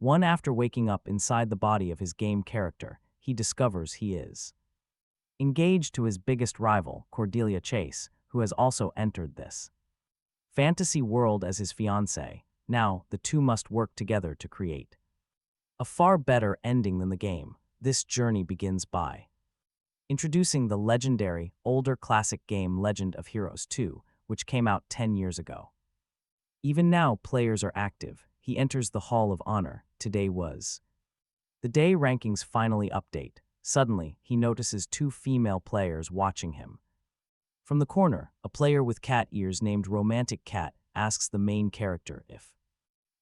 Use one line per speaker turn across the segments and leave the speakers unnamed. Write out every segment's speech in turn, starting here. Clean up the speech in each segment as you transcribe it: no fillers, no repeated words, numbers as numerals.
One after waking up inside the body of his game character, he discovers he is engaged to his biggest rival, Cordelia Chase, who has also entered this fantasy world as his fiancée. Now, the two must work together to create a far better ending than the game. This journey begins by introducing the legendary, older classic game Legend of Heroes 2, which came out 10 years ago. Even now, players are active. He enters the Hall of Honor. Today was the day rankings finally update. Suddenly, he notices two female players watching him. From the corner, a player with cat ears named Romantic Cat asks the main character if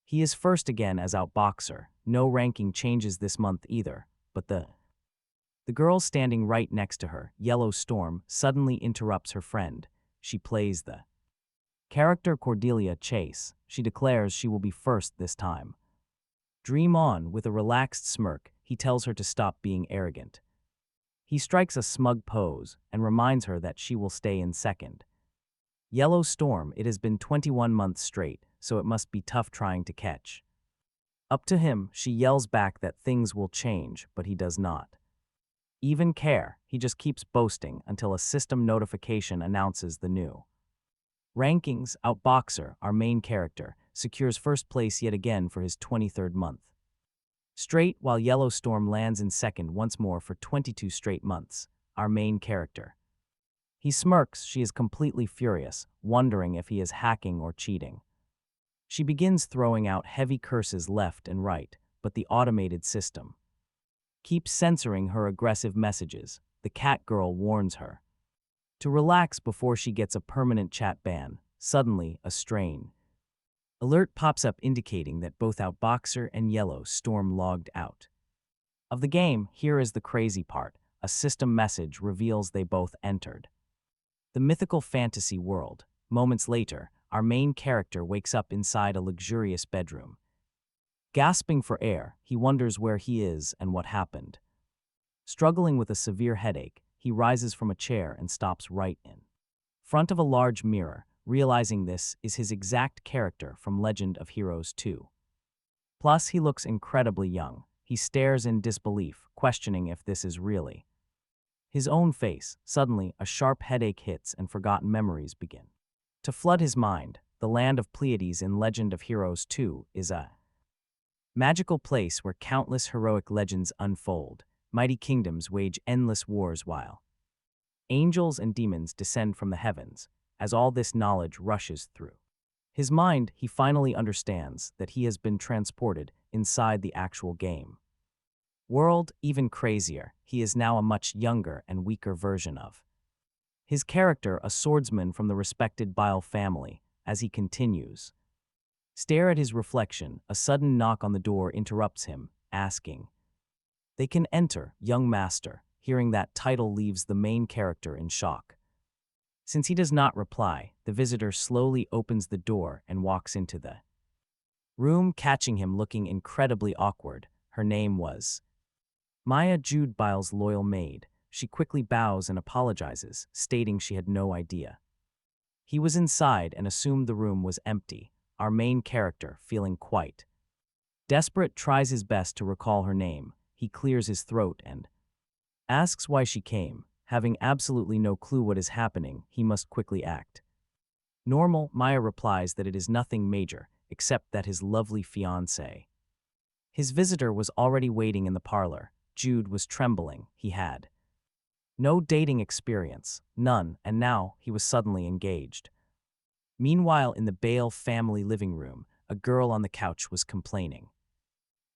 he is first again as Outboxer. No ranking changes this month either, but the girl standing right next to her, Yellow Storm, suddenly interrupts her friend. She plays the character Cordelia Chase. She declares she will be first this time. Dream on. With a relaxed smirk, he tells her to stop being arrogant. He strikes a smug pose and reminds her that she will stay in second. Yellow Storm, it has been 21 months straight, so it must be tough trying to catch up to him. She yells back that things will change, but he does not even care. He just keeps boasting until a system notification announces the new rankings. Outboxer, our main character, secures first place yet again for his 23rd month straight, while Yellow Storm lands in second once more for 22 straight months. Our main character, he smirks. She is completely furious, wondering if he is hacking or cheating. She begins throwing out heavy curses left and right, but the automated system keeps censoring her aggressive messages. The cat girl warns her to relax before she gets a permanent chat ban. Suddenly, a strain alert pops up indicating that both Outboxer and Yellow Storm logged out of the game. Here is the crazy part. A system message reveals they both entered the mythical fantasy world. Moments later, our main character wakes up inside a luxurious bedroom. Gasping for air, he wonders where he is and what happened. Struggling with a severe headache, he rises from a chair and stops right in front of a large mirror, realizing this is his exact character from Legend of Heroes 2. Plus, he looks incredibly young. He stares in disbelief, questioning if this is really his own face. Suddenly, a sharp headache hits and forgotten memories begin to flood his mind. The land of Pleiades in Legend of Heroes 2 is a magical place where countless heroic legends unfold. Mighty kingdoms wage endless wars while angels and demons descend from the heavens. As all this knowledge rushes through his mind, he finally understands that he has been transported inside the actual game world. Even crazier, he is now a much younger and weaker version of his character, a swordsman from the respected Bile family. As he continues stare at his reflection, a sudden knock on the door interrupts him, asking they can enter. Young master. Hearing that title leaves the main character in shock. Since he does not reply, the visitor slowly opens the door and walks into the room, catching him looking incredibly awkward. Her name was Maya, Jude Bile's loyal maid. She quickly bows and apologizes, stating she had no idea he was inside and assumed the room was empty. Our main character, feeling quite desperate, tries his best to recall her name. He clears his throat and asks why she came. Having absolutely no clue what is happening, he must quickly act normal. Maya replies that it is nothing major, except that his lovely fiancée. His visitor was already waiting in the parlor. Jude was trembling. He had no dating experience, none, and now he was suddenly engaged. Meanwhile, in the Bale family living room, a girl on the couch was complaining.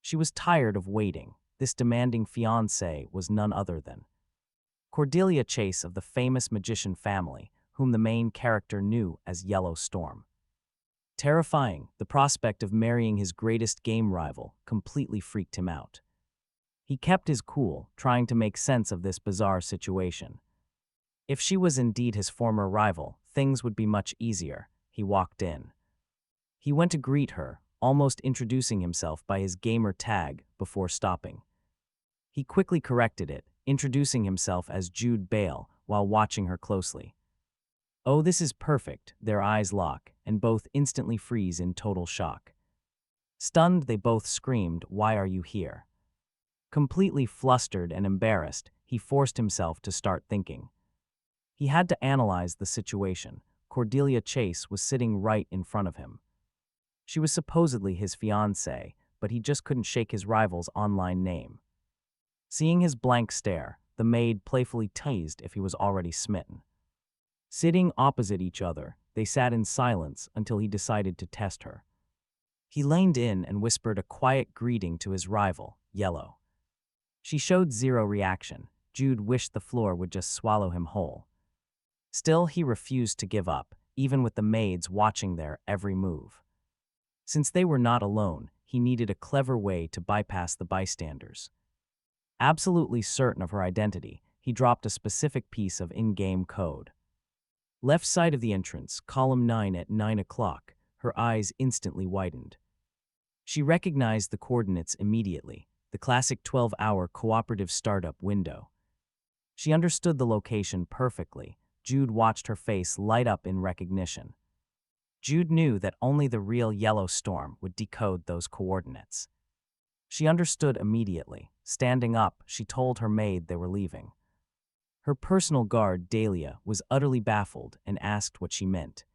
She was tired of waiting. This demanding fiancé was none other than Cordelia Chase of the famous magician family, whom the main character knew as Yellow Storm. Terrifying, the prospect of marrying his greatest game rival completely freaked him out. He kept his cool, trying to make sense of this bizarre situation. If she was indeed his former rival, things would be much easier. He walked in. He went to greet her, almost introducing himself by his gamer tag before stopping. He quickly corrected it, introducing himself as Jude Bile while watching her closely. Oh, this is perfect. Their eyes lock, and both instantly freeze in total shock. Stunned, they both screamed, "Why are you here?" Completely flustered and embarrassed, he forced himself to start thinking. He had to analyze the situation. Cordelia Chase was sitting right in front of him. She was supposedly his fiancée, but he just couldn't shake his rival's online name. Seeing his blank stare, the maid playfully teased if he was already smitten. Sitting opposite each other, they sat in silence until he decided to test her. He leaned in and whispered a quiet greeting to his rival, Yellow. She showed zero reaction. Jude wished the floor would just swallow him whole. Still, he refused to give up, even with the maids watching their every move. Since they were not alone, he needed a clever way to bypass the bystanders. Absolutely certain of her identity, he dropped a specific piece of in-game code. Left side of the entrance, column 9 at 9 o'clock, her eyes instantly widened. She recognized the coordinates immediately, the classic 12-hour cooperative startup window. She understood the location perfectly. Jude watched her face light up in recognition. Jude knew that only the real Yellow Storm would decode those coordinates. She understood immediately. Standing up, she told her maid they were leaving. Her personal guard, Dahlia, was utterly baffled and asked what she meant.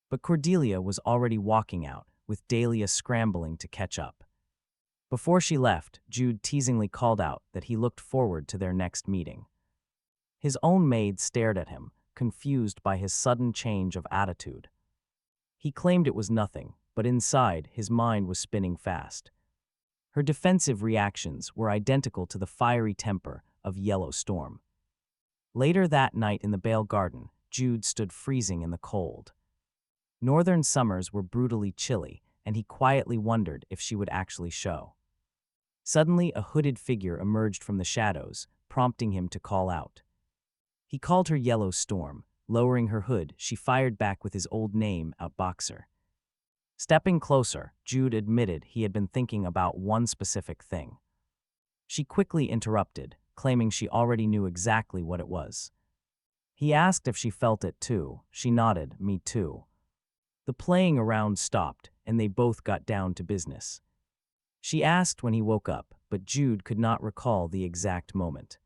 But Cordelia was already walking out, with Dahlia scrambling to catch up. Before she left, Jude teasingly called out that he looked forward to their next meeting. His own maid stared at him, confused by his sudden change of attitude. He claimed it was nothing, but inside, his mind was spinning fast. Her defensive reactions were identical to the fiery temper of Yellow Storm. Later that night in the Bale Garden, Jude stood freezing in the cold. Northern summers were brutally chilly, and he quietly wondered if she would actually show. Suddenly, a hooded figure emerged from the shadows, prompting him to call out. He called her Yellow Storm. Lowering her hood, she fired back with his old name, Outboxer. Stepping closer, Jude admitted he had been thinking about one specific thing. She quickly interrupted, claiming she already knew exactly what it was. He asked if she felt it too. She nodded, "Me too." The playing around stopped, and they both got down to business. She asked when he woke up, but Jude could not recall the exact moment.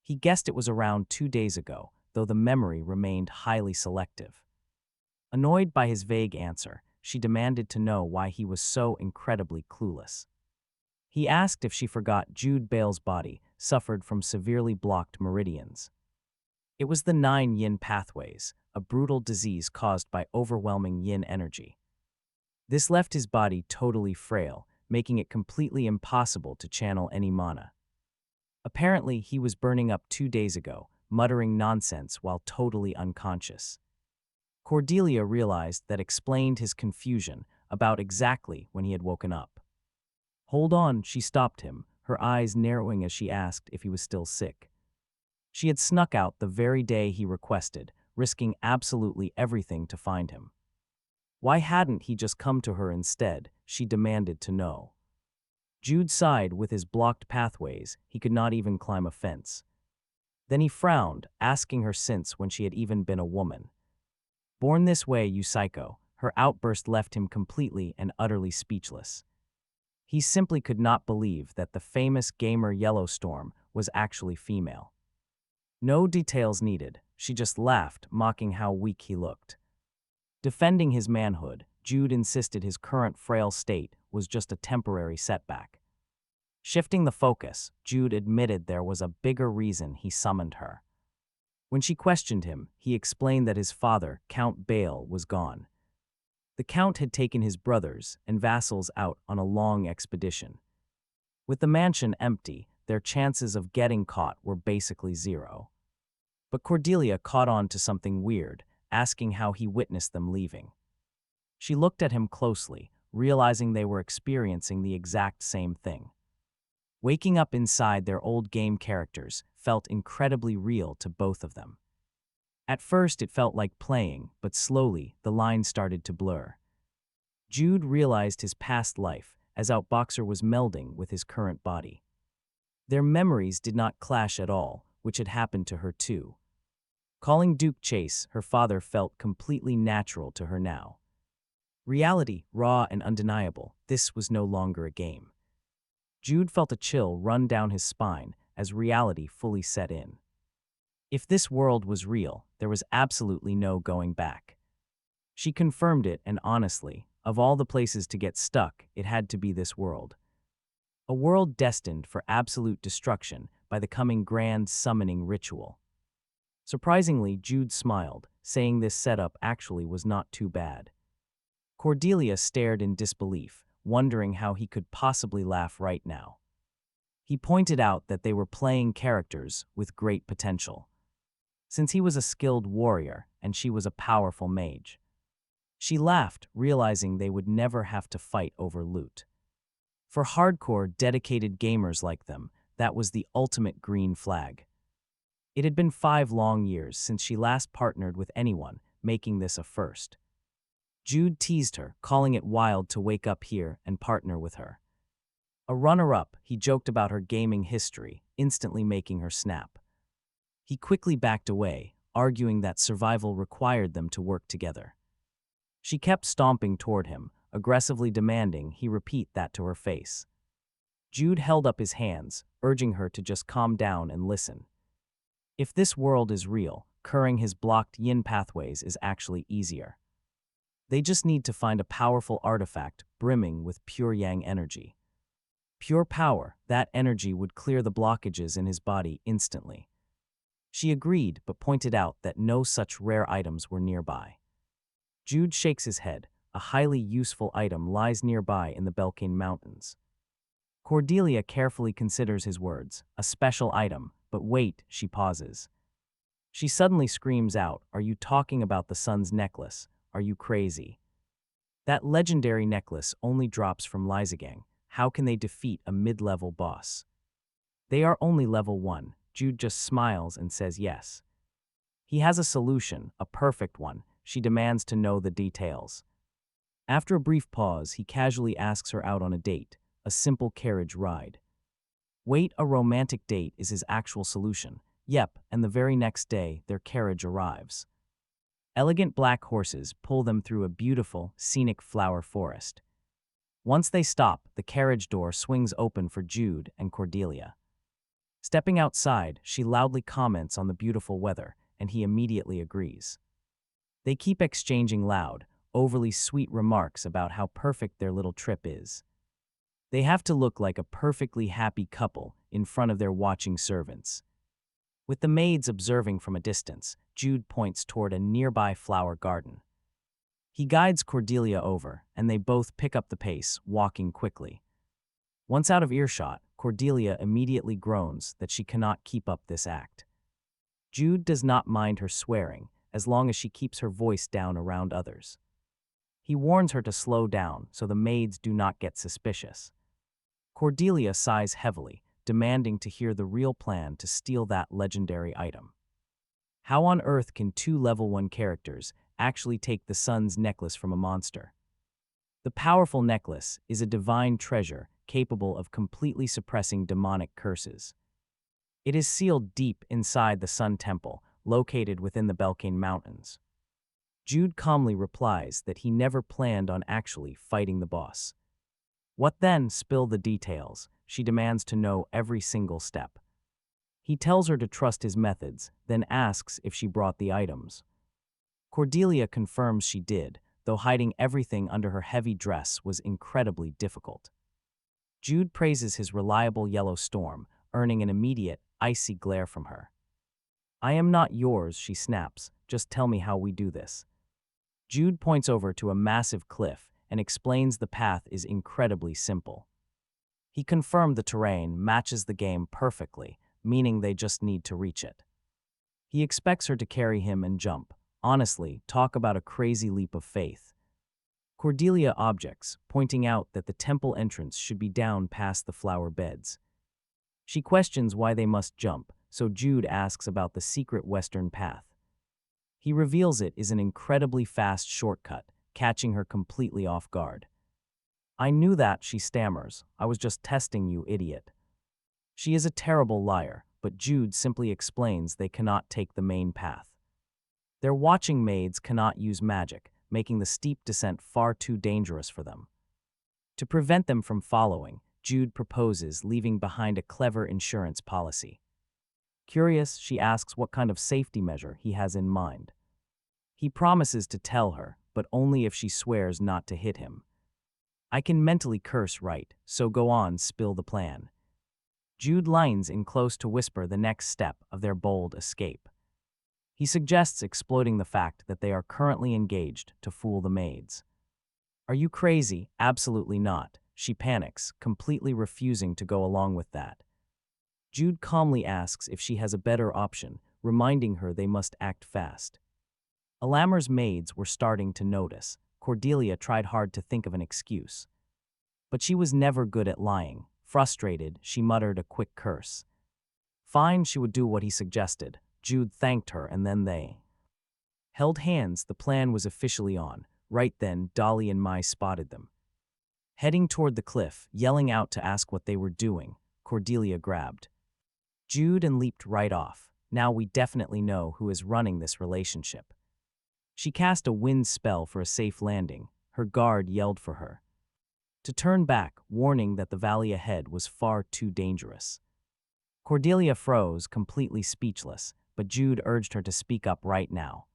He guessed it was around 2 days ago, though the memory remained highly selective. Annoyed by his vague answer, she demanded to know why he was so incredibly clueless. He asked if she forgot Jude Bile's body suffered from severely blocked meridians. It was the 9 yin pathways, a brutal disease caused by overwhelming yin energy. This left his body totally frail, making it completely impossible to channel any mana. Apparently, he was burning up 2 days ago, muttering nonsense while totally unconscious. Cordelia realized that explained his confusion about exactly when he had woken up. "Hold on," she stopped him, her eyes narrowing as she asked if he was still sick. She had snuck out the very day he requested, risking absolutely everything to find him. Why hadn't he just come to her instead? She demanded to know. Jude sighed. With his blocked pathways, he could not even climb a fence. Then he frowned, asking her since when she had even been a woman. "Born this way, you psycho." Her outburst left him completely and utterly speechless. He simply could not believe that the famous gamer Yellow Storm was actually female. No details needed, she just laughed, mocking how weak he looked. Defending his manhood, Jude insisted his current frail state was just a temporary setback. Shifting the focus, Jude admitted there was a bigger reason he summoned her. When she questioned him, he explained that his father, Count Bale, was gone. The Count had taken his brothers and vassals out on a long expedition. With the mansion empty, their chances of getting caught were basically zero. But Cordelia caught on to something weird, asking how he witnessed them leaving. She looked at him closely, realizing they were experiencing the exact same thing. Waking up inside their old game characters felt incredibly real to both of them. At first it felt like playing, but slowly the lines started to blur. Jude realized his past life as Outboxer was melding with his current body. Their memories did not clash at all, which had happened to her too. Calling Duke Chase her father felt completely natural to her now. Reality, raw and undeniable, this was no longer a game. Jude felt a chill run down his spine as reality fully set in. If this world was real, there was absolutely no going back. She confirmed it, and honestly, of all the places to get stuck, it had to be this world. A world destined for absolute destruction by the coming grand summoning ritual. Surprisingly, Jude smiled, saying this setup actually was not too bad. Cordelia stared in disbelief, wondering how he could possibly laugh right now. He pointed out that they were playing characters with great potential, since he was a skilled warrior and she was a powerful mage. She laughed, realizing they would never have to fight over loot. For hardcore, dedicated gamers like them, that was the ultimate green flag. It had been 5 long years since she last partnered with anyone, making this a first. Jude teased her, calling it wild to wake up here and partner with her. A runner-up, he joked about her gaming history, instantly making her snap. He quickly backed away, arguing that survival required them to work together. She kept stomping toward him, aggressively demanding he repeat that to her face. Jude held up his hands, urging her to just calm down and listen. If this world is real, curing his blocked yin pathways is actually easier. They just need to find a powerful artifact brimming with pure yang energy. Pure power, that energy would clear the blockages in his body instantly. She agreed, but pointed out that no such rare items were nearby. Jude shakes his head. A highly useful item lies nearby in the Belkane Mountains. Cordelia carefully considers his words. A special item, but wait, she pauses. She suddenly screams out, "Are you talking about the sun's necklace? Are you crazy? That legendary necklace only drops from Lysagang. How can they defeat a mid-level boss?" "They are only level 1. Jude just smiles and says yes. He has a solution, a perfect one. She demands to know the details. After a brief pause, he casually asks her out on a date, a simple carriage ride. Wait, a romantic date is his actual solution. Yep, and the very next day, their carriage arrives. Elegant black horses pull them through a beautiful, scenic flower forest. Once they stop, the carriage door swings open for Jude and Cordelia. Stepping outside, she loudly comments on the beautiful weather, and he immediately agrees. They keep exchanging loud, overly sweet remarks about how perfect their little trip is. They have to look like a perfectly happy couple in front of their watching servants. With the maids observing from a distance, Jude points toward a nearby flower garden. He guides Cordelia over, and they both pick up the pace, walking quickly. Once out of earshot, Cordelia immediately groans that she cannot keep up this act. Jude does not mind her swearing, as long as she keeps her voice down around others. He warns her to slow down so the maids do not get suspicious. Cordelia sighs heavily, demanding to hear the real plan to steal that legendary item. How on earth can 2 level 1 characters actually take the sun's necklace from a monster? The powerful necklace is a divine treasure capable of completely suppressing demonic curses. It is sealed deep inside the Sun Temple, located within the Belkane Mountains. Jude calmly replies that he never planned on actually fighting the boss. What then? Spill the details. She demands to know every single step. He tells her to trust his methods, then asks if she brought the items. Cordelia confirms she did, though hiding everything under her heavy dress was incredibly difficult. Jude praises his reliable yellow storm, earning an immediate, icy glare from her. "I am not yours," she snaps. "Just tell me how we do this." Jude points over to a massive cliff and explains the path is incredibly simple. He confirmed the terrain matches the game perfectly, meaning they just need to reach it. He expects her to carry him and jump. Honestly, talk about a crazy leap of faith. Cordelia objects, pointing out that the temple entrance should be down past the flower beds. She questions why they must jump, so Jude asks about the secret western path. He reveals it is an incredibly fast shortcut, catching her completely off guard. "I knew that," she stammers. "I was just testing you, idiot." She is a terrible liar, but Jude simply explains they cannot take the main path. Their watching maids cannot use magic, making the steep descent far too dangerous for them. To prevent them from following, Jude proposes leaving behind a clever insurance policy. Curious, she asks what kind of safety measure he has in mind. He promises to tell her, but only if she swears not to hit him. I can mentally curse right, so go on, spill the plan. Jude leans in close to whisper the next step of their bold escape. He suggests exploiting the fact that they are currently engaged to fool the maids. Are you crazy? Absolutely not. She panics, completely refusing to go along with that. Jude calmly asks if she has a better option, reminding her they must act fast. Alamer's maids were starting to notice. Cordelia tried hard to think of an excuse. But she was never good at lying. Frustrated, she muttered a quick curse. Fine, she would do what he suggested. Jude thanked her, and then they held hands. The plan was officially on. Right then, Dolly and Mai spotted them. Heading toward the cliff, yelling out to ask what they were doing, Cordelia grabbed Jude and leaped right off. Now we definitely know who is running this relationship. She cast a wind spell for a safe landing. Her guard yelled for her to turn back, warning that the valley ahead was far too dangerous. Cordelia froze, completely speechless, but Jude urged her to speak up right now.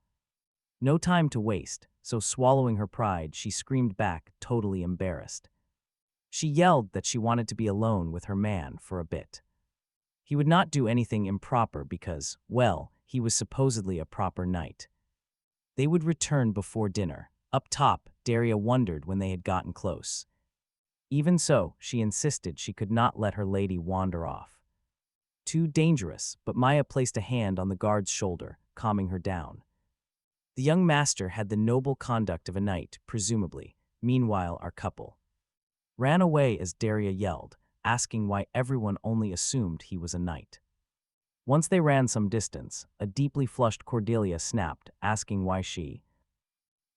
No time to waste, so swallowing her pride, she screamed back, totally embarrassed. She yelled that she wanted to be alone with her man for a bit. He would not do anything improper because, well, he was supposedly a proper knight. They would return before dinner. Up top, Daria wondered when they had gotten close. Even so, she insisted she could not let her lady wander off. Too dangerous, but Maya placed a hand on the guard's shoulder, calming her down. The young master had the noble conduct of a knight, presumably. Meanwhile, our couple ran away as Daria yelled, asking why everyone only assumed he was a knight. Once they ran some distance, a deeply flushed Cordelia snapped, asking why she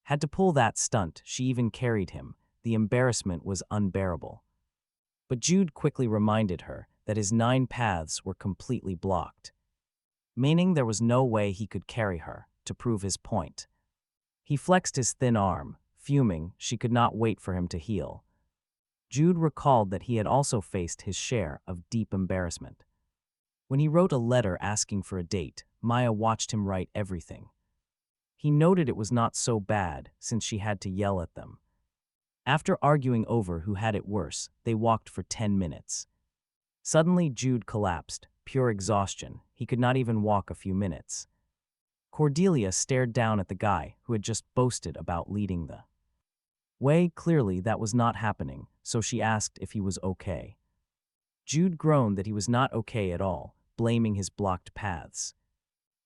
had to pull that stunt. She even carried him. The embarrassment was unbearable. But Jude quickly reminded her that his 9 paths were completely blocked, meaning there was no way he could carry her, to prove his point. He flexed his thin arm, fuming. She could not wait for him to heal. Jude recalled that he had also faced his share of deep embarrassment. When he wrote a letter asking for a date, Maya watched him write everything. He noted it was not so bad, since she had to yell at them. After arguing over who had it worse, they walked for 10 minutes. Suddenly, Jude collapsed, pure exhaustion. He could not even walk a few minutes. Cordelia stared down at the guy who had just boasted about leading the way. Clearly, that was not happening, so she asked if he was okay. Jude groaned that he was not okay at all, blaming his blocked paths.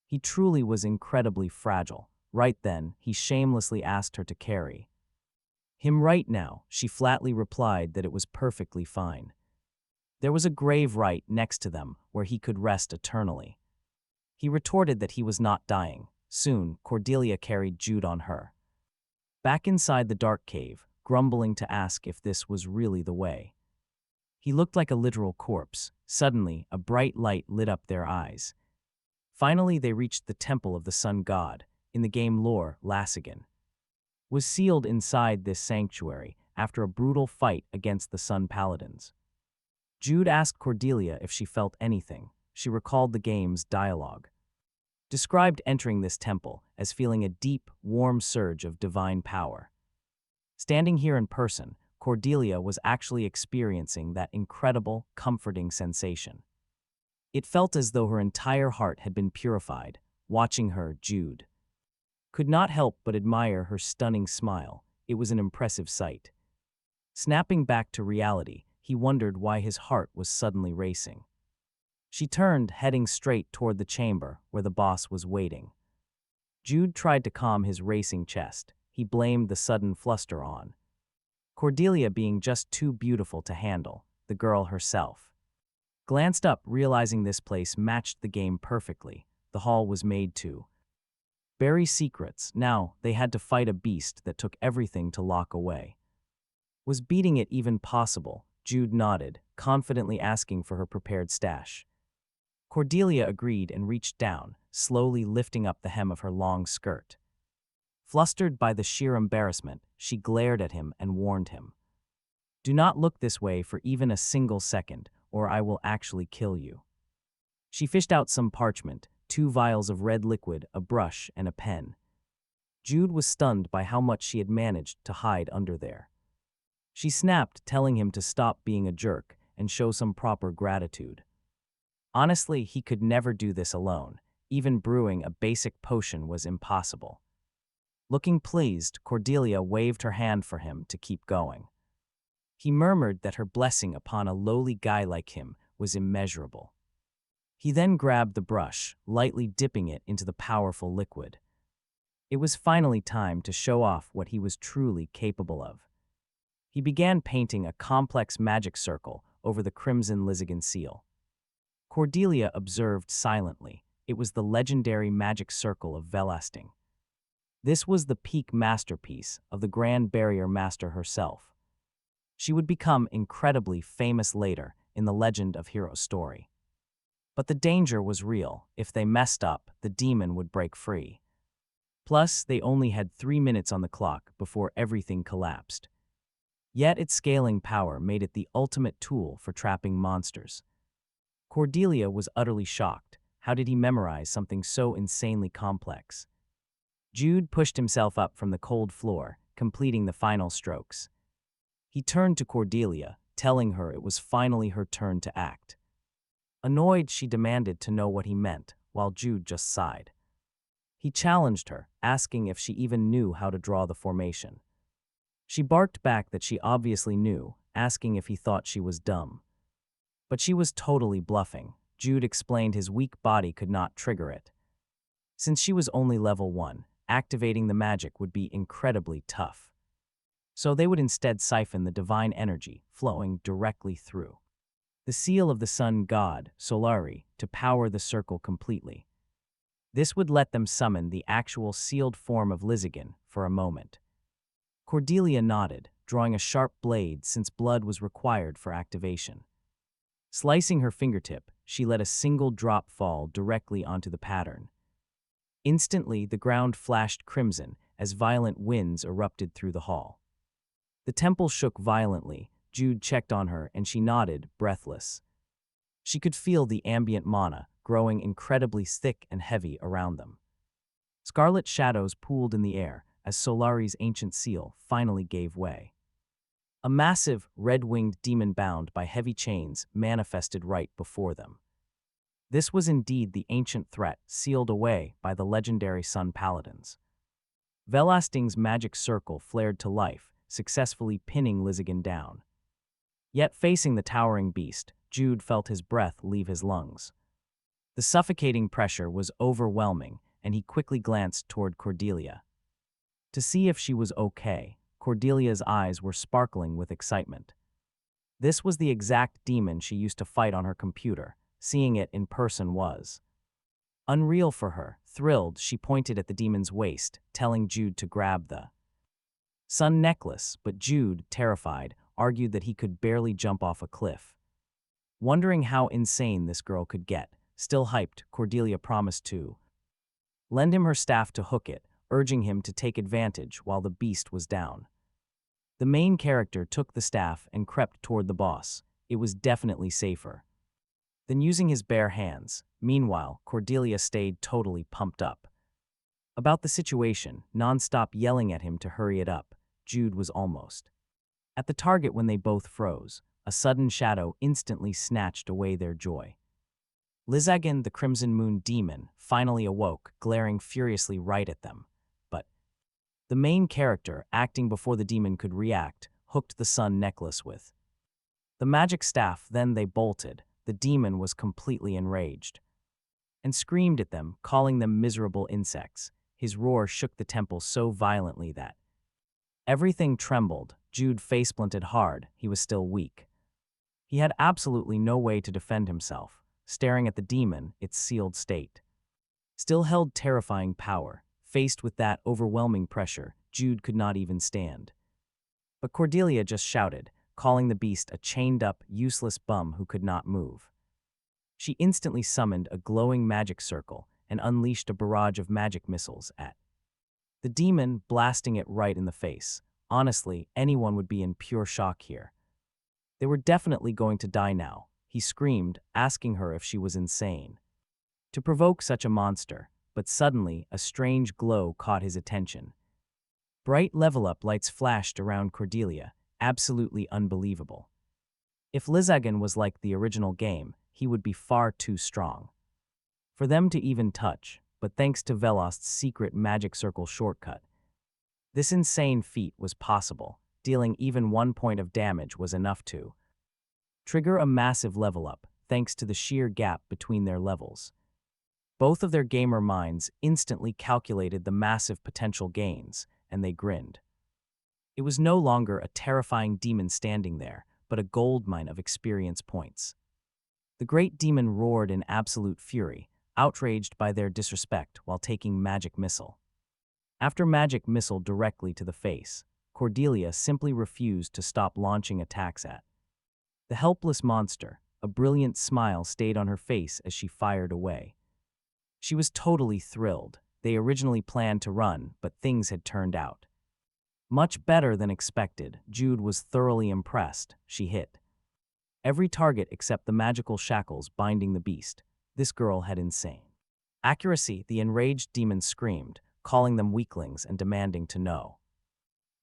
He truly was incredibly fragile. Right then, he shamelessly asked her to carry him right now. She flatly replied that it was perfectly fine. There was a grave right next to them where he could rest eternally. He retorted that he was not dying. Soon, Cordelia carried Jude on her back inside the dark cave, grumbling to ask if this was really the way. He looked like a literal corpse. Suddenly, a bright light lit up their eyes. Finally, they reached the temple of the sun god. In the game lore, Lasigan was sealed inside this sanctuary after a brutal fight against the Sun Paladins. Jude asked Cordelia if she felt anything. She recalled the game's dialogue, described entering this temple as feeling a deep, warm surge of divine power. Standing here in person, Cordelia was actually experiencing that incredible, comforting sensation. It felt as though her entire heart had been purified. Watching her, Jude could not help but admire her stunning smile. It was an impressive sight. Snapping back to reality, he wondered why his heart was suddenly racing. She turned, heading straight toward the chamber where the boss was waiting. Jude tried to calm his racing chest. He blamed the sudden fluster on Cordelia being just too beautiful to handle, the girl herself. Glanced up, realizing this place matched the game perfectly. The hall was made to bury secrets. Now, they had to fight a beast that took everything to lock away. Was beating it even possible? Jude nodded, confidently asking for her prepared stash. Cordelia agreed and reached down, slowly lifting up the hem of her long skirt. Flustered by the sheer embarrassment, she glared at him and warned him. "Do not look this way for even a single second, or I will actually kill you." She fished out some parchment, 2 vials of red liquid, a brush, and a pen. Jude was stunned by how much she had managed to hide under there. She snapped, telling him to stop being a jerk and show some proper gratitude. Honestly, he could never do this alone. Even brewing a basic potion was impossible. Looking pleased, Cordelia waved her hand for him to keep going. He murmured that her blessing upon a lowly guy like him was immeasurable. He then grabbed the brush, lightly dipping it into the powerful liquid. It was finally time to show off what he was truly capable of. He began painting a complex magic circle over the crimson Lysigan seal. Cordelia observed silently. It was the legendary magic circle of Velasting. This was the peak masterpiece of the Grand Barrier Master herself. She would become incredibly famous later in the Legend of Heroes story. But the danger was real. If they messed up, the demon would break free. Plus, they only had 3 minutes on the clock before everything collapsed. Yet its scaling power made it the ultimate tool for trapping monsters. Cordelia was utterly shocked. How did he memorize something so insanely complex? Jude pushed himself up from the cold floor, completing the final strokes. He turned to Cordelia, telling her it was finally her turn to act. Annoyed, she demanded to know what he meant, while Jude just sighed. He challenged her, asking if she even knew how to draw the formation. She barked back that she obviously knew, asking if he thought she was dumb. But she was totally bluffing. Jude explained his weak body could not trigger it. Since she was only level 1, activating the magic would be incredibly tough. So they would instead siphon the divine energy flowing directly through the seal of the sun god, Solari, to power the circle completely. This would let them summon the actual sealed form of Lysigan for a moment. Cordelia nodded, drawing a sharp blade since blood was required for activation. Slicing her fingertip, she let a single drop fall directly onto the pattern. Instantly, the ground flashed crimson as violent winds erupted through the hall. The temple shook violently. Jude checked on her and she nodded, breathless. She could feel the ambient mana growing incredibly thick and heavy around them. Scarlet shadows pooled in the air as Solari's ancient seal finally gave way. A massive, red-winged demon bound by heavy chains manifested right before them. This was indeed the ancient threat sealed away by the legendary Sun Paladins. Velasting's magic circle flared to life, successfully pinning Lysigan down. Yet facing the towering beast, Jude felt his breath leave his lungs. The suffocating pressure was overwhelming, and he quickly glanced toward Cordelia. To see if she was okay, Cordelia's eyes were sparkling with excitement. This was the exact demon she used to fight on her computer. Seeing it in person was unreal for her. Thrilled, she pointed at the demon's waist, telling Jude to grab the sun necklace, but Jude, terrified, argued that he could barely jump off a cliff. Wondering how insane this girl could get, still hyped, Cordelia promised to lend him her staff to hook it, urging him to take advantage while the beast was down. The main character took the staff and crept toward the boss. It was definitely safer than using his bare hands. Meanwhile, Cordelia stayed totally pumped up about the situation, non-stop yelling at him to hurry it up. Jude was almost at the target when they both froze. A sudden shadow instantly snatched away their joy. Lysigan, the Crimson Moon demon, finally awoke, glaring furiously right at them. But the main character, acting before the demon could react, hooked the sun necklace with the magic staff. Then they bolted. The demon was completely enraged and screamed at them, calling them miserable insects. His roar shook the temple so violently that everything trembled. Jude faceplanted hard. He was still weak. He had absolutely no way to defend himself. Staring at the demon, its sealed state still held terrifying power. Faced with that overwhelming pressure, Jude could not even stand. But Cordelia just shouted, calling the beast a chained-up, useless bum who could not move. She instantly summoned a glowing magic circle and unleashed a barrage of magic missiles at The demon blasting it right in the face. Honestly, anyone would be in pure shock here. They were definitely going to die now, he screamed, asking her if she was insane to provoke such a monster, but suddenly a strange glow caught his attention. Bright level-up lights flashed around Cordelia, absolutely unbelievable. If Lizagan was like the original game, he would be far too strong for them to even touch, but thanks to Velost's secret magic circle shortcut, this insane feat was possible. Dealing even 1 point of damage was enough to trigger a massive level-up, thanks to the sheer gap between their levels. Both of their gamer minds instantly calculated the massive potential gains, and they grinned. It was no longer a terrifying demon standing there, but a goldmine of experience points. The great demon roared in absolute fury, outraged by their disrespect while taking magic missile. After magic missile directly to the face, Cordelia simply refused to stop launching attacks at the helpless monster. A brilliant smile stayed on her face as she fired away. She was totally thrilled. They originally planned to run, but things had turned out much better than expected. Jude was thoroughly impressed. She hit every target except the magical shackles binding the beast. This girl had insane accuracy. The enraged demon screamed, calling them weaklings and demanding to know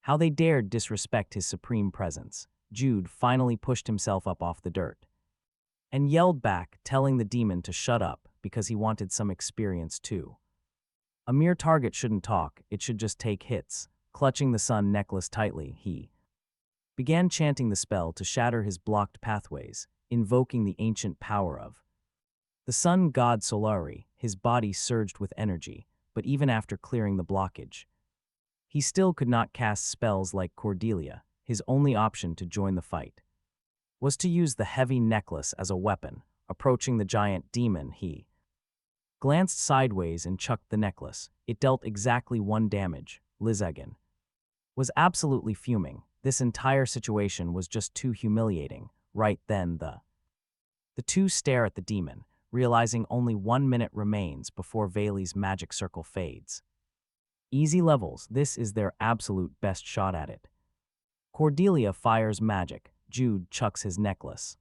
how they dared disrespect his supreme presence. Jude finally pushed himself up off the dirt and yelled back, telling the demon to shut up because he wanted some experience too. A mere target shouldn't talk, it should just take hits. Clutching the sun necklace tightly, he began chanting the spell to shatter his blocked pathways, invoking the ancient power of the sun god Solari. His body surged with energy, but even after clearing the blockage, he still could not cast spells like Cordelia. His only option to join the fight was to use the heavy necklace as a weapon. Approaching the giant demon, he glanced sideways and chucked the necklace. It dealt exactly 1 damage. Lizagan was absolutely fuming. This entire situation was just too humiliating. Right then, the two stare at the demon, realizing only 1 minute remains before Vayle's magic circle fades. Easy levels, this is their absolute best shot at it. Cordelia fires magic. Jude chucks his necklace.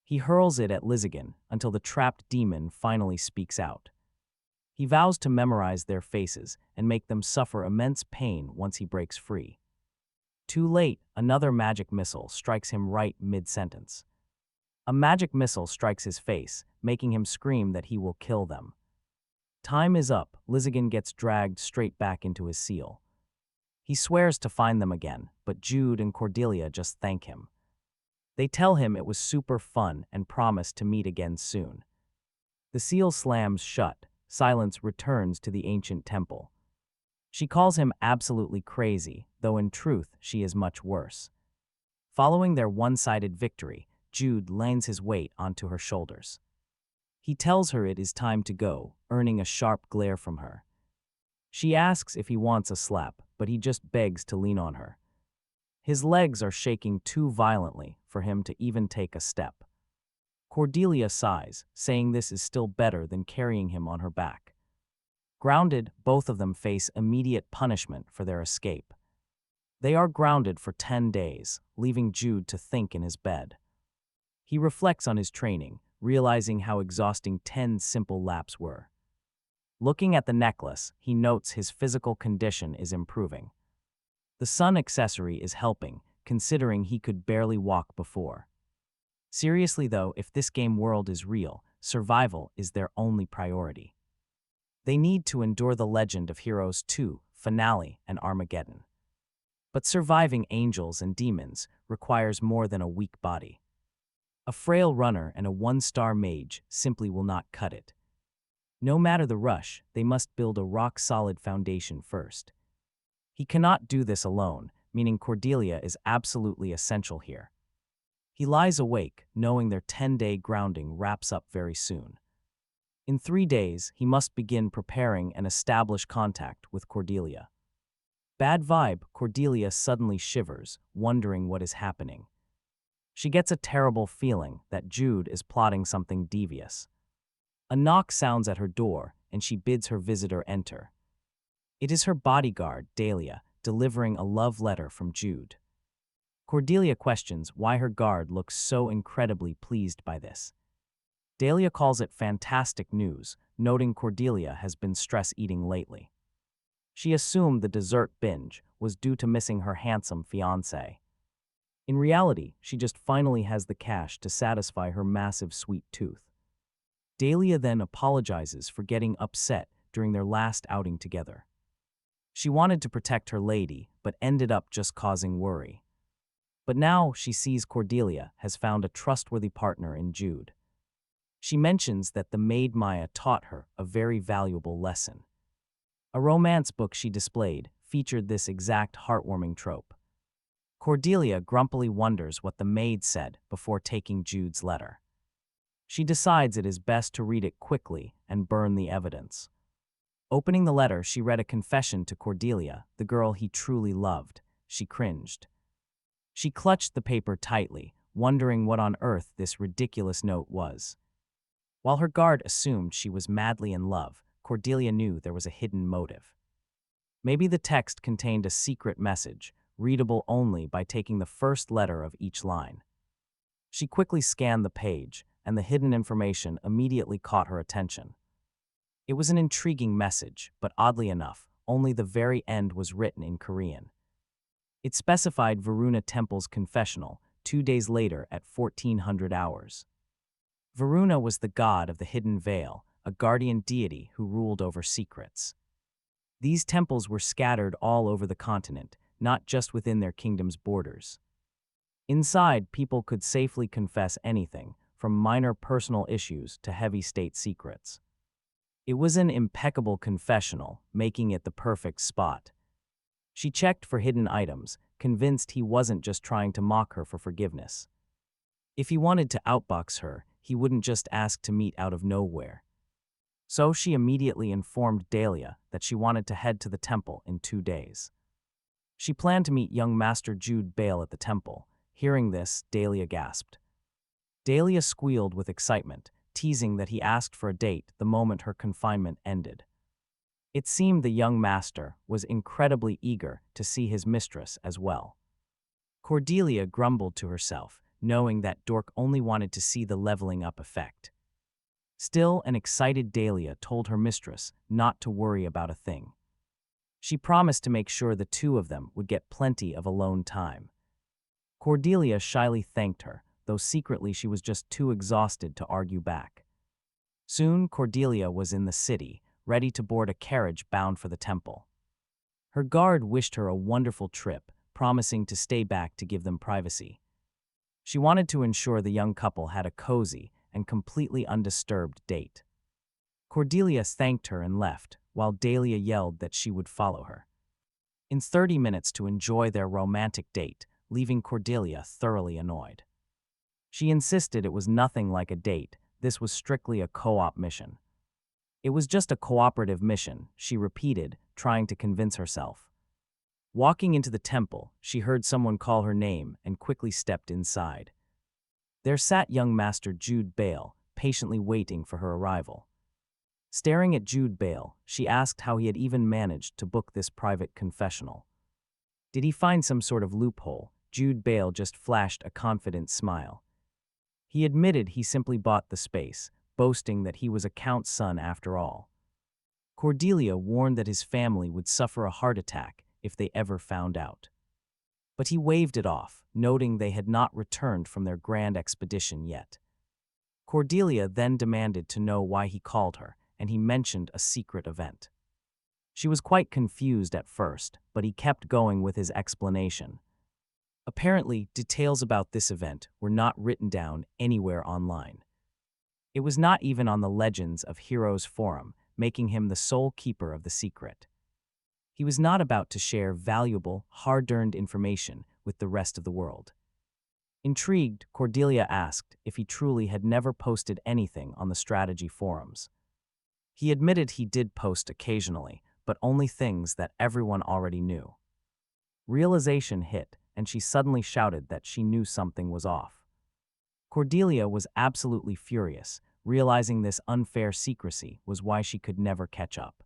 He hurls it at Lizagan until the trapped demon finally speaks out. He vows to memorize their faces and make them suffer immense pain once he breaks free. Too late, another magic missile strikes him right mid-sentence. A magic missile strikes his face, making him scream that he will kill them. Time is up. Lizagan gets dragged straight back into his seal. He swears to find them again, but Jude and Cordelia just thank him. They tell him it was super fun and promise to meet again soon. The seal slams shut. Silence returns to the ancient temple. She calls him absolutely crazy, though in truth she is much worse. Following their one-sided victory, Jude leans his weight onto her shoulders. He tells her it is time to go, earning a sharp glare from her. She asks if he wants a slap, but he just begs to lean on her. His legs are shaking too violently for him to even take a step. Cordelia sighs, saying this is still better than carrying him on her back. Grounded, both of them face immediate punishment for their escape. They are grounded for 10 days, leaving Jude to think in his bed. He reflects on his training, realizing how exhausting 10 simple laps were. Looking at the necklace, he notes his physical condition is improving. The sun accessory is helping, considering he could barely walk before. Seriously though, if this game world is real, survival is their only priority. They need to endure the Legend of Heroes 2, Finale, and Armageddon. But surviving angels and demons requires more than a weak body. A frail runner and a 1-star mage simply will not cut it. No matter the rush, they must build a rock-solid foundation first. He cannot do this alone, meaning Cordelia is absolutely essential here. He lies awake, knowing their 10-day grounding wraps up very soon. In 3 days, he must begin preparing and establish contact with Cordelia. Bad vibe. Cordelia suddenly shivers, wondering what is happening. She gets a terrible feeling that Jude is plotting something devious. A knock sounds at her door, and she bids her visitor enter. It is her bodyguard, Dahlia, delivering a love letter from Jude. Cordelia questions why her guard looks so incredibly pleased by this. Dahlia calls it fantastic news, noting Cordelia has been stress-eating lately. She assumed the dessert binge was due to missing her handsome fiancé. In reality, she just finally has the cash to satisfy her massive sweet tooth. Dahlia then apologizes for getting upset during their last outing together. She wanted to protect her lady, but ended up just causing worry. But now she sees Cordelia has found a trustworthy partner in Jude. She mentions that the maid Maya taught her a very valuable lesson. A romance book she displayed featured this exact heartwarming trope. Cordelia grumpily wonders what the maid said before taking Jude's letter. She decides it is best to read it quickly and burn the evidence. Opening the letter, she read a confession to Cordelia, the girl he truly loved. She cringed. She clutched the paper tightly, wondering what on earth this ridiculous note was. While her guard assumed she was madly in love, Cordelia knew there was a hidden motive. Maybe the text contained a secret message, readable only by taking the first letter of each line. She quickly scanned the page, and the hidden information immediately caught her attention. It was an intriguing message, but oddly enough, only the very end was written in Korean. It specified Varuna Temple's confessional 2 days later at 1400 hours. Varuna was the god of the hidden veil, a guardian deity who ruled over secrets. These temples were scattered all over the continent, not just within their kingdom's borders. Inside, people could safely confess anything, from minor personal issues to heavy state secrets. It was an impeccable confessional, making it the perfect spot. She checked for hidden items, convinced he wasn't just trying to mock her for forgiveness. If he wanted to outbox her, he wouldn't just ask to meet out of nowhere. So she immediately informed Dahlia that she wanted to head to the temple in 2 days. She planned to meet young Master Jude Bile at the temple. Hearing this, Dahlia gasped. Dahlia squealed with excitement, teasing that he asked for a date the moment her confinement ended. It seemed the young master was incredibly eager to see his mistress as well. Cordelia grumbled to herself, knowing that Dork only wanted to see the leveling up effect. Still, an excited Dahlia told her mistress not to worry about a thing. She promised to make sure the two of them would get plenty of alone time. Cordelia shyly thanked her, though secretly she was just too exhausted to argue back. Soon, Cordelia was in the city, ready to board a carriage bound for the temple. Her guard wished her a wonderful trip, promising to stay back to give them privacy. She wanted to ensure the young couple had a cozy and completely undisturbed date. Cordelia thanked her and left, while Dahlia yelled that she would follow her. In 30 minutes to enjoy their romantic date, leaving Cordelia thoroughly annoyed. She insisted it was nothing like a date, this was strictly a co-op mission. It was just a cooperative mission, she repeated, trying to convince herself. Walking into the temple, she heard someone call her name and quickly stepped inside. There sat young Master Jude Bile, patiently waiting for her arrival. Staring at Jude Bile, she asked how he had even managed to book this private confessional. Did he find some sort of loophole? Jude Bile just flashed a confident smile. He admitted he simply bought the space, boasting that he was a count's son after all. Cordelia warned that his family would suffer a heart attack if they ever found out. But he waved it off, noting they had not returned from their grand expedition yet. Cordelia then demanded to know why he called her, and he mentioned a secret event. She was quite confused at first, but he kept going with his explanation. Apparently, details about this event were not written down anywhere online. It was not even on the Legends of Heroes forum, making him the sole keeper of the secret. He was not about to share valuable, hard-earned information with the rest of the world. Intrigued, Cordelia asked if he truly had never posted anything on the strategy forums. He admitted he did post occasionally, but only things that everyone already knew. Realization hit, and she suddenly shouted that she knew something was off. Cordelia was absolutely furious, realizing this unfair secrecy was why she could never catch up.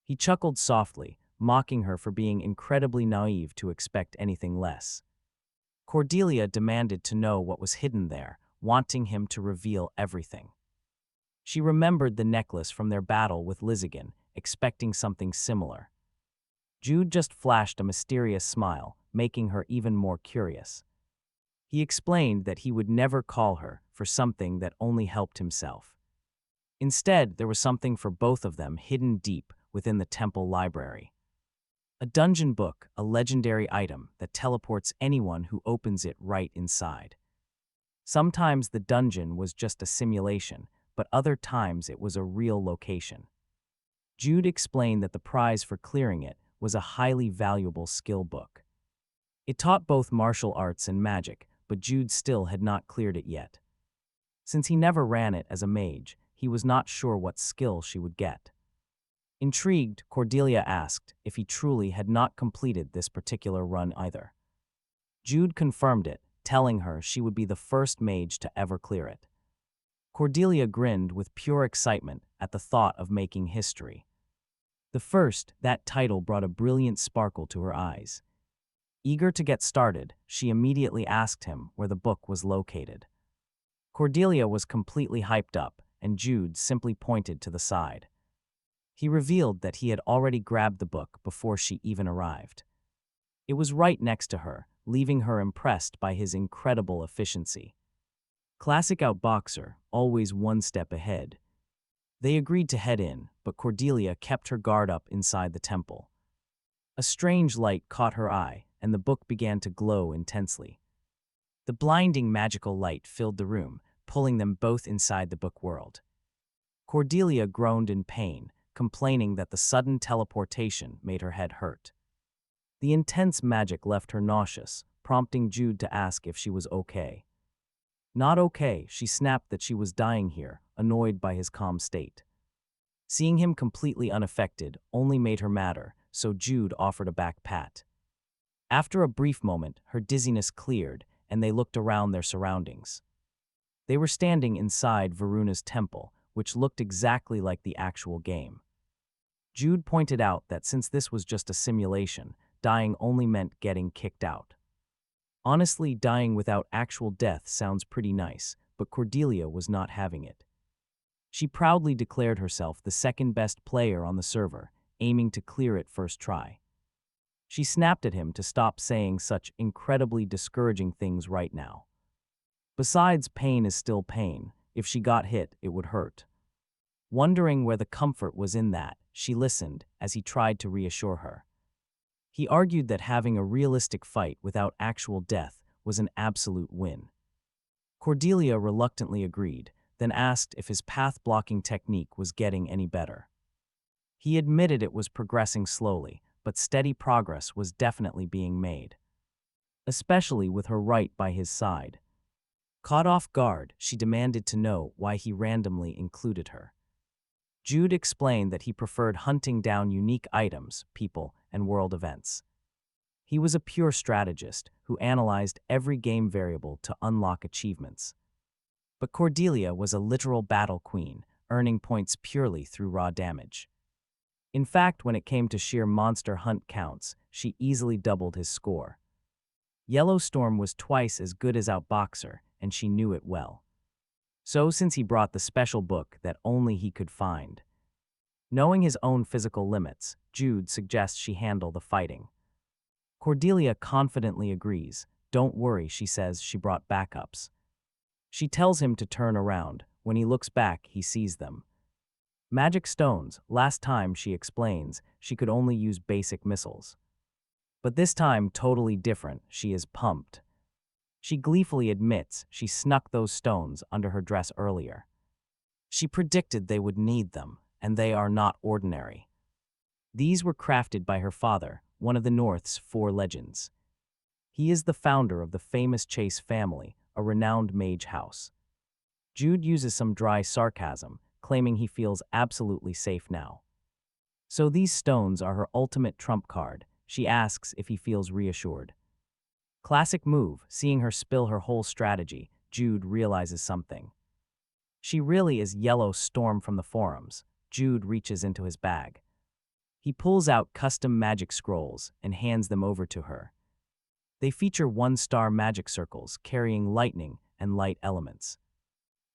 He chuckled softly, mocking her for being incredibly naive to expect anything less. Cordelia demanded to know what was hidden there, wanting him to reveal everything. She remembered the necklace from their battle with Lizigan, expecting something similar. Jude just flashed a mysterious smile, making her even more curious. He explained that he would never call her for something that only helped himself. Instead, there was something for both of them hidden deep within the temple library. A dungeon book, a legendary item that teleports anyone who opens it right inside. Sometimes the dungeon was just a simulation, but other times it was a real location. Jude explained that the prize for clearing it was a highly valuable skill book. It taught both martial arts and magic, but Jude still had not cleared it yet. Since he never ran it as a mage, he was not sure what skill she would get. Intrigued, Cordelia asked if he truly had not completed this particular run either. Jude confirmed it, telling her she would be the first mage to ever clear it. Cordelia grinned with pure excitement at the thought of making history. That title brought a brilliant sparkle to her eyes. Eager to get started, she immediately asked him where the book was located. Cordelia was completely hyped up, and Jude simply pointed to the side. He revealed that he had already grabbed the book before she even arrived. It was right next to her, leaving her impressed by his incredible efficiency. Classic Outboxer, always one step ahead. They agreed to head in, but Cordelia kept her guard up inside the temple. A strange light caught her eye, and the book began to glow intensely. The blinding magical light filled the room, pulling them both inside the book world. Cordelia groaned in pain, complaining that the sudden teleportation made her head hurt. The intense magic left her nauseous, prompting Jude to ask if she was okay. Not okay, she snapped that she was dying here, annoyed by his calm state. Seeing him completely unaffected only made her madder, so Jude offered a back pat. After a brief moment, her dizziness cleared, and they looked around their surroundings. They were standing inside Varuna's temple, which looked exactly like the actual game. Jude pointed out that since this was just a simulation, dying only meant getting kicked out. Honestly, dying without actual death sounds pretty nice, but Cordelia was not having it. She proudly declared herself the second best player on the server, aiming to clear it first try. She snapped at him to stop saying such incredibly discouraging things right now. Besides, pain is still pain. If she got hit, it would hurt. Wondering where the comfort was in that, she listened as he tried to reassure her. He argued that having a realistic fight without actual death was an absolute win. Cordelia reluctantly agreed, then asked if his path-blocking technique was getting any better. He admitted it was progressing slowly, but steady progress was definitely being made. Especially with her right by his side. Caught off guard, she demanded to know why he randomly included her. Jude explained that he preferred hunting down unique items, people, and world events. He was a pure strategist who analyzed every game variable to unlock achievements. But Cordelia was a literal battle queen, earning points purely through raw damage. In fact, when it came to sheer monster hunt counts, she easily doubled his score. Yellowstorm was twice as good as Outboxer, and she knew it well. So since he brought the special book that only he could find. Knowing his own physical limits, Jude suggests she handle the fighting. Cordelia confidently agrees. Don't worry, she says she brought backups. She tells him to turn around. When he looks back, he sees them. Magic stones. Last time, she explains, she could only use basic missiles. But this time, totally different, she is pumped. She gleefully admits she snuck those stones under her dress earlier. She predicted they would need them, and they are not ordinary. These were crafted by her father, one of the North's 4 legends. He is the founder of the famous Chase family, a renowned mage house. Jude uses some dry sarcasm, claiming he feels absolutely safe now. So these stones are her ultimate trump card. She asks if he feels reassured. Classic move, seeing her spill her whole strategy, Jude realizes something. She really is Yellow Storm from the forums. Jude reaches into his bag. He pulls out custom magic scrolls and hands them over to her. They feature one-star magic circles carrying lightning and light elements.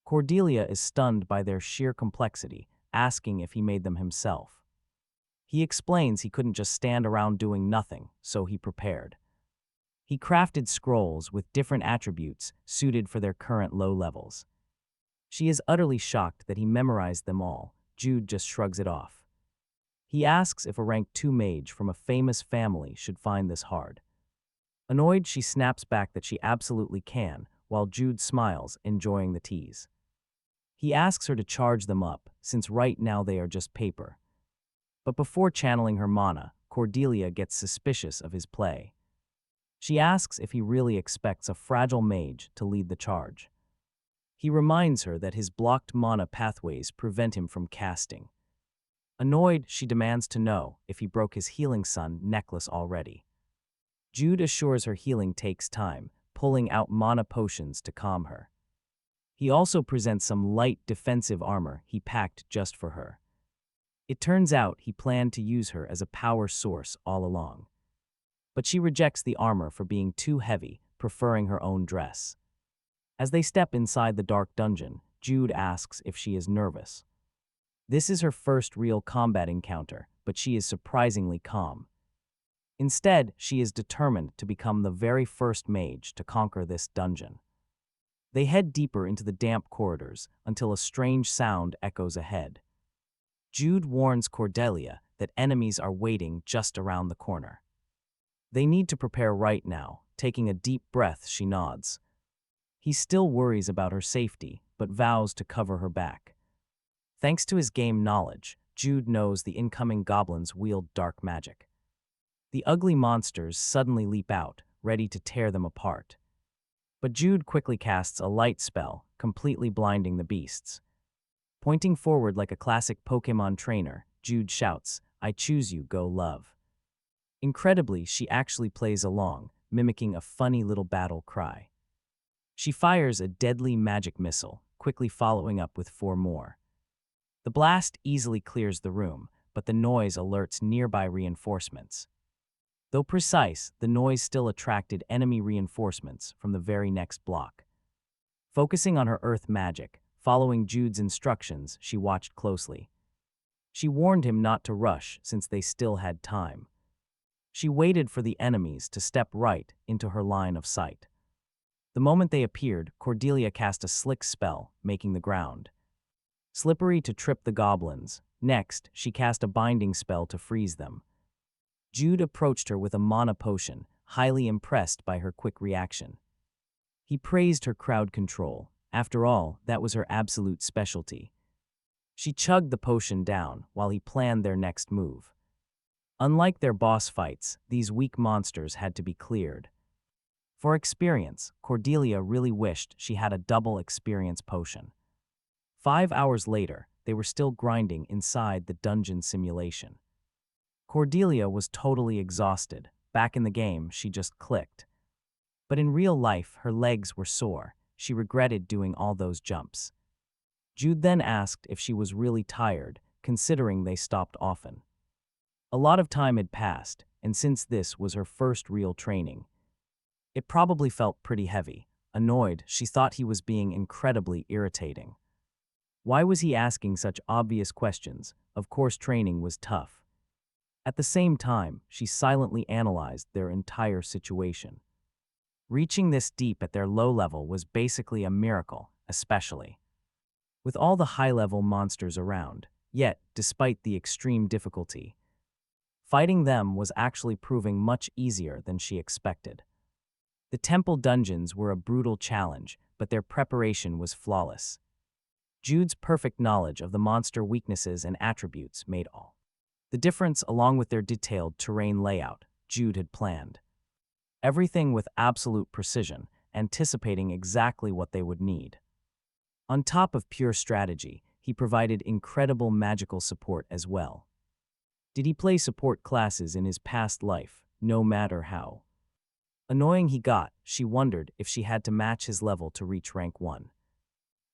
Cordelia is stunned by their sheer complexity, asking if he made them himself. He explains he couldn't just stand around doing nothing, so he prepared. He crafted scrolls with different attributes suited for their current low levels. She is utterly shocked that he memorized them all. Jude just shrugs it off. He asks if a rank 2 mage from a famous family should find this hard. Annoyed, she snaps back that she absolutely can, while Jude smiles, enjoying the tease. He asks her to charge them up, since right now they are just paper. But before channeling her mana, Cordelia gets suspicious of his play. She asks if he really expects a fragile mage to lead the charge. He reminds her that his blocked mana pathways prevent him from casting. Annoyed, she demands to know if he broke his healing sun necklace already. Jude assures her healing takes time, pulling out mana potions to calm her. He also presents some light defensive armor he packed just for her. It turns out he planned to use her as a power source all along. But she rejects the armor for being too heavy, preferring her own dress. As they step inside the dark dungeon, Jude asks if she is nervous. This is her first real combat encounter, but she is surprisingly calm. Instead, she is determined to become the very first mage to conquer this dungeon. They head deeper into the damp corridors until a strange sound echoes ahead. Jude warns Cordelia that enemies are waiting just around the corner. They need to prepare right now. Taking a deep breath, she nods. He still worries about her safety, but vows to cover her back. Thanks to his game knowledge, Jude knows the incoming goblins wield dark magic. The ugly monsters suddenly leap out, ready to tear them apart. But Jude quickly casts a light spell, completely blinding the beasts. Pointing forward like a classic Pokémon trainer, Jude shouts, "I choose you, go love." Incredibly, she actually plays along, mimicking a funny little battle cry. She fires a deadly magic missile, quickly following up with 4 more. The blast easily clears the room, but the noise alerts nearby reinforcements. Though precise, the noise still attracted enemy reinforcements from the very next block. Focusing on her earth magic, following Jude's instructions, she watched closely. She warned him not to rush since they still had time. She waited for the enemies to step right into her line of sight. The moment they appeared, Cordelia cast a slick spell, making the ground slippery to trip the goblins. Next, she cast a binding spell to freeze them. Jude approached her with a mana potion, highly impressed by her quick reaction. He praised her crowd control. After all, that was her absolute specialty. She chugged the potion down while he planned their next move. Unlike their boss fights, these weak monsters had to be cleared. For experience, Cordelia really wished she had a double experience potion. 5 hours later, they were still grinding inside the dungeon simulation. Cordelia was totally exhausted. Back in the game, she just clicked. But in real life, her legs were sore. She regretted doing all those jumps. Jude then asked if she was really tired, considering they stopped often. A lot of time had passed, and since this was her first real training, it probably felt pretty heavy. Annoyed, she thought he was being incredibly irritating. Why was he asking such obvious questions? Of course, training was tough. At the same time, she silently analyzed their entire situation. Reaching this deep at their low level was basically a miracle, especially with all the high-level monsters around. Yet, despite the extreme difficulty, fighting them was actually proving much easier than she expected. The temple dungeons were a brutal challenge, but their preparation was flawless. Jude's perfect knowledge of the monster weaknesses and attributes made all the difference, along with their detailed terrain layout. Jude had planned everything with absolute precision, anticipating exactly what they would need. On top of pure strategy, he provided incredible magical support as well. Did he play support classes in his past life? No matter how annoying he got, she wondered if she had to match his level to reach rank 1.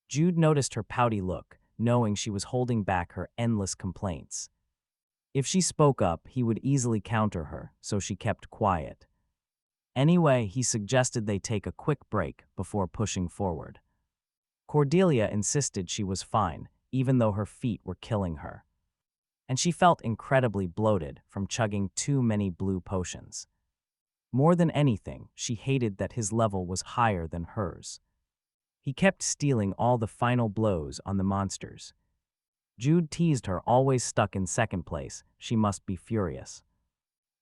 Jude noticed her pouty look, knowing she was holding back her endless complaints. If she spoke up, he would easily counter her, so she kept quiet. Anyway, he suggested they take a quick break before pushing forward. Cordelia insisted she was fine, even though her feet were killing her. And she felt incredibly bloated from chugging too many blue potions. More than anything, she hated that his level was higher than hers. He kept stealing all the final blows on the monsters. Jude teased her, always stuck in second place. She must be furious.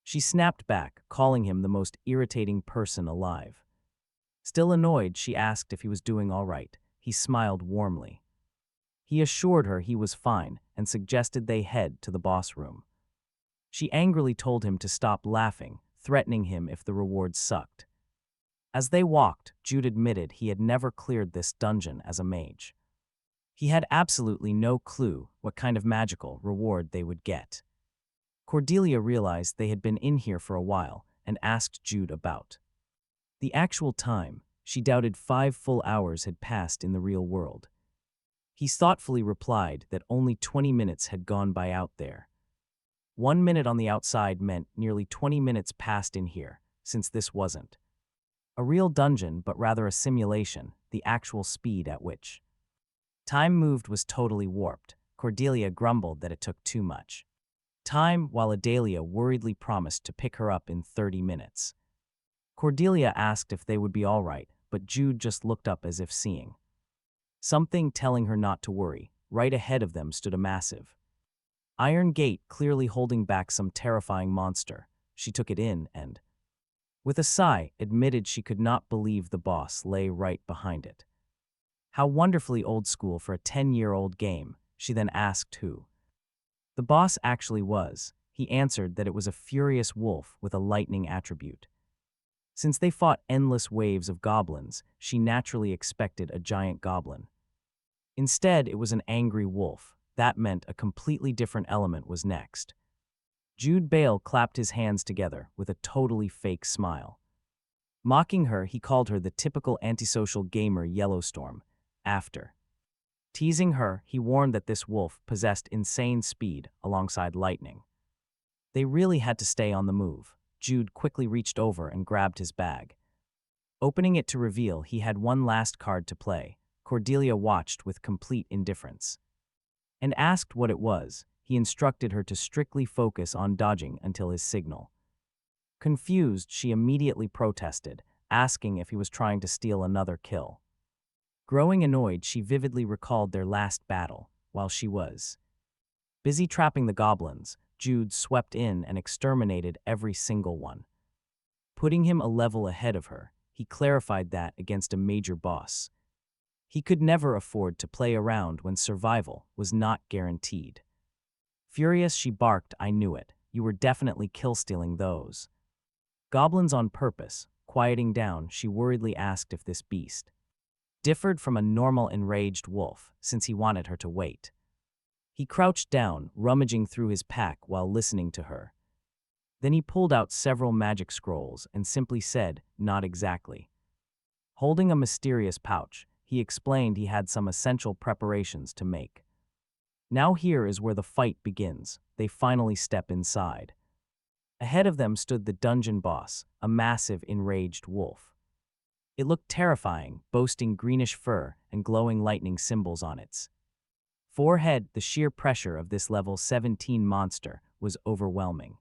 She snapped back, calling him the most irritating person alive. Still annoyed, she asked if he was doing all right. He smiled warmly. He assured her he was fine and suggested they head to the boss room. She angrily told him to stop laughing, threatening him if the rewards sucked. As they walked, Jude admitted he had never cleared this dungeon as a mage. He had absolutely no clue what kind of magical reward they would get. Cordelia realized they had been in here for a while and asked Jude about the actual time. She doubted 5 full hours had passed in the real world. He thoughtfully replied that only 20 minutes had gone by out there. 1 minute on the outside meant nearly 20 minutes passed in here, since this wasn't a real dungeon but rather a simulation. The actual speed at which time moved was totally warped. Cordelia grumbled that it took too much time, while Adalia worriedly promised to pick her up in 30 minutes. Cordelia asked if they would be all right, but Jude just looked up as if seeing something, telling her not to worry. Right ahead of them stood a massive iron gate, clearly holding back some terrifying monster. She took it in and, with a sigh, admitted she could not believe the boss lay right behind it. How wonderfully old school for a 10-year-old game. She then asked who the boss actually was. He answered that it was a furious wolf with a lightning attribute. Since they fought endless waves of goblins, she naturally expected a giant goblin. Instead, it was an angry wolf. That meant a completely different element was next. Jude Bile clapped his hands together with a totally fake smile. Mocking her, he called her the typical antisocial gamer Yellowstorm. After teasing her, he warned that this wolf possessed insane speed alongside lightning. They really had to stay on the move. Jude quickly reached over and grabbed his bag. Opening it to reveal he had one last card to play, Cordelia watched with complete indifference. And asked what it was. He instructed her to strictly focus on dodging until his signal. Confused, she immediately protested, asking if he was trying to steal another kill. Growing annoyed, she vividly recalled their last battle. While she was busy trapping the goblins, Jude swept in and exterminated every single one. Putting him a level ahead of her, he clarified that against a major boss, he could never afford to play around when survival was not guaranteed. Furious, she barked, "I knew it. You were definitely kill-stealing those goblins on purpose." Quieting down, she worriedly asked if this beast differed from a normal enraged wolf, since he wanted her to wait. He crouched down, rummaging through his pack while listening to her. Then he pulled out several magic scrolls and simply said, "Not exactly." Holding a mysterious pouch, he explained he had some essential preparations to make. Now here is where the fight begins. They finally step inside. Ahead of them stood the dungeon boss, a massive enraged wolf. It looked terrifying, boasting greenish fur and glowing lightning symbols on its forehead. The sheer pressure of this level 17 monster was overwhelming.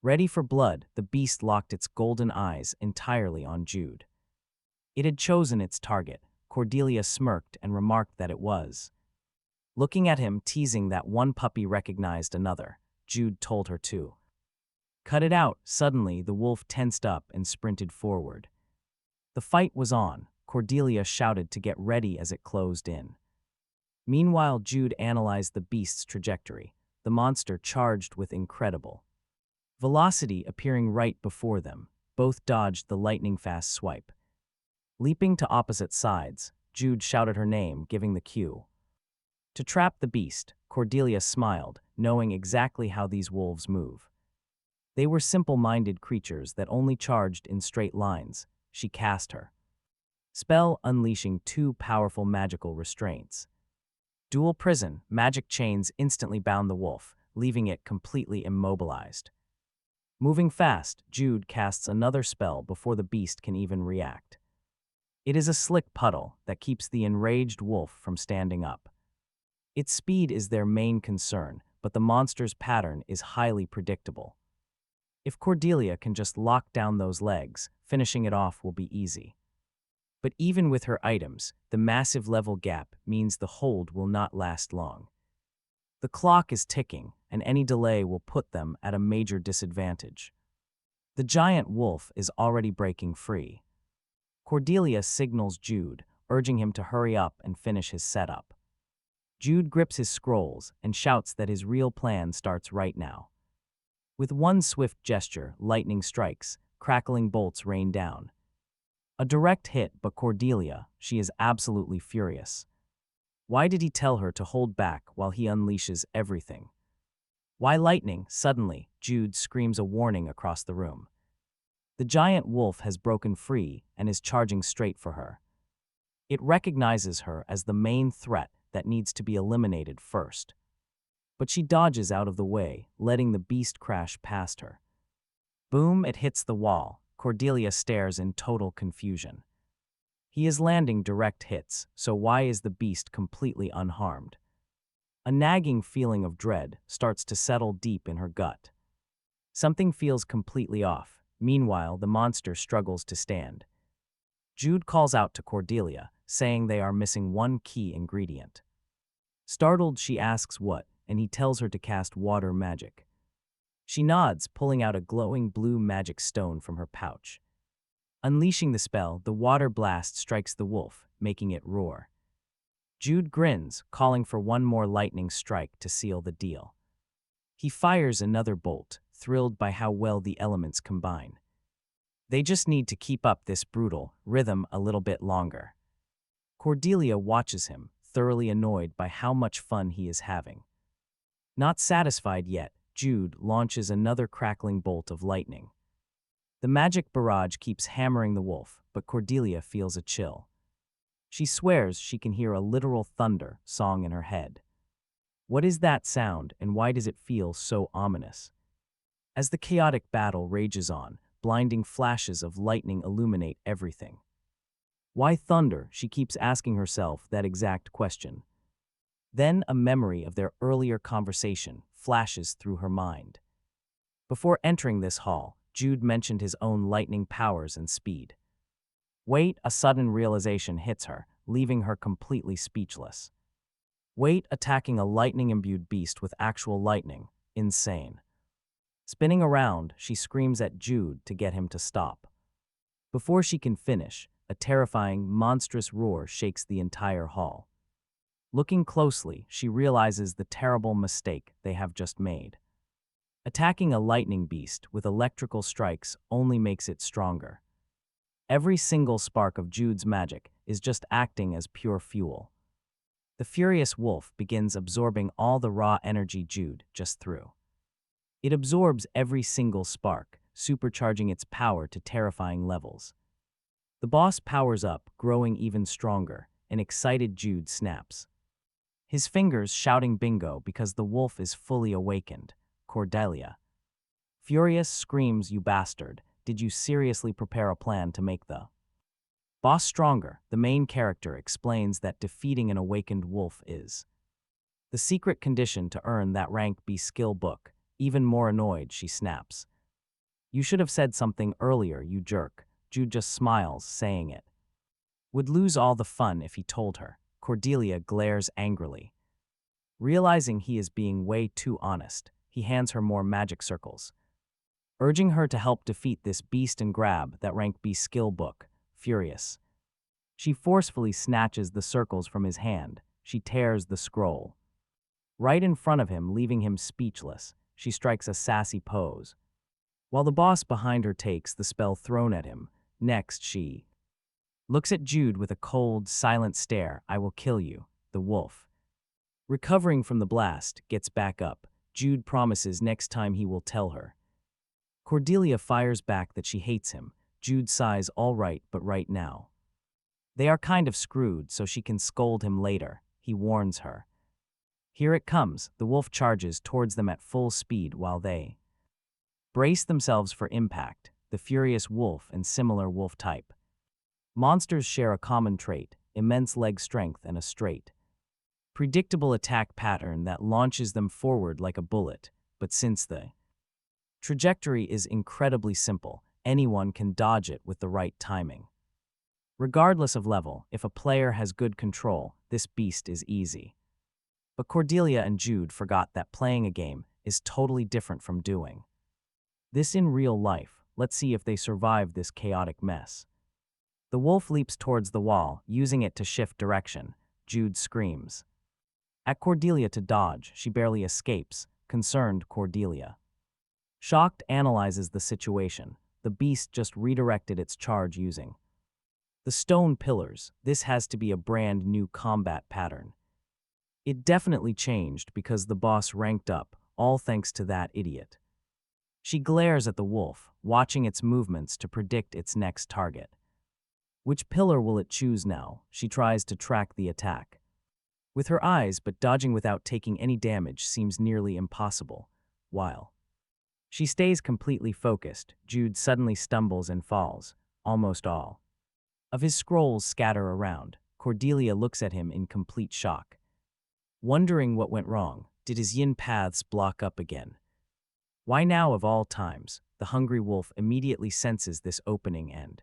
Ready for blood, the beast locked its golden eyes entirely on Jude. It had chosen its target. Cordelia smirked and remarked that it was looking at him, teasing that one puppy recognized another. Jude told her to cut it out. Suddenly, the wolf tensed up and sprinted forward. The fight was on. Cordelia shouted to get ready as it closed in. Meanwhile, Jude analyzed the beast's trajectory. The monster charged with incredible velocity, appearing right before them. Both dodged the lightning-fast swipe. Leaping to opposite sides, Jude shouted her name, giving the cue to trap the beast. Cordelia smiled, knowing exactly how these wolves move. They were simple-minded creatures that only charged in straight lines. She cast her spell, unleashing 2 powerful magical restraints. Dual prison, magic chains instantly bound the wolf, leaving it completely immobilized. Moving fast, Jude casts another spell before the beast can even react. It is a slick puddle that keeps the enraged wolf from standing up. Its speed is their main concern, but the monster's pattern is highly predictable. If Cordelia can just lock down those legs, finishing it off will be easy. But even with her items, the massive level gap means the hold will not last long. The clock is ticking, and any delay will put them at a major disadvantage. The giant wolf is already breaking free. Cordelia signals Jude, urging him to hurry up and finish his setup. Jude grips his scrolls and shouts that his real plan starts right now. With one swift gesture, lightning strikes, crackling bolts rain down. A direct hit, but Cordelia, she is absolutely furious. Why did he tell her to hold back while he unleashes everything? Why lightning? Suddenly, Jude screams a warning across the room. The giant wolf has broken free and is charging straight for her. It recognizes her as the main threat that needs to be eliminated first. But she dodges out of the way, letting the beast crash past her. Boom, it hits the wall. Cordelia stares in total confusion. He is landing direct hits, so why is the beast completely unharmed? A nagging feeling of dread starts to settle deep in her gut. Something feels completely off. Meanwhile, the monster struggles to stand. Jude calls out to Cordelia, saying they are missing one key ingredient. Startled, she asks what, and he tells her to cast water magic. She nods, pulling out a glowing blue magic stone from her pouch. Unleashing the spell, the water blast strikes the wolf, making it roar. Jude grins, calling for one more lightning strike to seal the deal. He fires another bolt, thrilled by how well the elements combine. They just need to keep up this brutal rhythm a little bit longer. Cordelia watches him, thoroughly annoyed by how much fun he is having. Not satisfied yet, Jude launches another crackling bolt of lightning. The magic barrage keeps hammering the wolf, but Cordelia feels a chill. She swears she can hear a literal thunder song in her head. What is that sound, and why does it feel so ominous? As the chaotic battle rages on, blinding flashes of lightning illuminate everything. Why thunder? She keeps asking herself that exact question. Then a memory of their earlier conversation flashes through her mind. Before entering this hall, Jude mentioned his own lightning powers and speed. Wait, a sudden realization hits her, leaving her completely speechless. Wait, attacking a lightning-imbued beast with actual lightning. Insane. Spinning around, she screams at Jude to get him to stop. Before she can finish, a terrifying, monstrous roar shakes the entire hall. Looking closely, she realizes the terrible mistake they have just made. Attacking a lightning beast with electrical strikes only makes it stronger. Every single spark of Jude's magic is just acting as pure fuel. The furious wolf begins absorbing all the raw energy Jude just threw. It absorbs every single spark, supercharging its power to terrifying levels. The boss powers up, growing even stronger. An excited Jude snaps. His fingers shouting bingo because the wolf is fully awakened. Cordelia. Furious screams, "You bastard, did you seriously prepare a plan to make the boss stronger?" The main character explains that defeating an awakened wolf is the secret condition to earn that rank B skill book. Even more annoyed, she snaps. "You should have said something earlier, you jerk." Jude just smiles, saying it would lose all the fun if he told her. Cordelia glares angrily. Realizing he is being way too honest, he hands her more magic circles, urging her to help defeat this beast and grab that rank B skill book. Furious, she forcefully snatches the circles from his hand. She tears the scroll right in front of him, leaving him speechless. She strikes a sassy pose, while the boss behind her takes the spell thrown at him. Next, she looks at Jude with a cold, silent stare. "I will kill you." The wolf, recovering from the blast, gets back up. Jude promises next time he will tell her. Cordelia fires back that she hates him. Jude sighs, "All right, but right now they are kind of screwed, so she can scold him later," he warns her. Here it comes. The wolf charges towards them at full speed while they brace themselves for impact. The furious wolf and similar wolf type monsters share a common trait: immense leg strength and a straight, predictable attack pattern that launches them forward like a bullet. But since the trajectory is incredibly simple, anyone can dodge it with the right timing. Regardless of level, if a player has good control, this beast is easy. But Cordelia and Jude forgot that playing a game is totally different from doing this in real life. Let's see if they survive this chaotic mess. The wolf leaps towards the wall, using it to shift direction. Jude screams at Cordelia to dodge. She barely escapes. Concerned Cordelia, shocked, analyzes the situation. The beast just redirected its charge using the stone pillars. This has to be a brand new combat pattern. It definitely changed because the boss ranked up, all thanks to that idiot. She glares at the wolf, watching its movements to predict its next target. Which pillar will it choose now? She tries to track the attack with her eyes, but dodging without taking any damage seems nearly impossible. While she stays completely focused, Jude suddenly stumbles and falls. Almost all of his scrolls scatter around. Cordelia looks at him in complete shock, wondering what went wrong. Did his yin paths block up again? Why now of all times? The hungry wolf immediately senses this opening and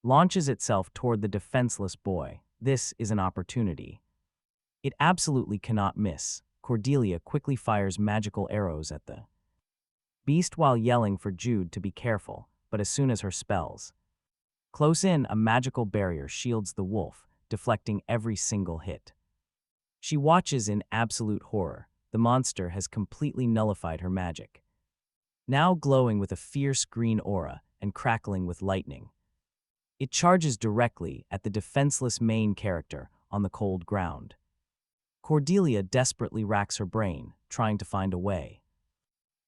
launches itself toward the defenseless boy. This is an opportunity it absolutely cannot miss. Cordelia quickly fires magical arrows at the beast while yelling for Jude to be careful, but as soon as her spells close in, a magical barrier shields the wolf, deflecting every single hit. She watches in absolute horror. The monster has completely nullified her magic, now glowing with a fierce green aura and crackling with lightning. It charges directly at the defenseless main character on the cold ground. Cordelia desperately racks her brain, trying to find a way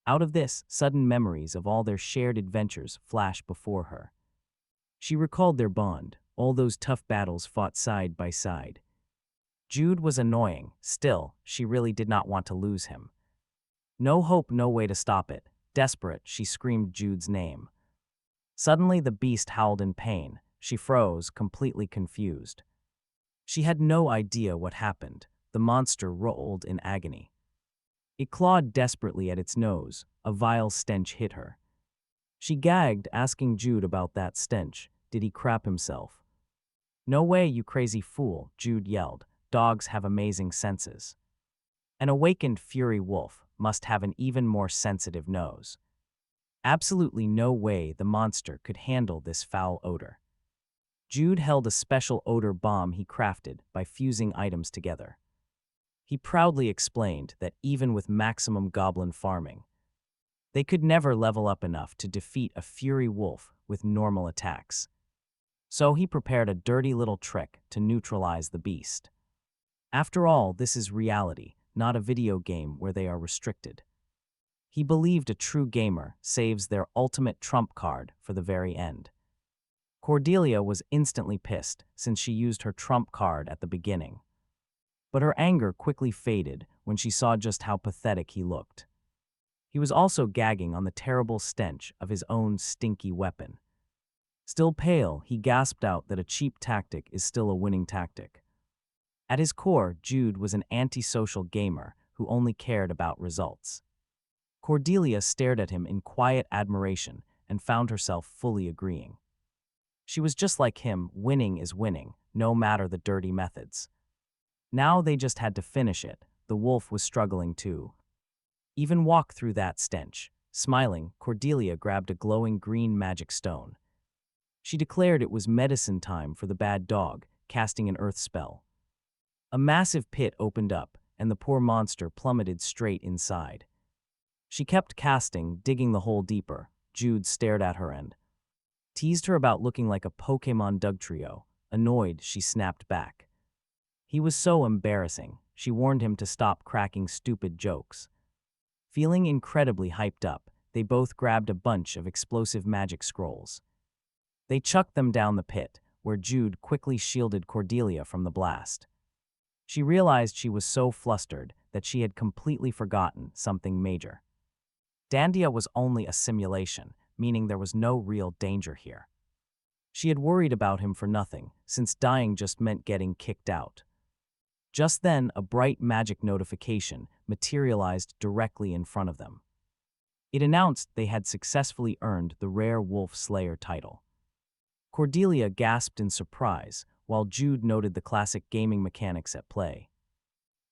out of this. Sudden memories of all their shared adventures flash before her. She recalled their bond, all those tough battles fought side by side. Jude was annoying. Still, she really did not want to lose him. No hope, no way to stop it. Desperate, she screamed Jude's name. Suddenly, the beast howled in pain. She froze, completely confused. She had no idea what happened. The monster rolled in agony. It clawed desperately at its nose. A vile stench hit her. She gagged, asking Jude about that stench. Did he crap himself? No way, you crazy fool, Jude yelled. Dogs have amazing senses. An awakened fury wolf must have an even more sensitive nose. Absolutely no way the monster could handle this foul odor. Jude held a special odor bomb he crafted by fusing items together. He proudly explained that even with maximum goblin farming, they could never level up enough to defeat a fury wolf with normal attacks. So he prepared a dirty little trick to neutralize the beast. After all, this is reality, not a video game where they are restricted. He believed a true gamer saves their ultimate trump card for the very end. Cordelia was instantly pissed since she used her trump card at the beginning. But her anger quickly faded when she saw just how pathetic he looked. He was also gagging on the terrible stench of his own stinky weapon. Still pale, he gasped out that a cheap tactic is still a winning tactic. At his core, Jude was an antisocial gamer who only cared about results. Cordelia stared at him in quiet admiration and found herself fully agreeing. She was just like him. Winning is winning, no matter the dirty methods. Now they just had to finish it. The wolf was struggling to even walk through that stench. Smiling, Cordelia grabbed a glowing green magic stone. She declared it was medicine time for the bad dog, casting an earth spell. A massive pit opened up, and the poor monster plummeted straight inside. She kept casting, digging the hole deeper. Jude stared at her and teased her about looking like a Pokémon Dugtrio. Annoyed, she snapped back. He was so embarrassing. She warned him to stop cracking stupid jokes. Feeling incredibly hyped up, they both grabbed a bunch of explosive magic scrolls. They chucked them down the pit, where Jude quickly shielded Cordelia from the blast. She realized she was so flustered that she had completely forgotten something major. Dandia was only a simulation, meaning there was no real danger here. She had worried about him for nothing, since dying just meant getting kicked out. Just then, a bright magic notification materialized directly in front of them. It announced they had successfully earned the rare Wolf Slayer title. Cordelia gasped in surprise, while Jude noted the classic gaming mechanics at play.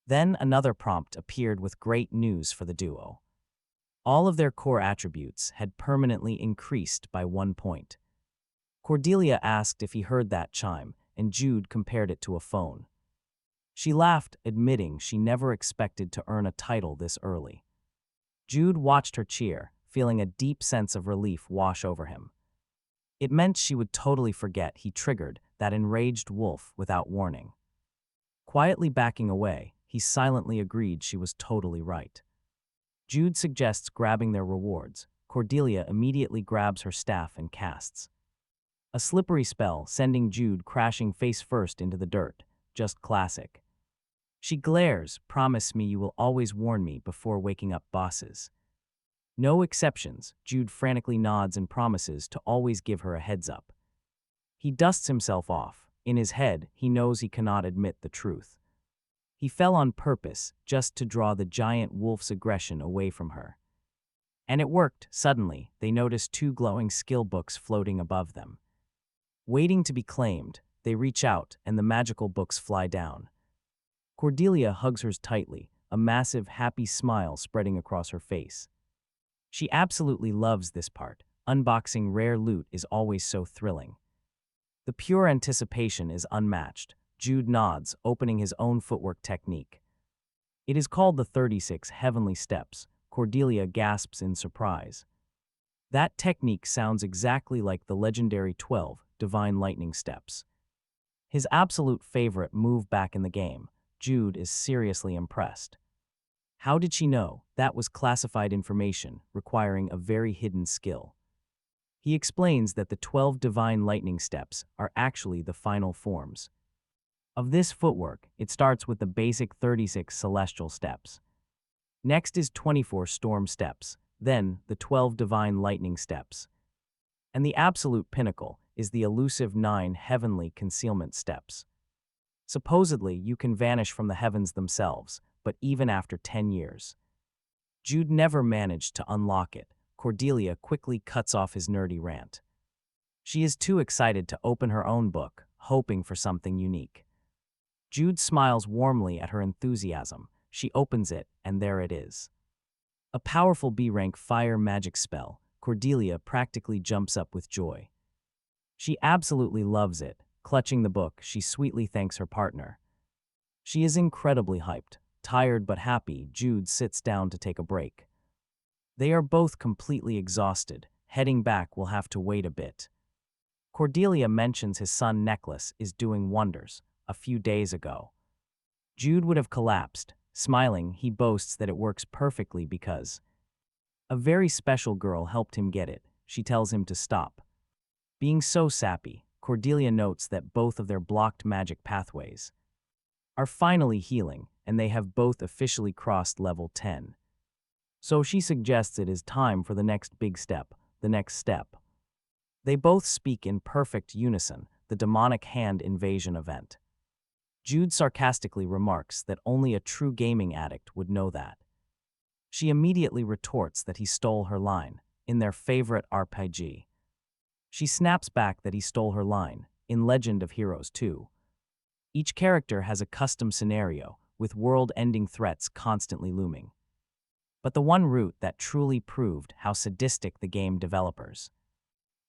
Then another prompt appeared with great news for the duo. All of their core attributes had permanently increased by 1 point. Cordelia asked if he heard that chime, and Jude compared it to a phone. She laughed, admitting she never expected to earn a title this early. Jude watched her cheer, feeling a deep sense of relief wash over him. It meant she would totally forget he triggered that enraged wolf without warning. Quietly backing away, he silently agreed she was totally right. Jude suggests grabbing their rewards. Cordelia immediately grabs her staff and casts a slippery spell, sending Jude crashing face first into the dirt. Just classic. She glares, "Promise me you will always warn me before waking up bosses." No exceptions, Jude frantically nods and promises to always give her a heads up. He dusts himself off. In his head, he knows he cannot admit the truth. He fell on purpose just to draw the giant wolf's aggression away from her. And it worked. Suddenly, they notice 2 glowing skill books floating above them. Waiting to be claimed, they reach out and the magical books fly down. Cordelia hugs hers tightly, a massive, happy smile spreading across her face. She absolutely loves this part. Unboxing rare loot is always so thrilling. The pure anticipation is unmatched. Jude nods, opening his own footwork technique. It is called the 36 Heavenly Steps. Cordelia gasps in surprise. That technique sounds exactly like the legendary 12 Divine Lightning Steps. His absolute favorite move back in the game. Jude is seriously impressed. How did she know? That was classified information, requiring a very hidden skill. He explains that the 12 Divine Lightning Steps are actually the final forms of this footwork. It starts with the basic 36 Celestial Steps. Next is 24 Storm Steps, then the 12 Divine Lightning Steps. And the absolute pinnacle is the elusive 9 Heavenly Concealment Steps. Supposedly, you can vanish from the heavens themselves, but even after 10 years. Jude never managed to unlock it. Cordelia quickly cuts off his nerdy rant. She is too excited to open her own book, hoping for something unique. Jude smiles warmly at her enthusiasm. She opens it, and there it is. A powerful B-rank fire magic spell. Cordelia practically jumps up with joy. She absolutely loves it. Clutching the book, she sweetly thanks her partner. She is incredibly hyped. Tired but happy, Jude sits down to take a break. They are both completely exhausted. Heading back will have to wait a bit. Cordelia mentions his son Necklace is doing wonders. A few days ago, Jude would have collapsed. Smiling, he boasts that it works perfectly because a very special girl helped him get it. She tells him to stop being so sappy. Cordelia notes that both of their blocked magic pathways are finally healing, and they have both officially crossed level 10. So she suggests it is time for the next big step, the next step. They both speak in perfect unison, the demonic hand invasion event. Jude sarcastically remarks that only a true gaming addict would know that. She immediately retorts that he stole her line, in their favorite RPG. She snaps back that he stole her line, in Legend of Heroes 2. Each character has a custom scenario, with world-ending threats constantly looming. But the one route that truly proved how sadistic the game developers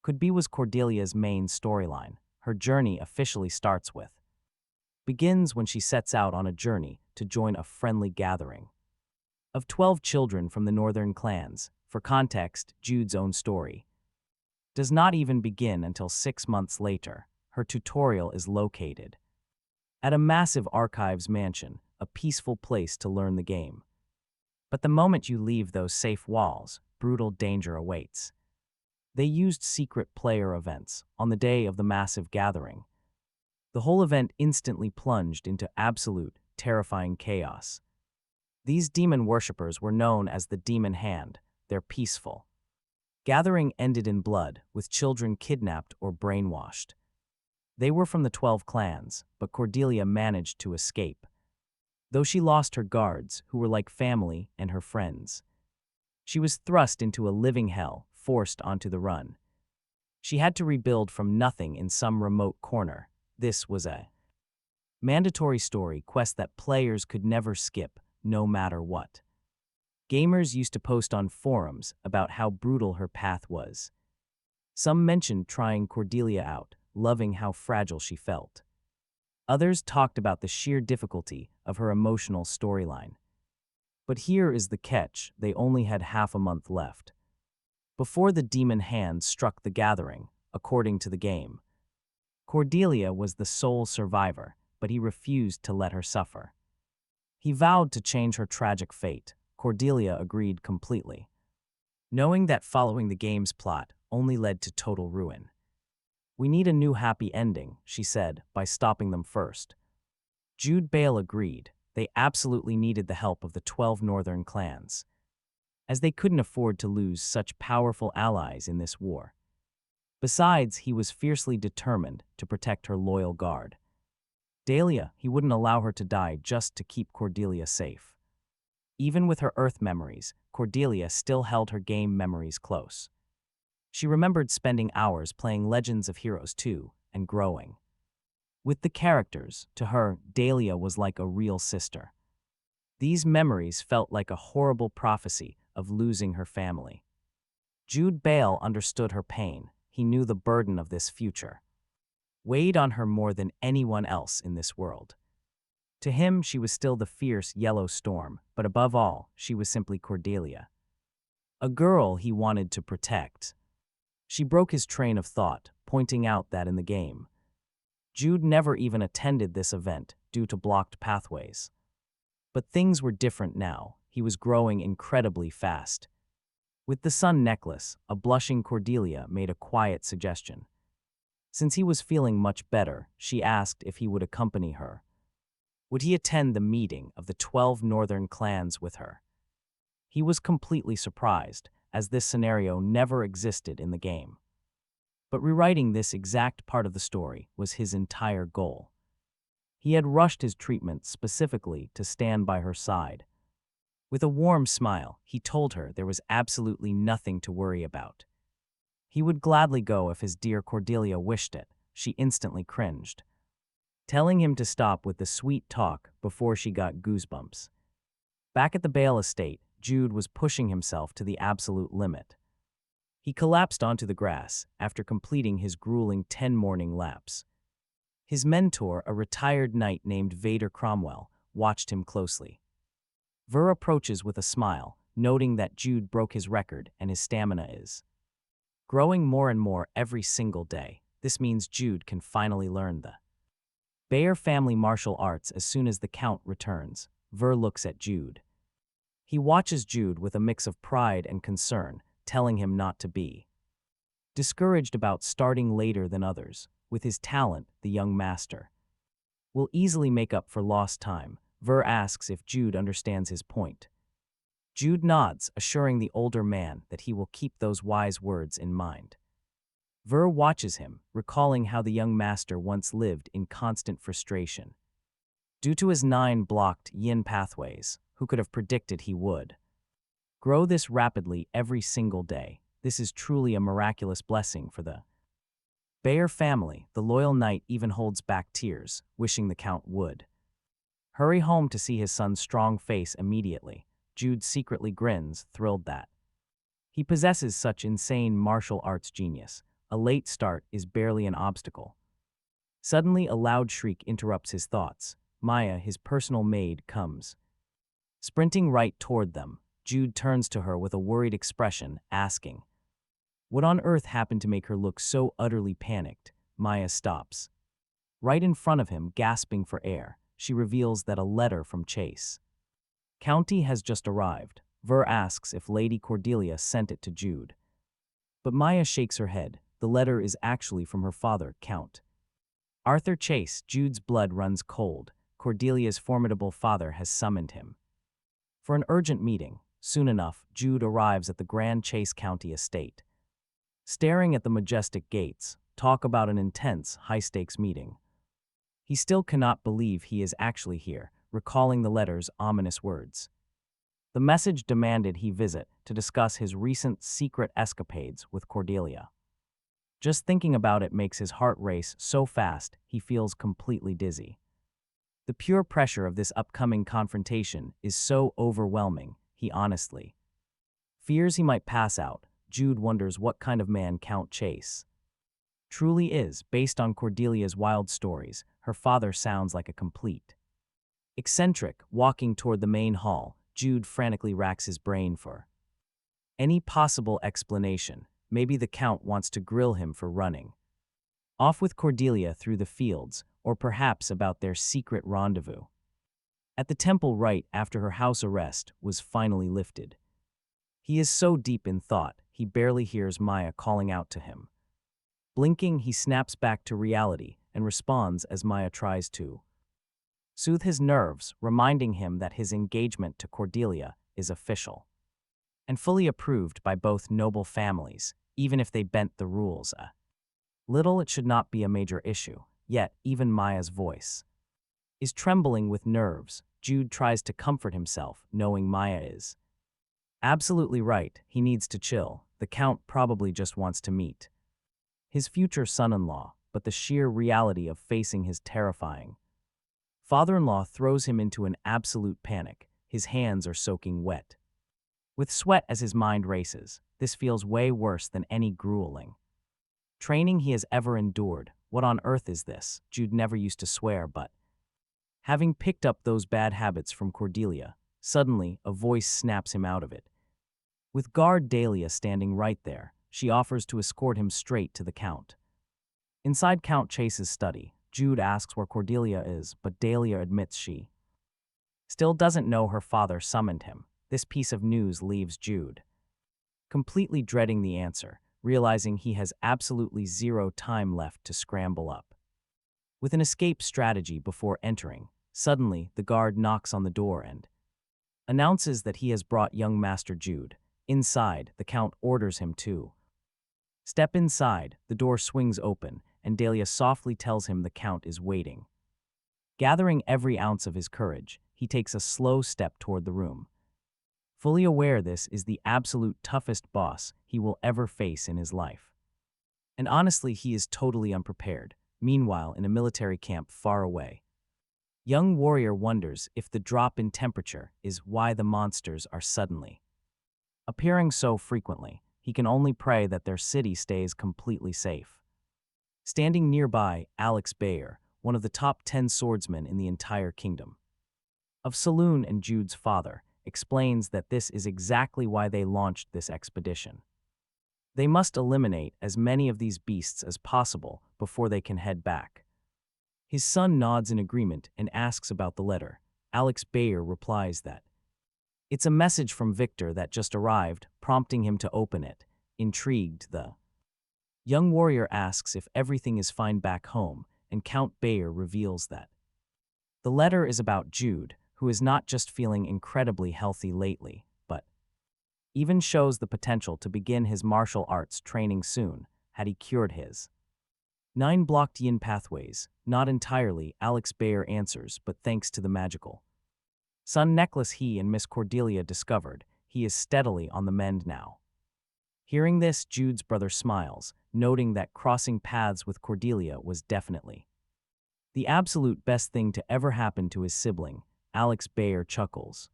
could be was Cordelia's main storyline. Her journey officially begins when she sets out on a journey to join a friendly gathering of 12 children from the northern clans. For context, Jude's own story does not even begin until 6 months later. Her tutorial is located at a massive archives mansion, a peaceful place to learn the game. But the moment you leave those safe walls, brutal danger awaits. They used secret player events on the day of the massive gathering. The whole event instantly plunged into absolute, terrifying chaos. These demon worshippers were known as the Demon Hand. They're peaceful. Gathering ended in blood, with children kidnapped or brainwashed. They were from the 12 clans, but Cordelia managed to escape. Though she lost her guards, who were like family, and her friends. She was thrust into a living hell, forced onto the run. She had to rebuild from nothing in some remote corner. This was a mandatory story quest that players could never skip, no matter what. Gamers used to post on forums about how brutal her path was. Some mentioned trying Cordelia out, loving how fragile she felt. Others talked about the sheer difficulty of her emotional storyline. But here is the catch: they only had half a month left. Before the Demon Hand struck the gathering, according to the game, Cordelia was the sole survivor, but he refused to let her suffer. He vowed to change her tragic fate. Cordelia agreed completely, knowing that following the game's plot only led to total ruin. "We need a new happy ending," she said, by stopping them first. Jude Bile agreed. They absolutely needed the help of the 12 northern clans, as they couldn't afford to lose such powerful allies in this war. Besides, he was fiercely determined to protect her loyal guard. Dahlia, he wouldn't allow her to die just to keep Cordelia safe. Even with her Earth memories, Cordelia still held her game memories close. She remembered spending hours playing Legends of Heroes 2 and growing. With the characters, to her, Dahlia was like a real sister. These memories felt like a horrible prophecy of losing her family. Jude Bile understood her pain. He knew the burden of this future weighed on her more than anyone else in this world. To him, she was still the fierce yellow storm, but above all, she was simply Cordelia, a girl he wanted to protect. She broke his train of thought, pointing out that in the game, Jude never even attended this event due to blocked pathways. But things were different now. He was growing incredibly fast. With the sun necklace, a blushing Cordelia made a quiet suggestion. Since he was feeling much better, she asked if he would accompany her. Would he attend the meeting of the 12 northern clans with her? He was completely surprised, as this scenario never existed in the game. But rewriting this exact part of the story was his entire goal. He had rushed his treatment specifically to stand by her side. With a warm smile, he told her there was absolutely nothing to worry about. He would gladly go if his dear Cordelia wished it. She instantly cringed, telling him to stop with the sweet talk before she got goosebumps. Back at the Bale estate, Jude was pushing himself to the absolute limit. He collapsed onto the grass after completing his grueling 10 morning laps. His mentor, a retired knight named Vader Cromwell, watched him closely. Ver approaches with a smile, noting that Jude broke his record and his stamina is growing more and more every single day. This means Jude can finally learn the Bayer family martial arts as soon as the Count returns. Ver looks at Jude. He watches Jude with a mix of pride and concern, telling him not to be discouraged about starting later than others. With his talent, the young master will easily make up for lost time. Ver asks if Jude understands his point. Jude nods, assuring the older man that he will keep those wise words in mind. Ver watches him, recalling how the young master once lived in constant frustration. Due to his 9 blocked yin pathways, who could have predicted he would grow this rapidly every single day? This is truly a miraculous blessing for the Bayer family. The loyal knight even holds back tears, wishing the Count would hurry home to see his son's strong face immediately. Jude secretly grins, thrilled that he possesses such insane martial arts genius. A late start is barely an obstacle. Suddenly, a loud shriek interrupts his thoughts. Maya, his personal maid, comes sprinting right toward them. Jude turns to her with a worried expression, asking, what on earth happened to make her look so utterly panicked? Maya stops right in front of him, gasping for air. She reveals that a letter from Chase County has just arrived. Ver asks if Lady Cordelia sent it to Jude. But Maya shakes her head. The letter is actually from her father, Count Arthur Chase. Jude's blood runs cold. Cordelia's formidable father has summoned him. For an urgent meeting, soon enough, Jude arrives at the Grand Chase County estate. Staring at the majestic gates, talk about an intense, high-stakes meeting. He still cannot believe he is actually here, recalling the letter's ominous words. The message demanded he visit to discuss his recent secret escapades with Cordelia. Just thinking about it makes his heart race so fast he feels completely dizzy. The pure pressure of this upcoming confrontation is so overwhelming, he honestly fears he might pass out. Jude wonders what kind of man Count Chase truly is. Based on Cordelia's wild stories, her father sounds like a complete eccentric. Walking toward the main hall, Jude frantically racks his brain for any possible explanation. Maybe the Count wants to grill him for running off with Cordelia through the fields, or perhaps about their secret rendezvous at the temple right after her house arrest was finally lifted. He is so deep in thought, he barely hears Maya calling out to him. Blinking, he snaps back to reality and responds as Maya tries to soothe his nerves, reminding him that his engagement to Cordelia is official and fully approved by both noble families, even if they bent the rules a little. It should not be a major issue. Yet, even Maya's voice is trembling with nerves. Jude tries to comfort himself, knowing Maya is absolutely right. He needs to chill. The Count probably just wants to meet his future son-in-law, but the sheer reality of facing his terrifying father-in-law throws him into an absolute panic. His hands are soaking wet with sweat as his mind races. This feels way worse than any grueling training he has ever endured. What on earth is this? Jude never used to swear, but having picked up those bad habits from Cordelia, suddenly a voice snaps him out of it. With guard Dahlia standing right there, she offers to escort him straight to the Count. Inside Count Chase's study, Jude asks where Cordelia is, but Dahlia admits she still doesn't know her father summoned him. This piece of news leaves Jude completely dreading the answer, realizing he has absolutely zero time left to scramble up with an escape strategy before entering. Suddenly, the guard knocks on the door and announces that he has brought young Master Jude. Inside, the Count orders him to step inside. The door swings open, and Dahlia softly tells him the Count is waiting. Gathering every ounce of his courage, he takes a slow step toward the room, fully aware this is the absolute toughest boss he will ever face in his life. And honestly, he is totally unprepared. Meanwhile, in a military camp far away, young warrior wonders if the drop in temperature is why the monsters are suddenly appearing so frequently. He can only pray that their city stays completely safe. Standing nearby, Alex Bayer, one of the top 10 swordsmen in the entire kingdom of Saloon and Jude's father, explains that this is exactly why they launched this expedition. They must eliminate as many of these beasts as possible before they can head back. His son nods in agreement and asks about the letter. Alex Bayer replies that it's a message from Victor that just arrived, prompting him to open it. Intrigued, the young warrior asks if everything is fine back home, and Count Bayer reveals that the letter is about Jude, who is not just feeling incredibly healthy lately, but even shows the potential to begin his martial arts training soon, had he cured his 9 blocked yin pathways. Not entirely, Alex Bayer answers, but thanks to the magical sun necklace he and Miss Cordelia discovered, he is steadily on the mend now. Hearing this, Jude's brother smiles, noting that crossing paths with Cordelia was definitely the absolute best thing to ever happen to his sibling. Alex Bayer chuckles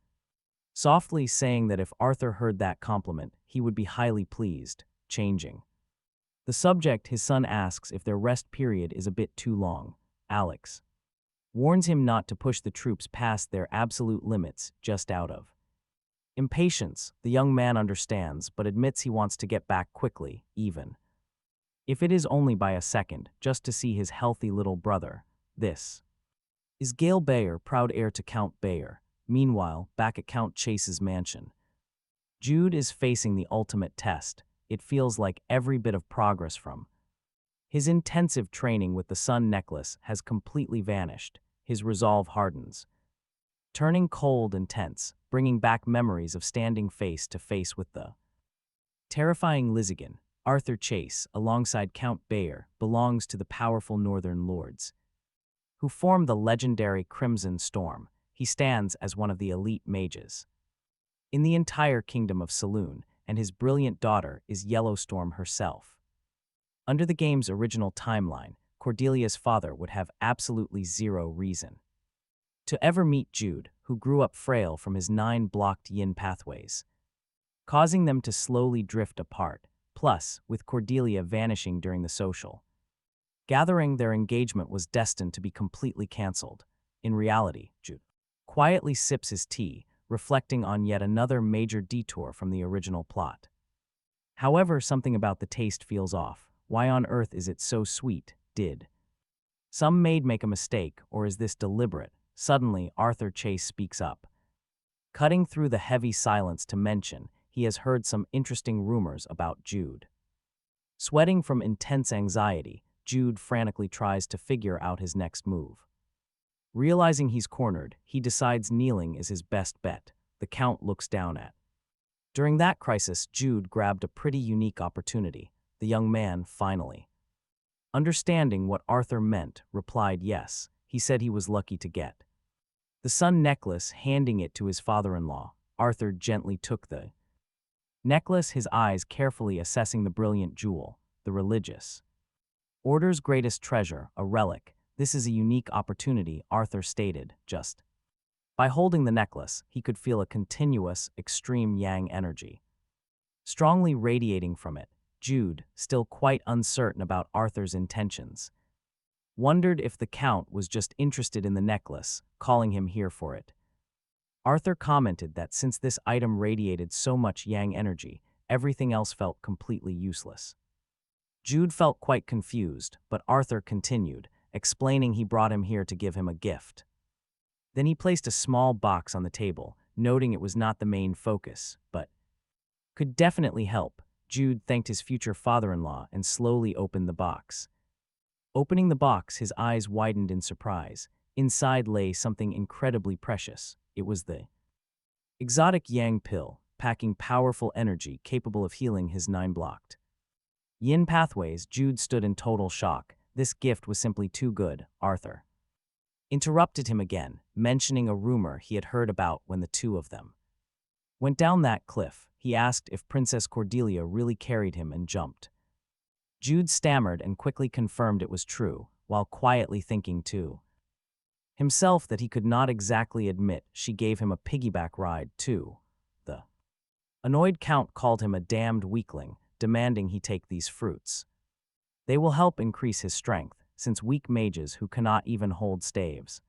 softly, saying that if Arthur heard that compliment, he would be highly pleased. Changing the subject, his son asks if their rest period is a bit too long. Alex warns him not to push the troops past their absolute limits just out of impatience. The young man understands, but admits he wants to get back quickly, even if it is only by a second, just to see his healthy little brother. This is Gail Bayer, proud heir to Count Bayer. Meanwhile, back at Count Chase's mansion, Jude is facing the ultimate test. It feels like every bit of progress from his intensive training with the sun necklace has completely vanished. His resolve hardens. turning cold and tense, bringing back memories of standing face to face with the terrifying Lizigan. Arthur Chase, alongside Count Bayer, belongs to the powerful Northern Lords, who form the legendary Crimson Storm. He stands as one of the elite mages in the entire kingdom of Saloon, and his brilliant daughter is Yellowstorm herself. Under the game's original timeline, Cordelia's father would have absolutely zero reason to ever meet Jude, who grew up frail from his 9 blocked yin pathways, causing them to slowly drift apart. Plus, with Cordelia vanishing during the social gathering, their engagement was destined to be completely cancelled. In reality, Jude quietly sips his tea, reflecting on yet another major detour from the original plot. However, something about the taste feels off. Why on earth is it so sweet? Did some maid make a mistake, or is this deliberate? Suddenly, Arthur Chase speaks up, cutting through the heavy silence to mention he has heard some interesting rumors about Jude. Sweating from intense anxiety, Jude frantically tries to figure out his next move. Realizing he's cornered, he decides kneeling is his best bet. The Count looks down at. During that crisis, Jude grabbed a pretty unique opportunity. The young man, finally understanding what Arthur meant, replied yes. He said he was lucky to get the sun necklace, handing it to his father-in-law. Arthur gently took the necklace, his eyes carefully assessing the brilliant jewel, the religious order's greatest treasure, a relic. This is a unique opportunity, Arthur stated. Just by holding the necklace, he could feel a continuous, extreme yang energy strongly radiating from it. Jude, still quite uncertain about Arthur's intentions, wondered if the Count was just interested in the necklace, calling him here for it. Arthur commented that since this item radiated so much yang energy, everything else felt completely useless. Jude felt quite confused, but Arthur continued, explaining he brought him here to give him a gift. Then he placed a small box on the table, noting it was not the main focus, but could definitely help. Jude thanked his future father-in-law and slowly opened the box. Opening the box, his eyes widened in surprise. Inside lay something incredibly precious. It was the exotic Yang pill, packing powerful energy capable of healing his 9 blocked yin pathways. Jude stood in total shock. This gift was simply too good. Arthur interrupted him again, mentioning a rumor he had heard about when the two of them went down that cliff. He asked if Princess Cordelia really carried him and jumped. Jude stammered and quickly confirmed it was true, while quietly thinking to himself that he could not exactly admit she gave him a piggyback ride, too. The annoyed Count called him a damned weakling, demanding he take these fruits. They will help increase his strength, since weak mages who cannot even hold staves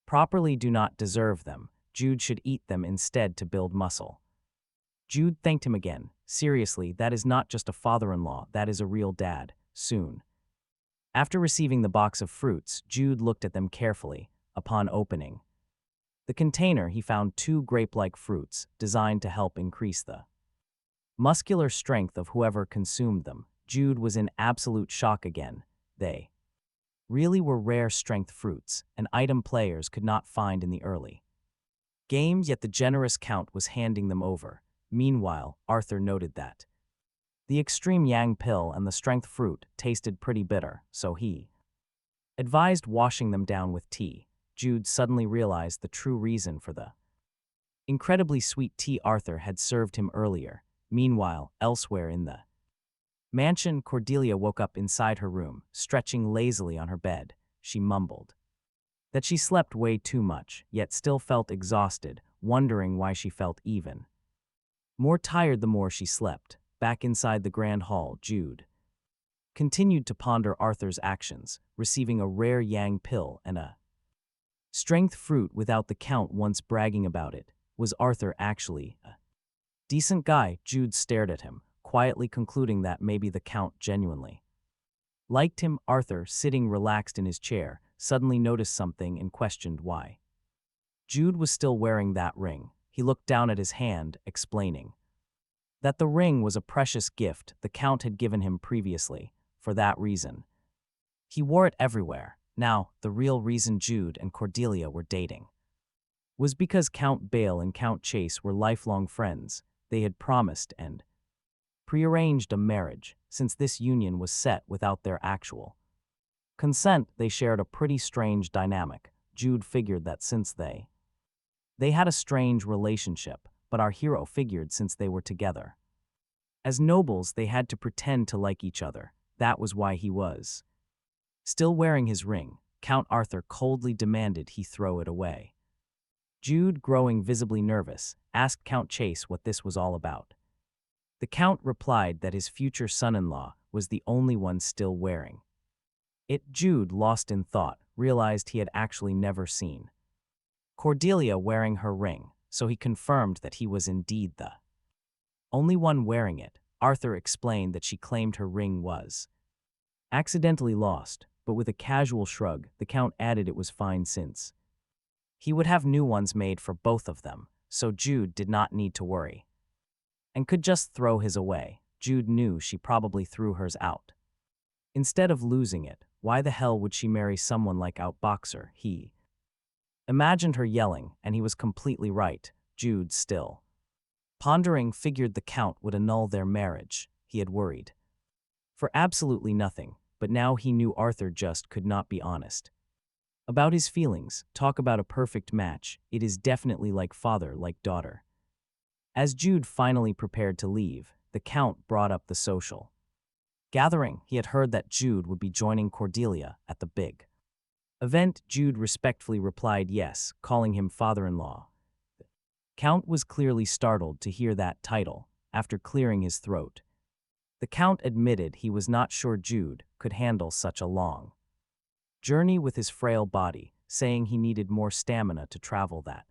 properly do not deserve them. Jude should eat them instead to build muscle. Jude thanked him again. Seriously, that is not just a father-in-law, that is a real dad. Soon after receiving the box of fruits, Jude looked at them carefully. Upon opening the container, he found 2 grape-like fruits designed to help increase the muscular strength of whoever consumed them. Jude was in absolute shock again. They really were rare strength fruits, an item players could not find in the early game, yet the generous Count was handing them over. Meanwhile, Arthur noted that the extreme yang pill and the strength fruit tasted pretty bitter, so he advised washing them down with tea. Jude suddenly realized the true reason for the incredibly sweet tea Arthur had served him earlier. Meanwhile, elsewhere in the mansion, Cordelia woke up inside her room, stretching lazily on her bed. She mumbled that she slept way too much, yet still felt exhausted, wondering why she felt even more tired the more she slept. Back inside the grand hall, Jude continued to ponder Arthur's actions, receiving a rare yang pill and a strength fruit without the Count once bragging about it. Was Arthur actually a decent guy? Jude stared at him, quietly concluding that maybe the Count genuinely liked him. Arthur, sitting relaxed in his chair, suddenly noticed something and questioned why Jude was still wearing that ring. He looked down at his hand, explaining that the ring was a precious gift the Count had given him previously. For that reason, he wore it everywhere. Now, the real reason Jude and Cordelia were dating was because Count Bale and Count Chase were lifelong friends. They had promised and prearranged a marriage, since this union was set without their actual consent. They shared a pretty strange dynamic. Jude figured that since they had a strange relationship, but our hero figured since they were together as nobles, they had to pretend to like each other. That was why he was still wearing his ring. Count Arthur coldly demanded he throw it away. Jude, growing visibly nervous, asked Count Chase what this was all about. The Count replied that his future son-in-law was the only one still wearing it. Jude, lost in thought, realized he had actually never seen Cordelia wearing her ring, so he confirmed that he was indeed the only one wearing it. Arthur explained that she claimed her ring was accidentally lost, but with a casual shrug, the Count added it was fine since he would have new ones made for both of them, so Jude did not need to worry and could just throw his away. Jude knew she probably threw hers out instead of losing it. Why the hell would she marry someone like Outboxer? He imagined her yelling, and he was completely right. Jude, still pondering, figured the Count would annul their marriage. He had worried for absolutely nothing, but now he knew Arthur just could not be honest about his feelings. Talk about a perfect match. It is definitely like father, like daughter. As Jude finally prepared to leave, the Count brought up the social gathering. He had heard that Jude would be joining Cordelia at the big event. Jude respectfully replied yes, calling him father-in-law. Count was clearly startled to hear that title. After clearing his throat, the Count admitted he was not sure Jude could handle such a long journey with his frail body, saying he needed more stamina to travel that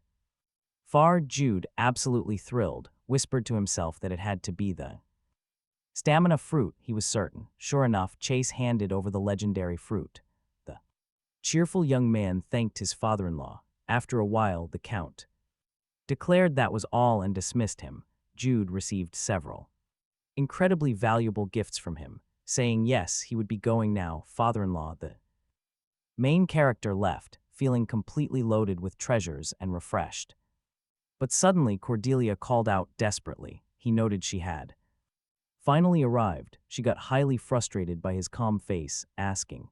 far. Jude, absolutely thrilled, whispered to himself that it had to be the stamina fruit. He was certain. Sure enough, Chase handed over the legendary fruit. The cheerful young man thanked his father-in-law. After a while, the Count declared that was all and dismissed him. Jude received several incredibly valuable gifts from him, saying yes, he would be going now. Father-in-law, the main character, left, feeling completely loaded with treasures and refreshed. But suddenly Cordelia called out desperately. He noted she had finally arrived. She got highly frustrated by his calm face, asking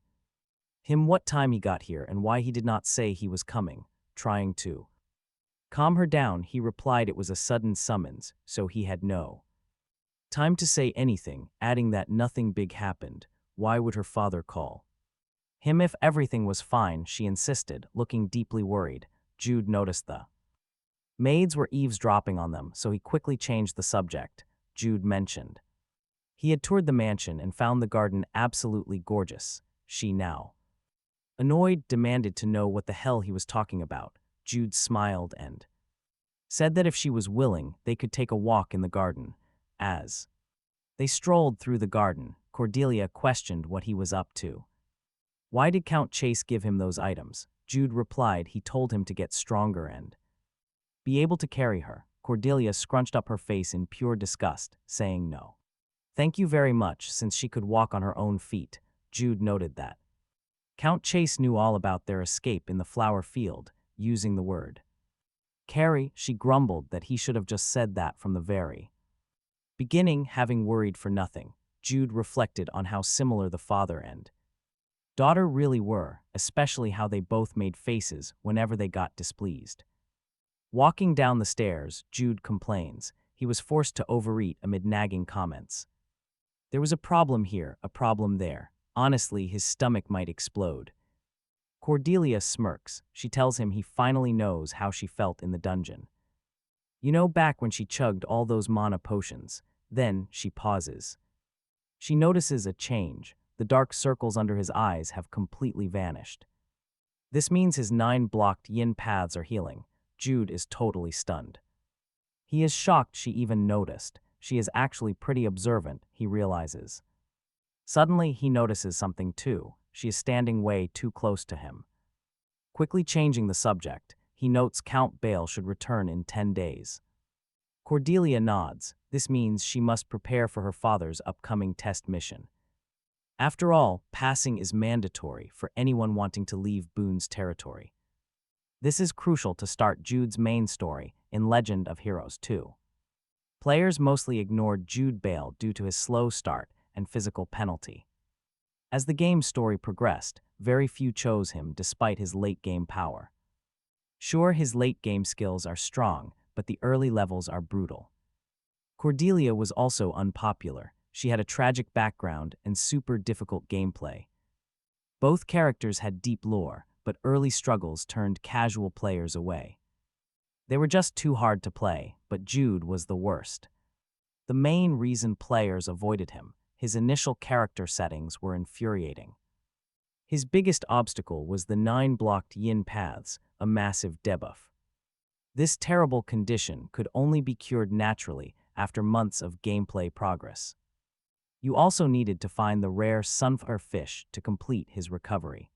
him what time he got here and why he did not say he was coming. Trying to calm her down, he replied it was a sudden summons, so he had no time to say anything, adding that nothing big happened. Why would her father call him if everything was fine? She insisted, looking deeply worried. Jude noticed the maids were eavesdropping on them, so he quickly changed the subject. Jude mentioned he had toured the mansion and found the garden absolutely gorgeous. She, now annoyed, demanded to know what the hell he was talking about. Jude smiled and said that if she was willing, they could take a walk in the garden. As they strolled through the garden, Cordelia questioned what he was up to. Why did Count Chase give him those items? Jude replied he told him to get stronger and be able to carry her. Cordelia scrunched up her face in pure disgust, saying no. Thank you very much, since she could walk on her own feet. Jude noted that Count Chase knew all about their escape in the flower field, using the word carry. She grumbled that he should have just said that from the very beginning, having worried for nothing. Jude reflected on how similar the father and daughter really were, especially how they both made faces whenever they got displeased. Walking down the stairs, Jude complains he was forced to overeat amid nagging comments. There was a problem here, a problem there. Honestly, his stomach might explode. Cordelia smirks. She tells him he finally knows how she felt in the dungeon. You know, back when she chugged all those mana potions. Then she pauses. She notices a change. The dark circles under his eyes have completely vanished. This means his 9 blocked yin paths are healing. Jude is totally stunned. He is shocked she even noticed. She is actually pretty observant, he realizes. Suddenly, he notices something too. She is standing way too close to him. Quickly changing the subject, he notes Count Bale should return in 10 days. Cordelia nods. This means she must prepare for her father's upcoming test mission. After all, passing is mandatory for anyone wanting to leave Boone's territory. This is crucial to start Jude's main story in Legend of Heroes 2. Players mostly ignored Jude Bile due to his slow start and physical penalty. As the game's story progressed, very few chose him despite his late-game power. Sure, his late-game skills are strong, but the early levels are brutal. Cordelia was also unpopular. She had a tragic background and super difficult gameplay. Both characters had deep lore, but early struggles turned casual players away. They were just too hard to play, but Jude was the worst. The main reason players avoided him, his initial character settings were infuriating. His biggest obstacle was the 9 blocked yin paths, a massive debuff. This terrible condition could only be cured naturally after months of gameplay progress. You also needed to find the rare sunflower fish to complete his recovery.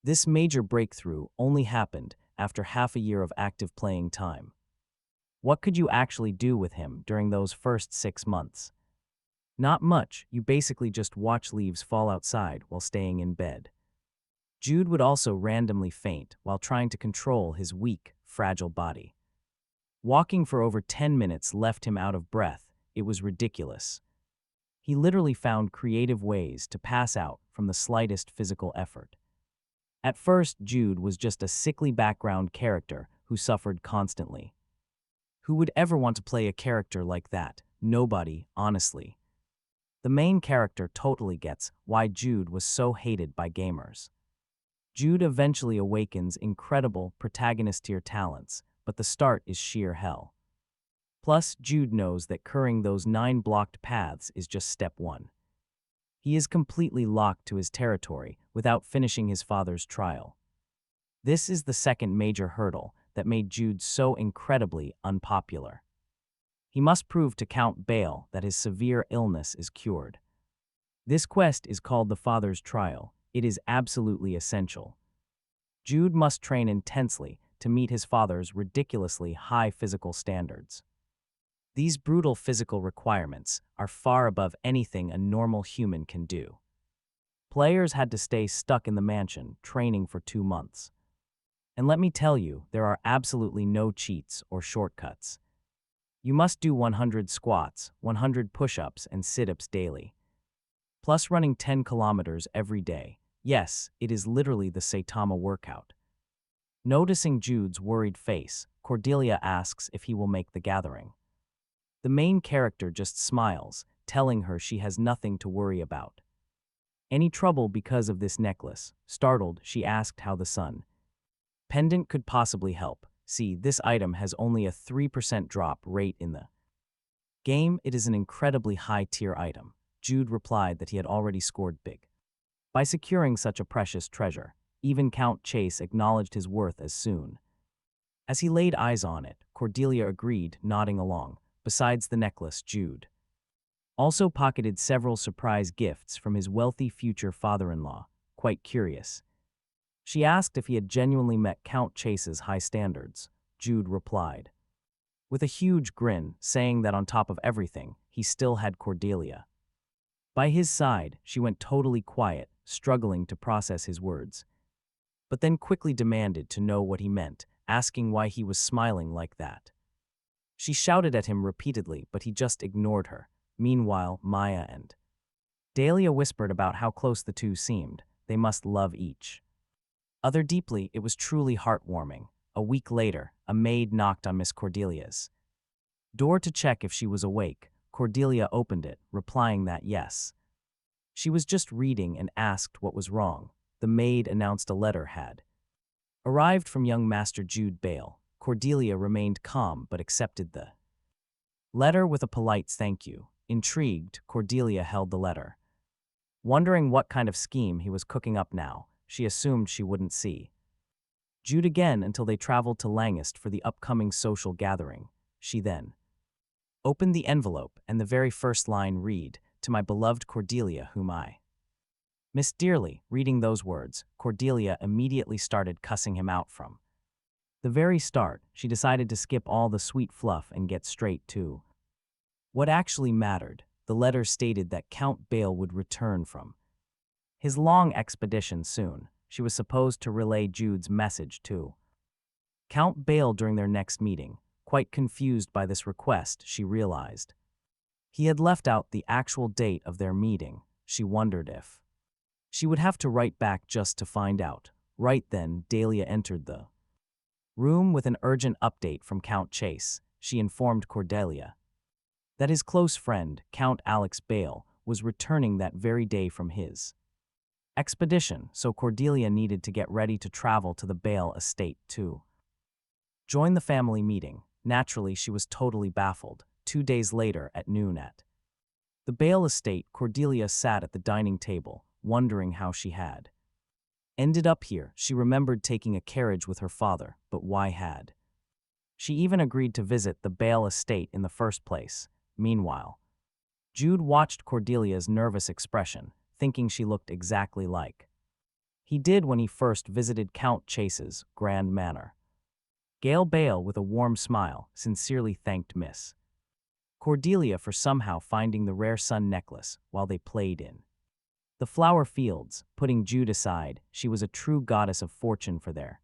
This major breakthrough only happened after half a year of active playing time. What could you actually do with him during those first 6 months? Not much, you basically just watch leaves fall outside while staying in bed. Jude would also randomly faint while trying to control his weak, fragile body. Walking for over 10 minutes left him out of breath. It was ridiculous. He literally found creative ways to pass out from the slightest physical effort. At first, Jude was just a sickly background character who suffered constantly. Who would ever want to play a character like that? Nobody, honestly. The main character totally gets why Jude was so hated by gamers. Jude eventually awakens incredible protagonist-tier talents, but the start is sheer hell. Plus, Jude knows that curing those 9 blocked paths is just step 1. He is completely locked to his territory without finishing his father's trial. This is the second major hurdle that made Jude so incredibly unpopular. He must prove to Count Bale that his severe illness is cured. This quest is called the Father's Trial. It is absolutely essential. Jude must train intensely to meet his father's ridiculously high physical standards. These brutal physical requirements are far above anything a normal human can do. Players had to stay stuck in the mansion, training for 2 months. And let me tell you, there are absolutely no cheats or shortcuts. You must do 100 squats, 100 push-ups, and sit-ups daily. Plus running 10 kilometers every day. Yes, it is literally the Saitama workout. Noticing Jude's worried face, Cordelia asks if he will make the gathering. The main character just smiles, telling her she has nothing to worry about. Any trouble because of this necklace? Startled, she asked how the sun pendant could possibly help. See, this item has only a 3% drop rate in the game. It is an incredibly high-tier item. Jude replied that he had already scored big by securing such a precious treasure. Even Count Chase acknowledged his worth as soon as he laid eyes on it. Cordelia agreed, nodding along. Besides the necklace, Jude also pocketed several surprise gifts from his wealthy future father-in-law. Quite curious, she asked if he had genuinely met Count Chase's high standards. Jude replied with a huge grin, saying that on top of everything, he still had Cordelia by his side. She went totally quiet, struggling to process his words, but then quickly demanded to know what he meant, asking why he was smiling like that. She shouted at him repeatedly, but he just ignored her. Meanwhile, Maya and Dahlia whispered about how close the two seemed. They must love each other deeply. It was truly heartwarming. A week later, a maid knocked on Miss Cordelia's door to check if she was awake. Cordelia opened it, replying that yes, she was just reading, and asked what was wrong. The maid announced a letter had arrived from young Master Jude Bile. Cordelia remained calm but accepted the letter with a polite thank you. Intrigued, Cordelia held the letter, wondering what kind of scheme he was cooking up now. She assumed she wouldn't see Jude again until they traveled to Langest for the upcoming social gathering. She then opened the envelope, and the very first line read, "To my beloved Cordelia, whom I miss dearly." Reading those words, Cordelia immediately started cussing him out from the very start. She decided to skip all the sweet fluff and get straight to what actually mattered. The letter stated that Count Bale would return from his long expedition soon. She was supposed to relay Jude's message to Count Bale during their next meeting, quite confused by this request, she realized. He had left out the actual date of their meeting. She wondered if she would have to write back just to find out. Right then, Dahlia entered the room with an urgent update from Count Chase. She informed Cordelia that his close friend, Count Alex Bale, was returning that very day from his expedition, so Cordelia needed to get ready to travel to the Bale estate to join the family meeting. Naturally, she was totally baffled. 2 days later at noon at the Bale estate, Cordelia sat at the dining table, wondering how she had ended up here. She remembered taking a carriage with her father, but why had she even agreed to visit the Bale estate in the first place? Meanwhile, Jude watched Cordelia's nervous expression, thinking she looked exactly like he did when he first visited Count Chase's grand manor. Gail Bale, with a warm smile, sincerely thanked Miss Cordelia for somehow finding the rare sun necklace while they played in the flower fields. Putting Jude aside, she was a true goddess of fortune for their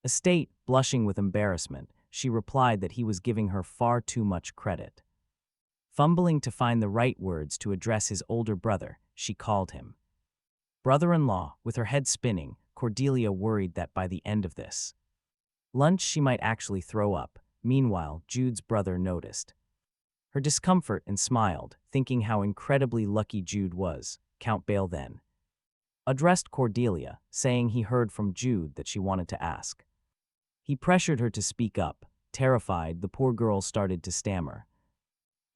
estate. Blushing with embarrassment, she replied that he was giving her far too much credit. Fumbling to find the right words to address his older brother, she called him brother-in-law. With her head spinning, Cordelia worried that by the end of this lunch she might actually throw up. Meanwhile, Jude's brother noticed her discomfort and smiled, thinking how incredibly lucky Jude was. Count Bale then addressed Cordelia, saying he heard from Jude that she wanted to ask. He pressured her to speak up. Terrified, the poor girl started to stammer.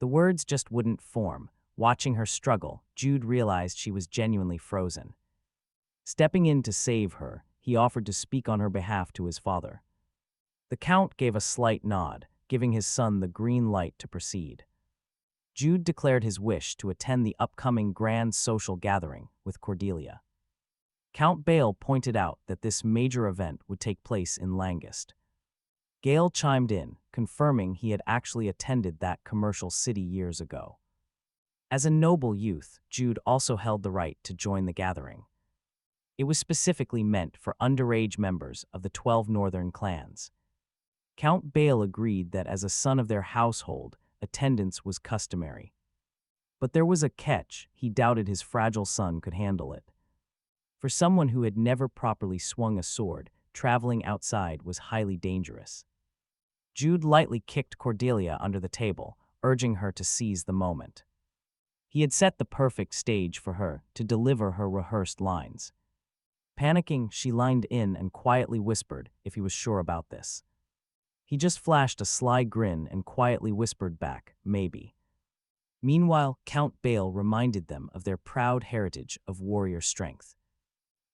The words just wouldn't form. Watching her struggle, Jude realized she was genuinely frozen. Stepping in to save her, he offered to speak on her behalf to his father. The Count gave a slight nod, giving his son the green light to proceed. Jude declared his wish to attend the upcoming grand social gathering with Cordelia. Count Bale pointed out that this major event would take place in Langust. Gale chimed in, confirming he had actually attended that commercial city years ago. As a noble youth, Jude also held the right to join the gathering. It was specifically meant for underage members of the 12 northern clans. Count Bale agreed that as a son of their household, attendance was customary. But there was a catch. He doubted his fragile son could handle it. For someone who had never properly swung a sword, traveling outside was highly dangerous. Jude lightly kicked Cordelia under the table, urging her to seize the moment. He had set the perfect stage for her to deliver her rehearsed lines. Panicking, she leaned in and quietly whispered if he was sure about this. He just flashed a sly grin and quietly whispered back, maybe. Meanwhile, Count Bale reminded them of their proud heritage of warrior strength.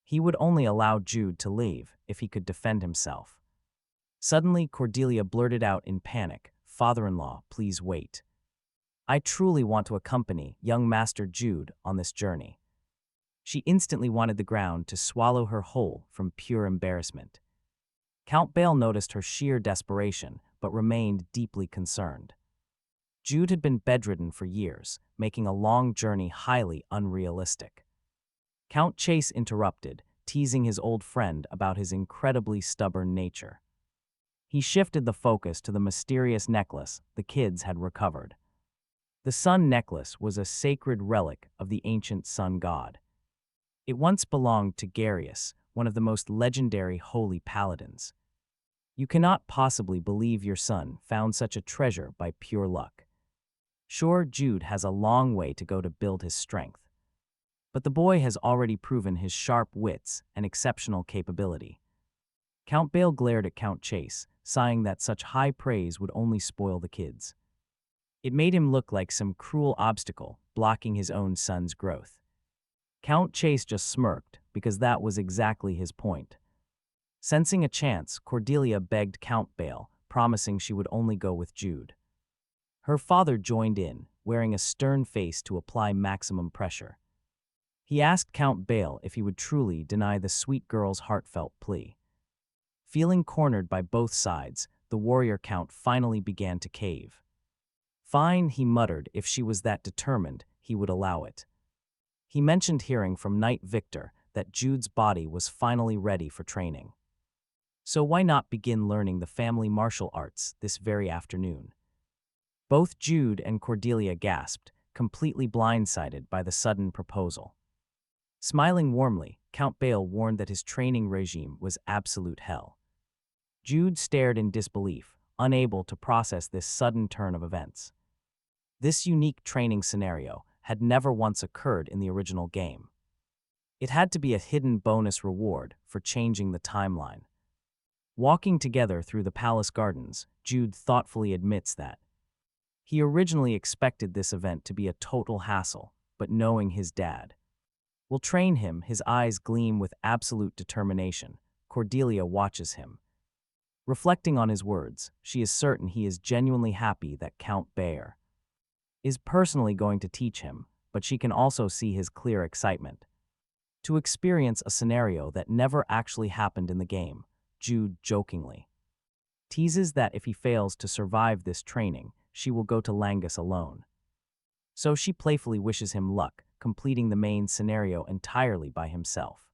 He would only allow Jude to leave if he could defend himself. Suddenly, Cordelia blurted out in panic, "Father-in-law, please wait. I truly want to accompany young Master Jude on this journey." She instantly wanted the ground to swallow her whole from pure embarrassment. Count Bale noticed her sheer desperation, but remained deeply concerned. Jude had been bedridden for years, making a long journey highly unrealistic. Count Chase interrupted, teasing his old friend about his incredibly stubborn nature. He shifted the focus to the mysterious necklace the kids had recovered. The sun necklace was a sacred relic of the ancient sun god. It once belonged to Garius, one of the most legendary holy paladins. You cannot possibly believe your son found such a treasure by pure luck. Sure, Jude has a long way to go to build his strength. But the boy has already proven his sharp wits and exceptional capability. Count Bale glared at Count Chase, sighing that such high praise would only spoil the kids. It made him look like some cruel obstacle blocking his own son's growth. Count Chase just smirked, because that was exactly his point. Sensing a chance, Cordelia begged Count Bale, promising she would only go with Jude. Her father joined in, wearing a stern face to apply maximum pressure. He asked Count Bale if he would truly deny the sweet girl's heartfelt plea. Feeling cornered by both sides, the warrior count finally began to cave. Fine, he muttered, if she was that determined, he would allow it. He mentioned hearing from Knight Victor that Jude's body was finally ready for training. So why not begin learning the family martial arts this very afternoon? Both Jude and Cordelia gasped, completely blindsided by the sudden proposal. Smiling warmly, Count Bale warned that his training regime was absolute hell. Jude stared in disbelief, unable to process this sudden turn of events. This unique training scenario had never once occurred in the original game. It had to be a hidden bonus reward for changing the timeline. Walking together through the palace gardens, Jude thoughtfully admits that he originally expected this event to be a total hassle, but knowing his dad will train him, his eyes gleam with absolute determination. Cordelia watches him. Reflecting on his words, she is certain he is genuinely happy that Count Bale is personally going to teach him, but she can also see his clear excitement to experience a scenario that never actually happened in the game. Jude jokingly teases that if he fails to survive this training, she will go to Langus alone. So she playfully wishes him luck, completing the main scenario entirely by himself.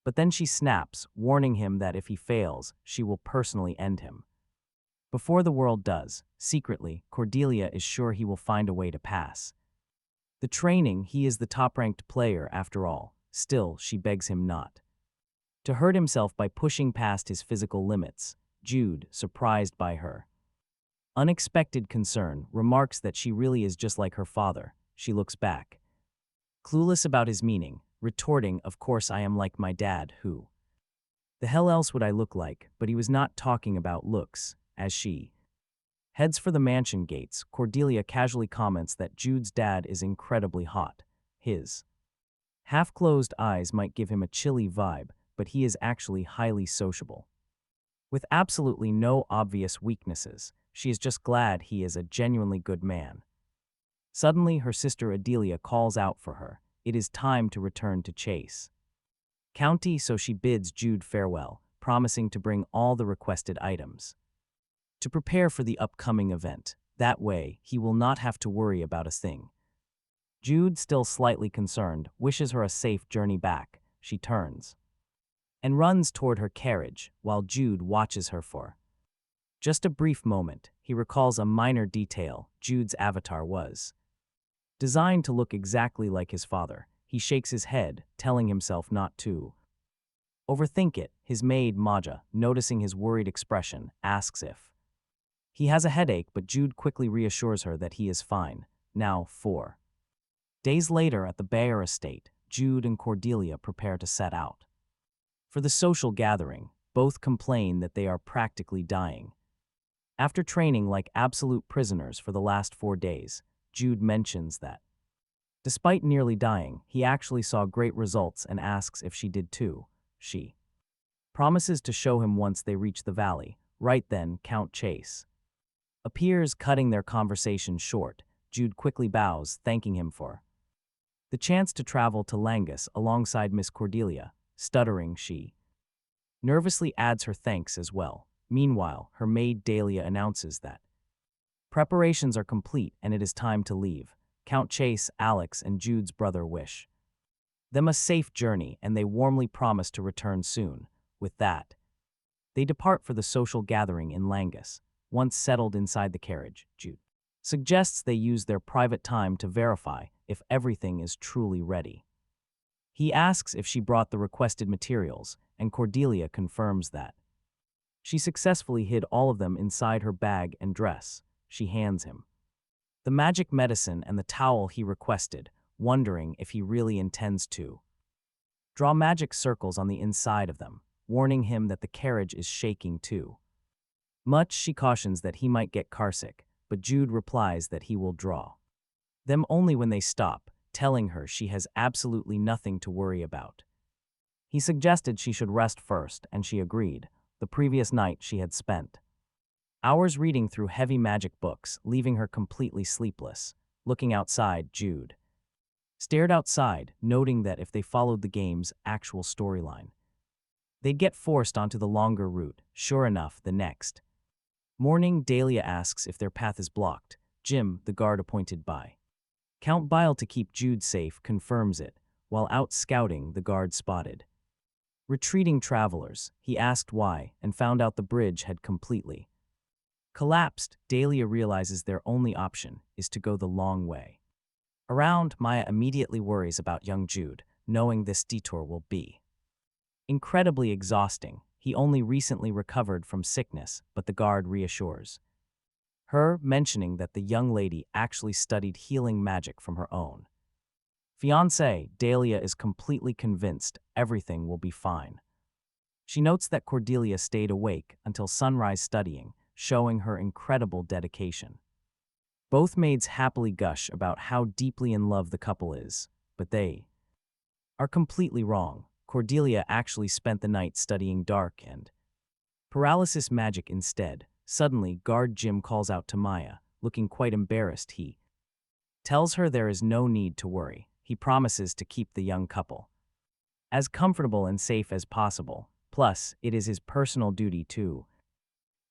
But then she snaps, warning him that if he fails, she will personally end him. Before the world does, secretly, Cordelia is sure he will find a way to pass the training. He is the top-ranked player after all. Still, she begs him not to hurt himself by pushing past his physical limits. Jude, surprised by her unexpected concern, remarks that she really is just like her father. She looks back, clueless about his meaning, retorting, "Of course I am like my dad, who the hell else would I look like?" But he was not talking about looks. As she heads for the mansion gates, Cordelia casually comments that Jude's dad is incredibly hot. His half-closed eyes might give him a chilly vibe, but he is actually highly sociable, with absolutely no obvious weaknesses. She is just glad he is a genuinely good man. Suddenly, her sister Adelia calls out for her. It is time to return to Chase County, so she bids Jude farewell, promising to bring all the requested items to prepare for the upcoming event. That way, he will not have to worry about a thing. Jude, still slightly concerned, wishes her a safe journey back. She turns and runs toward her carriage, while Jude watches her for just a brief moment. He recalls a minor detail. Jude's avatar was designed to look exactly like his father. He shakes his head, telling himself not to overthink it. His maid, Maja, noticing his worried expression, asks if he has a headache, but Jude quickly reassures her that he is fine. Now, 4 days later at the Bayer estate, Jude and Cordelia prepare to set out for the social gathering. Both complain that they are practically dying. After training like absolute prisoners for the last 4 days, Jude mentions that despite nearly dying, he actually saw great results and asks if she did too. She promises to show him once they reach the valley. Right then, Count Chase appears, cutting their conversation short. Jude quickly bows, thanking him for the chance to travel to Langus alongside Miss Cordelia. Stuttering, she nervously adds her thanks as well. Meanwhile, her maid Dahlia announces that preparations are complete and it is time to leave. Count Chase, Alex, and Jude's brother wish them a safe journey, and they warmly promise to return soon. With that, they depart for the social gathering in Langus. Once settled inside the carriage, Jude suggests they use their private time to verify if everything is truly ready. He asks if she brought the requested materials, and Cordelia confirms that she successfully hid all of them inside her bag and dress. She hands him the magic medicine and the towel he requested, wondering if he really intends to draw magic circles on the inside of them, warning him that the carriage is shaking too much. She cautions that he might get carsick, but Jude replies that he will draw them only when they stop, telling her she has absolutely nothing to worry about. He suggested she should rest first, and she agreed. The previous night she had spent hours reading through heavy magic books, leaving her completely sleepless. Looking outside, Jude stared outside, noting that if they followed the game's actual storyline, they'd get forced onto the longer route. Sure enough, the next morning, Dahlia asks if their path is blocked. Jim, the guard appointed by Count Bile to keep Jude safe, confirms it. While out scouting, the guard spotted Retreating travelers, he asked why and found out the bridge had completely collapsed. Dahlia realizes their only option is to go the long way. Around, Maya immediately worries about young Jude, knowing this detour will be incredibly exhausting. He only recently recovered from sickness, but the guard reassures her, mentioning that the young lady actually studied healing magic from her own fiancé. Dahlia is completely convinced everything will be fine. She notes that Cordelia stayed awake until sunrise studying, showing her incredible dedication. Both maids happily gush about how deeply in love the couple is, but they are completely wrong. Cordelia actually spent the night studying dark and paralysis magic instead. Suddenly, guard Jim calls out to Maya, looking quite embarrassed. He tells her there is no need to worry. He promises to keep the young couple as comfortable and safe as possible. Plus, it is his personal duty to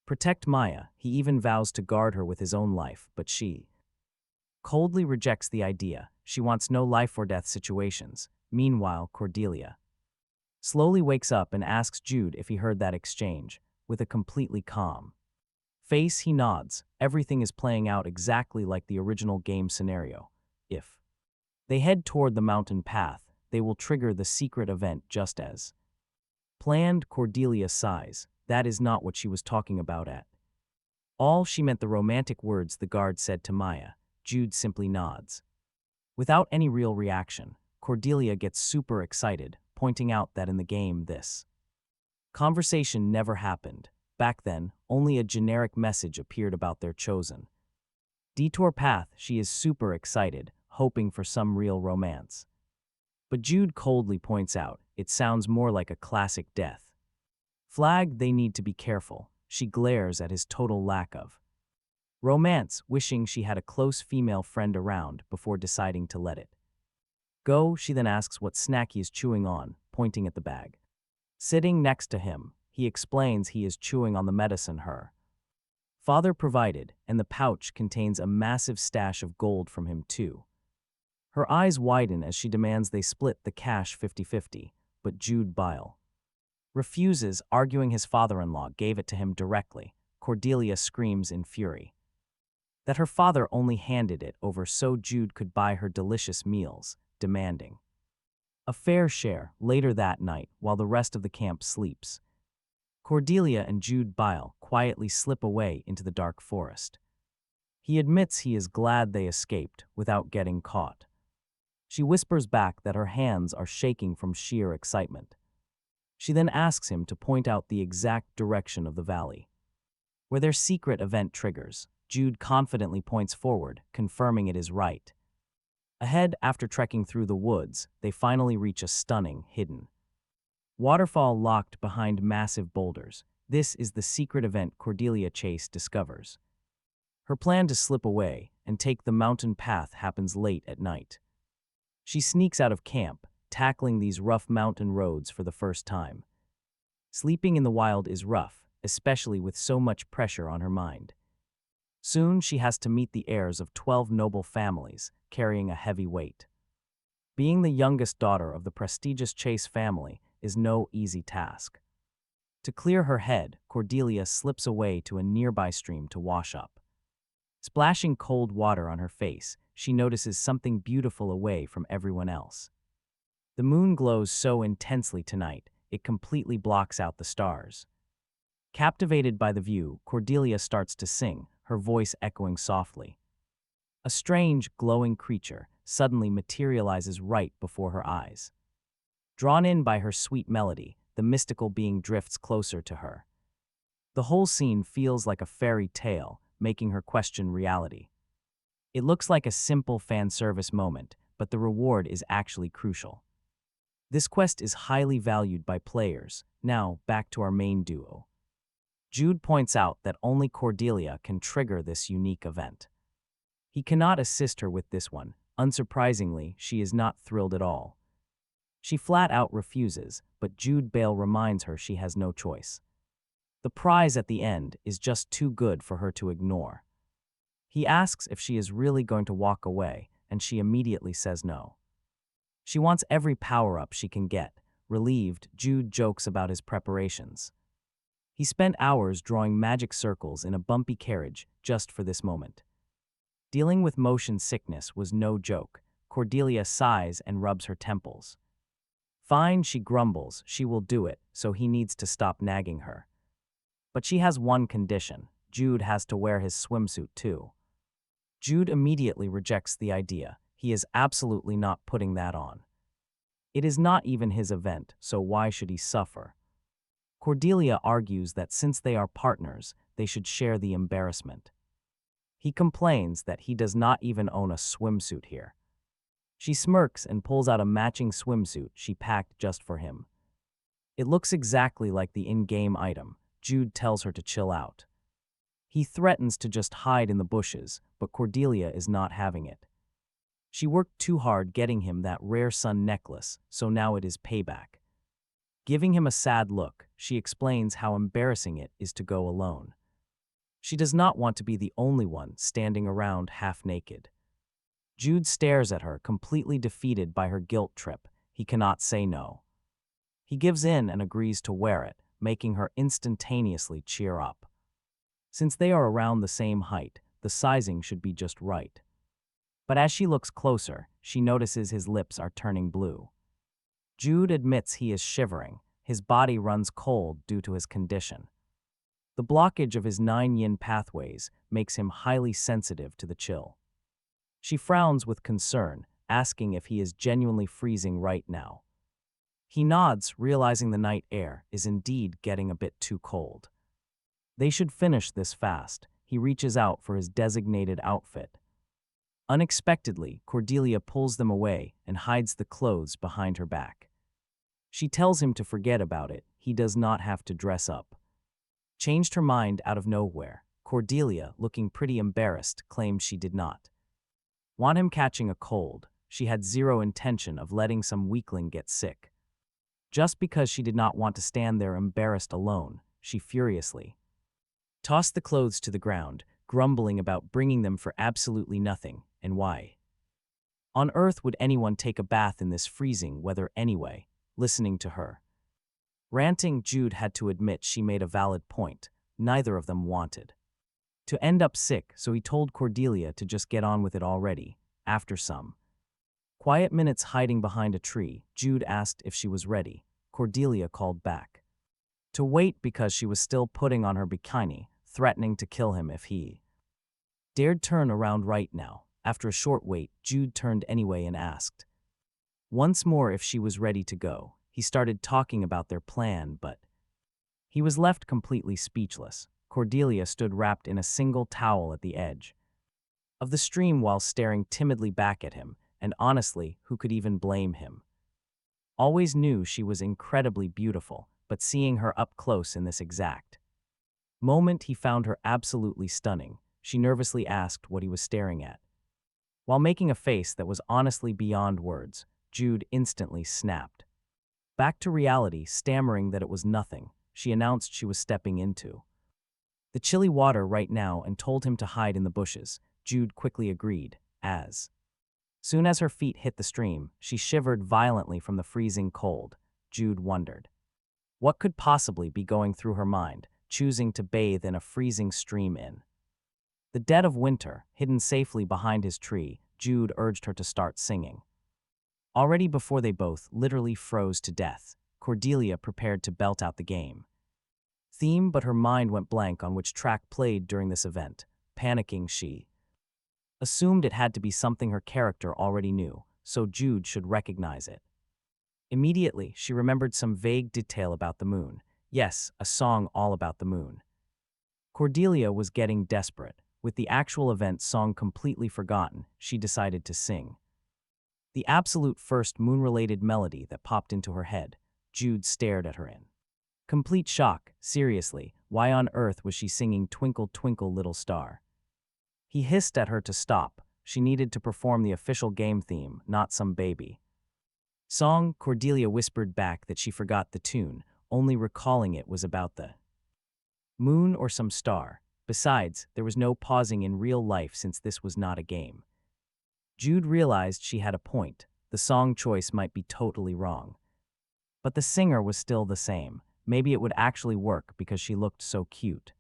protect Maya. He even vows to guard her with his own life, but she coldly rejects the idea. She wants no life or death situations. Meanwhile, Cordelia slowly wakes up and asks Jude if he heard that exchange. With a completely calm face, he nods. Everything is playing out exactly like the original game scenario. If they head toward the mountain path, they will trigger the secret event just as planned. Cordelia sighs. That is not what she was talking about at all. She meant the romantic words the guard said to Maya. Jude simply nods. Without any real reaction, Cordelia gets super excited, pointing out that in the game this conversation never happened. Back then, only a generic message appeared about their chosen detour path. She is super excited, hoping for some real romance. But Jude coldly points out, it sounds more like a classic death flag. They need to be careful. She glares at his total lack of romance, wishing she had a close female friend around before deciding to let it go. She then asks what snack he is chewing on, pointing at the bag sitting next to him. He explains he is chewing on the medicine her father provided, and the pouch contains a massive stash of gold from him too. Her eyes widen as she demands they split the cash 50-50, but Jude Bile refuses, arguing his father-in-law gave it to him directly. Cordelia screams in fury that her father only handed it over so Jude could buy her delicious meals, demanding a fair share. Later that night, while the rest of the camp sleeps, Cordelia and Jude Bile quietly slip away into the dark forest. He admits he is glad they escaped without getting caught. She whispers back that her hands are shaking from sheer excitement. She then asks him to point out the exact direction of the valley where their secret event triggers. Jude confidently points forward, confirming it is right. Ahead, after trekking through the woods, they finally reach a stunning, hidden waterfall locked behind massive boulders. This is the secret event Cordelia Chase discovers. Her plan to slip away and take the mountain path happens late at night. She sneaks out of camp, tackling these rough mountain roads for the first time. Sleeping in the wild is rough, especially with so much pressure on her mind. Soon she has to meet the heirs of 12 noble families, carrying a heavy weight. Being the youngest daughter of the prestigious Chase family is no easy task. To clear her head, Cordelia slips away to a nearby stream to wash up. Splashing cold water on her face, she notices something beautiful away from everyone else. The moon glows so intensely tonight, it completely blocks out the stars. Captivated by the view, Cordelia starts to sing, her voice echoing softly. A strange, glowing creature suddenly materializes right before her eyes. Drawn in by her sweet melody, the mystical being drifts closer to her. The whole scene feels like a fairy tale, making her question reality. It looks like a simple fan service moment, but the reward is actually crucial. This quest is highly valued by players. Now, back to our main duo. Jude points out that only Cordelia can trigger this unique event. He cannot assist her with this one. Unsurprisingly, she is not thrilled at all. She flat out refuses, but Jude Bile reminds her she has no choice. The prize at the end is just too good for her to ignore. He asks if she is really going to walk away, and she immediately says no. She wants every power-up she can get, Relieved, Jude jokes about his preparations. He spent hours drawing magic circles in a bumpy carriage just for this moment. Dealing with motion sickness was no joke. Cordelia sighs and rubs her temples. Fine, she grumbles, she will do it, so he needs to stop nagging her. But she has one condition: Jude has to wear his swimsuit too. Jude immediately rejects the idea. He is absolutely not putting that on. It is not even his event, so why should he suffer? Cordelia argues that since they are partners, they should share the embarrassment. He complains that he does not even own a swimsuit here. She smirks and pulls out a matching swimsuit she packed just for him. It looks exactly like the in-game item. Jude tells her to chill out. He threatens to just hide in the bushes, but Cordelia is not having it. She worked too hard getting him that rare sun necklace, so now it is payback. Giving him a sad look, she explains how embarrassing it is to go alone. She does not want to be the only one standing around half naked. Jude stares at her, completely defeated by her guilt trip. He cannot say no. He gives in and agrees to wear it, making her instantaneously cheer up. Since they are around the same height, the sizing should be just right. But as she looks closer, she notices his lips are turning blue. Jude admits he is shivering. His body runs cold due to his condition. The blockage of his 9-yin pathways makes him highly sensitive to the chill. She frowns with concern, asking if he is genuinely freezing right now. He nods, realizing the night air is indeed getting a bit too cold. They should finish this fast. He reaches out for his designated outfit. Unexpectedly, Cordelia pulls them away and hides the clothes behind her back. She tells him to forget about it. He does not have to dress up. Changed her mind out of nowhere. Cordelia, looking pretty embarrassed, claims she did not want him catching a cold. She had zero intention of letting some weakling get sick. Just because she did not want to stand there embarrassed alone, she furiously tossed the clothes to the ground, grumbling about bringing them for absolutely nothing, and why on earth would anyone take a bath in this freezing weather anyway? Listening to her ranting, Jude had to admit she made a valid point. Neither of them wanted to end up sick, so he told Cordelia to just get on with it already. After some quiet minutes hiding behind a tree, Jude asked if she was ready. Cordelia called back to wait because she was still putting on her bikini, threatening to kill him if he dared turn around right now. After a short wait, Jude turned anyway and asked once more if she was ready to go. He started talking about their plan, but he was left completely speechless. Cordelia stood wrapped in a single towel at the edge of the stream while staring timidly back at him, and honestly, who could even blame him? Always knew she was incredibly beautiful, but seeing her up close in this exact moment, he found her absolutely stunning. She nervously asked what he was staring at. While making a face that was honestly beyond words, Jude instantly snapped back to reality, stammering that it was nothing. She announced she was stepping into the chilly water right now and told him to hide in the bushes. Jude quickly agreed. As soon as her feet hit the stream, she shivered violently from the freezing cold. Jude wondered what could possibly be going through her mind, choosing to bathe in a freezing stream in the dead of winter. Hidden safely behind his tree, Jude urged her to start singing. Already before they both literally froze to death, Cordelia prepared to belt out the game theme, but her mind went blank on which track played during this event. Panicking, she assumed it had to be something her character already knew, so Jude should recognize it. Immediately, she remembered some vague detail about the moon. Yes, a song all about the moon. Cordelia was getting desperate. With the actual event song completely forgotten, she decided to sing the absolute first moon-related melody that popped into her head. Jude stared at her in complete shock. Seriously, why on earth was she singing Twinkle Twinkle Little Star? He hissed at her to stop. She needed to perform the official game theme, not some baby song. Cordelia whispered back that she forgot the tune, only recalling it was about the moon or some star. Besides, there was no pausing in real life since this was not a game. Jude realized she had a point. The song choice might be totally wrong. But the singer was still the same. Maybe it would actually work because she looked so cute.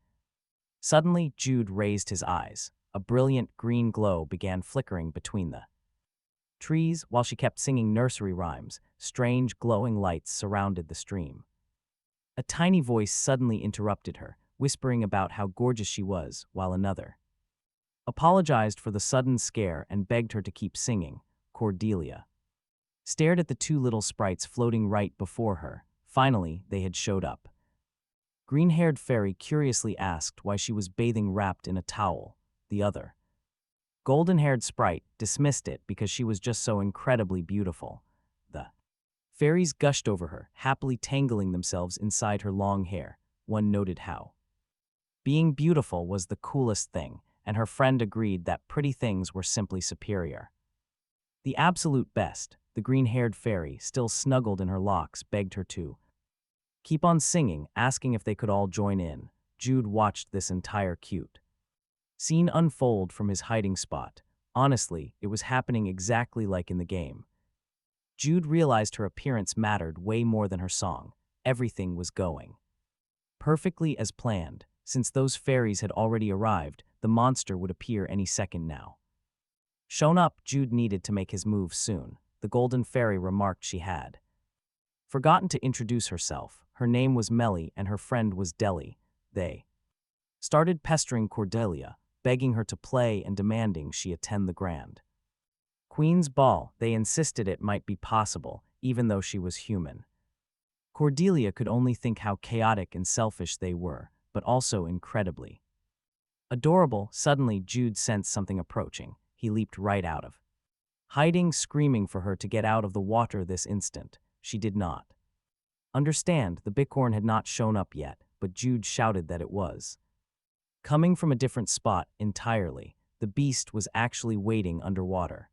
Suddenly, Jude raised his eyes. A brilliant green glow began flickering between the trees while she kept singing nursery rhymes. Strange glowing lights surrounded the stream. A tiny voice suddenly interrupted her, whispering about how gorgeous she was, while another apologized for the sudden scare and begged her to keep singing. Cordelia stared at the two little sprites floating right before her. Finally, they had showed up. Green-haired fairy curiously asked why she was bathing wrapped in a towel. The other golden-haired sprite dismissed it because she was just so incredibly beautiful. The fairies gushed over her, happily tangling themselves inside her long hair. One noted how being beautiful was the coolest thing, and her friend agreed that pretty things were simply superior. The absolute best, the green-haired fairy, still snuggled in her locks, begged her to keep on singing, asking if they could all join in. Jude watched this entire cute scene unfold from his hiding spot. Honestly, it was happening exactly like in the game. Jude realized her appearance mattered way more than her song. Everything was going perfectly as planned. Since those fairies had already arrived, the monster would appear any second now. Shown up, Jude needed to make his move soon. The golden fairy remarked she had forgotten to introduce herself. Her name was Melly and her friend was Deli. They started pestering Cordelia, begging her to play and demanding she attend the grand Queen's ball. They insisted it might be possible, even though she was human. Cordelia could only think how chaotic and selfish they were, but also incredibly adorable. Suddenly, Jude sensed something approaching. He leaped right out of hiding, screaming for her to get out of the water this instant. She did not understand. The bicorn had not shown up yet, but Jude shouted that it was coming from a different spot entirely. The beast was actually waiting underwater.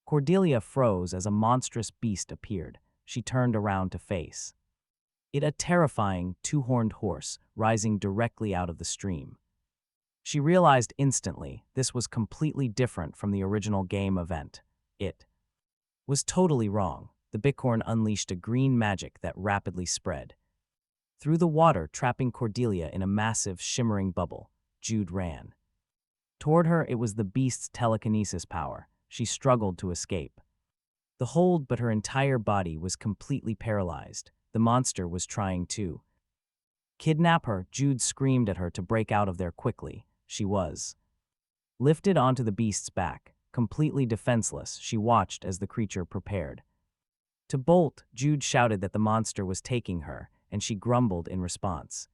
Cordelia froze as a monstrous beast appeared. She turned around to face it, a terrifying two-horned horse rising directly out of the stream. She realized instantly this was completely different from the original game event. It was totally wrong. The bicorn unleashed a green magic that rapidly spread through the water, trapping Cordelia in a massive, shimmering bubble. Jude ran toward her. It was the beast's telekinesis power. She struggled to escape the hold, but her entire body was completely paralyzed. The monster was trying to kidnap her. Jude screamed at her to break out of there quickly. She was lifted onto the beast's back. Completely defenseless, she watched as the creature prepared to bolt. Jude shouted that the monster was taking her, and she grumbled in response,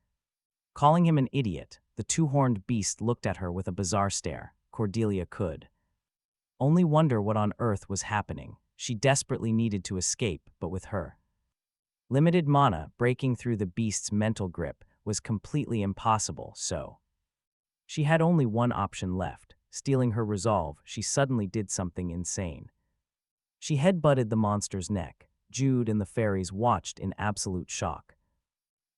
calling him an idiot. The two-horned beast looked at her with a bizarre stare. Cordelia could only wonder what on earth was happening. She desperately needed to escape, but with her limited mana, breaking through the beast's mental grip was completely impossible, so she had only one option left. Stealing her resolve, she suddenly did something insane. She headbutted the monster's neck. Jude and the fairies watched in absolute shock.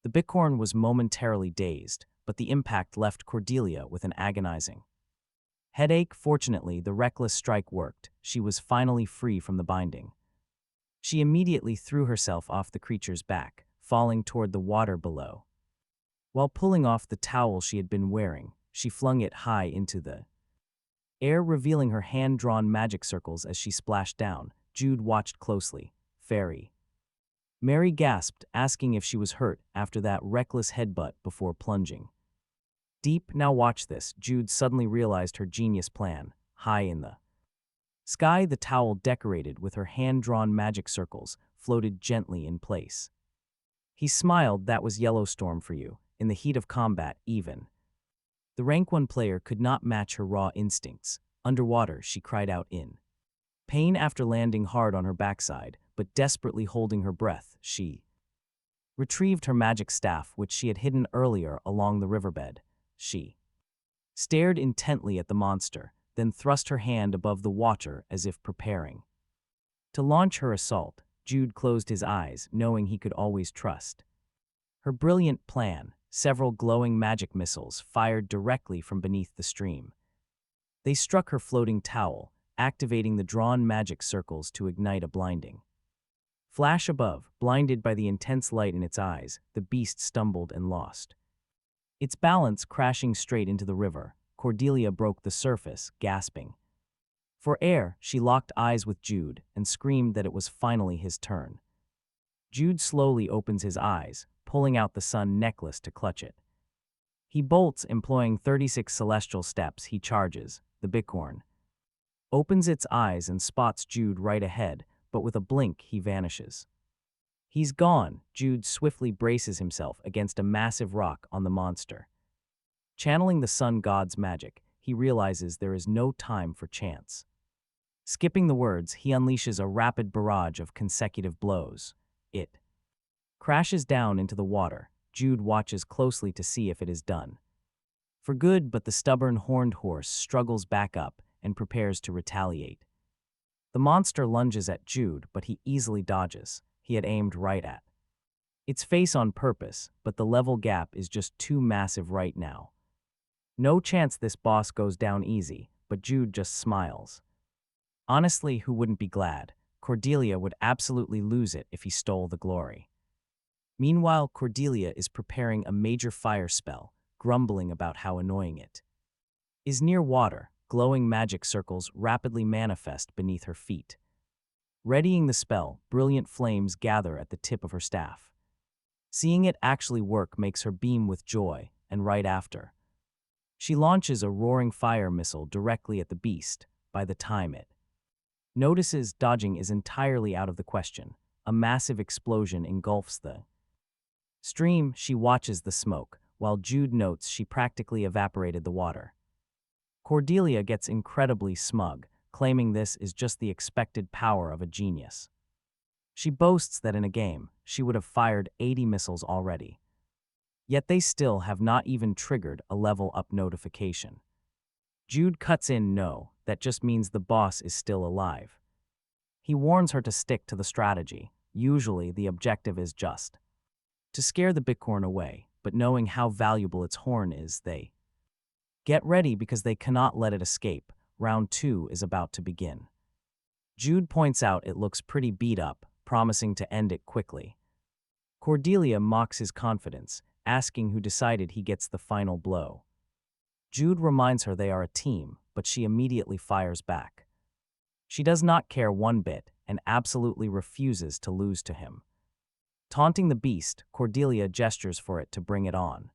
The bicorn was momentarily dazed, but the impact left Cordelia with an agonizing headache. Fortunately, the reckless strike worked. She was finally free from the binding. She immediately threw herself off the creature's back, falling toward the water below. While pulling off the towel she had been wearing, she flung it high into the air, revealing her hand-drawn magic circles as she splashed down. Jude watched closely. Fairy Mary gasped, asking if she was hurt after that reckless headbutt before plunging deep. Now watch this. Jude suddenly realized her genius plan. High in the sky, the towel, decorated with her hand-drawn magic circles, floated gently in place. He smiled. That was Yellowstorm for you. In the heat of combat, even the rank 1 player could not match her raw instincts. Underwater, she cried out in pain after landing hard on her backside, but desperately holding her breath. She retrieved her magic staff, which she had hidden earlier along the riverbed. She stared intently at the monster, then thrust her hand above the water as if preparing to launch her assault. Jude closed his eyes, knowing he could always trust her brilliant plan. Several glowing magic missiles fired directly from beneath the stream. They struck her floating towel, activating the drawn magic circles to ignite a blinding Flash above, blinded by the intense light in its eyes, the beast stumbled and lost its balance, crashing straight into the river. Cordelia broke the surface, gasping for air. She locked eyes with Jude and screamed that it was finally his turn. Jude slowly opens his eyes, pulling out the sun necklace to clutch it. He bolts, employing 36 celestial steps. He charges. The bicorn opens its eyes and spots Jude right ahead, but with a blink he vanishes. He's gone. Jude swiftly braces himself against a massive rock on the monster. Channeling the sun god's magic, he realizes there is no time for chance. Skipping the words, he unleashes a rapid barrage of consecutive blows. It crashes down into the water. Jude watches closely to see if it is done for good, but the stubborn horned horse struggles back up and prepares to retaliate. The monster lunges at Jude, but he easily dodges. He had aimed right at its face on purpose, but the level gap is just too massive right now. No chance this boss goes down easy, but Jude just smiles. Honestly, who wouldn't be glad? Cordelia would absolutely lose it if he stole the glory. Meanwhile, Cordelia is preparing a major fire spell, grumbling about how annoying it is. Near water, glowing magic circles rapidly manifest beneath her feet. Readying the spell, brilliant flames gather at the tip of her staff. Seeing it actually work makes her beam with joy, and right after, she launches a roaring fire missile directly at the beast. By the time it notices, dodging is entirely out of the question. A massive explosion engulfs the stream. She watches the smoke, while Jude notes she practically evaporated the water. Cordelia gets incredibly smug, claiming this is just the expected power of a genius. She boasts that in a game, she would have fired 80 missiles already. Yet they still have not even triggered a level up notification. Jude cuts in. No, that just means the boss is still alive. He warns her to stick to the strategy. Usually the objective is just to scare the bicorn away, but knowing how valuable its horn is, they get ready because they cannot let it escape. Round 2 is about to begin. Jude points out it looks pretty beat up, promising to end it quickly. Cordelia mocks his confidence, asking who decided he gets the final blow. Jude reminds her they are a team, but she immediately fires back. She does not care one bit and absolutely refuses to lose to him. Taunting the beast, Cordelia gestures for it to bring it on.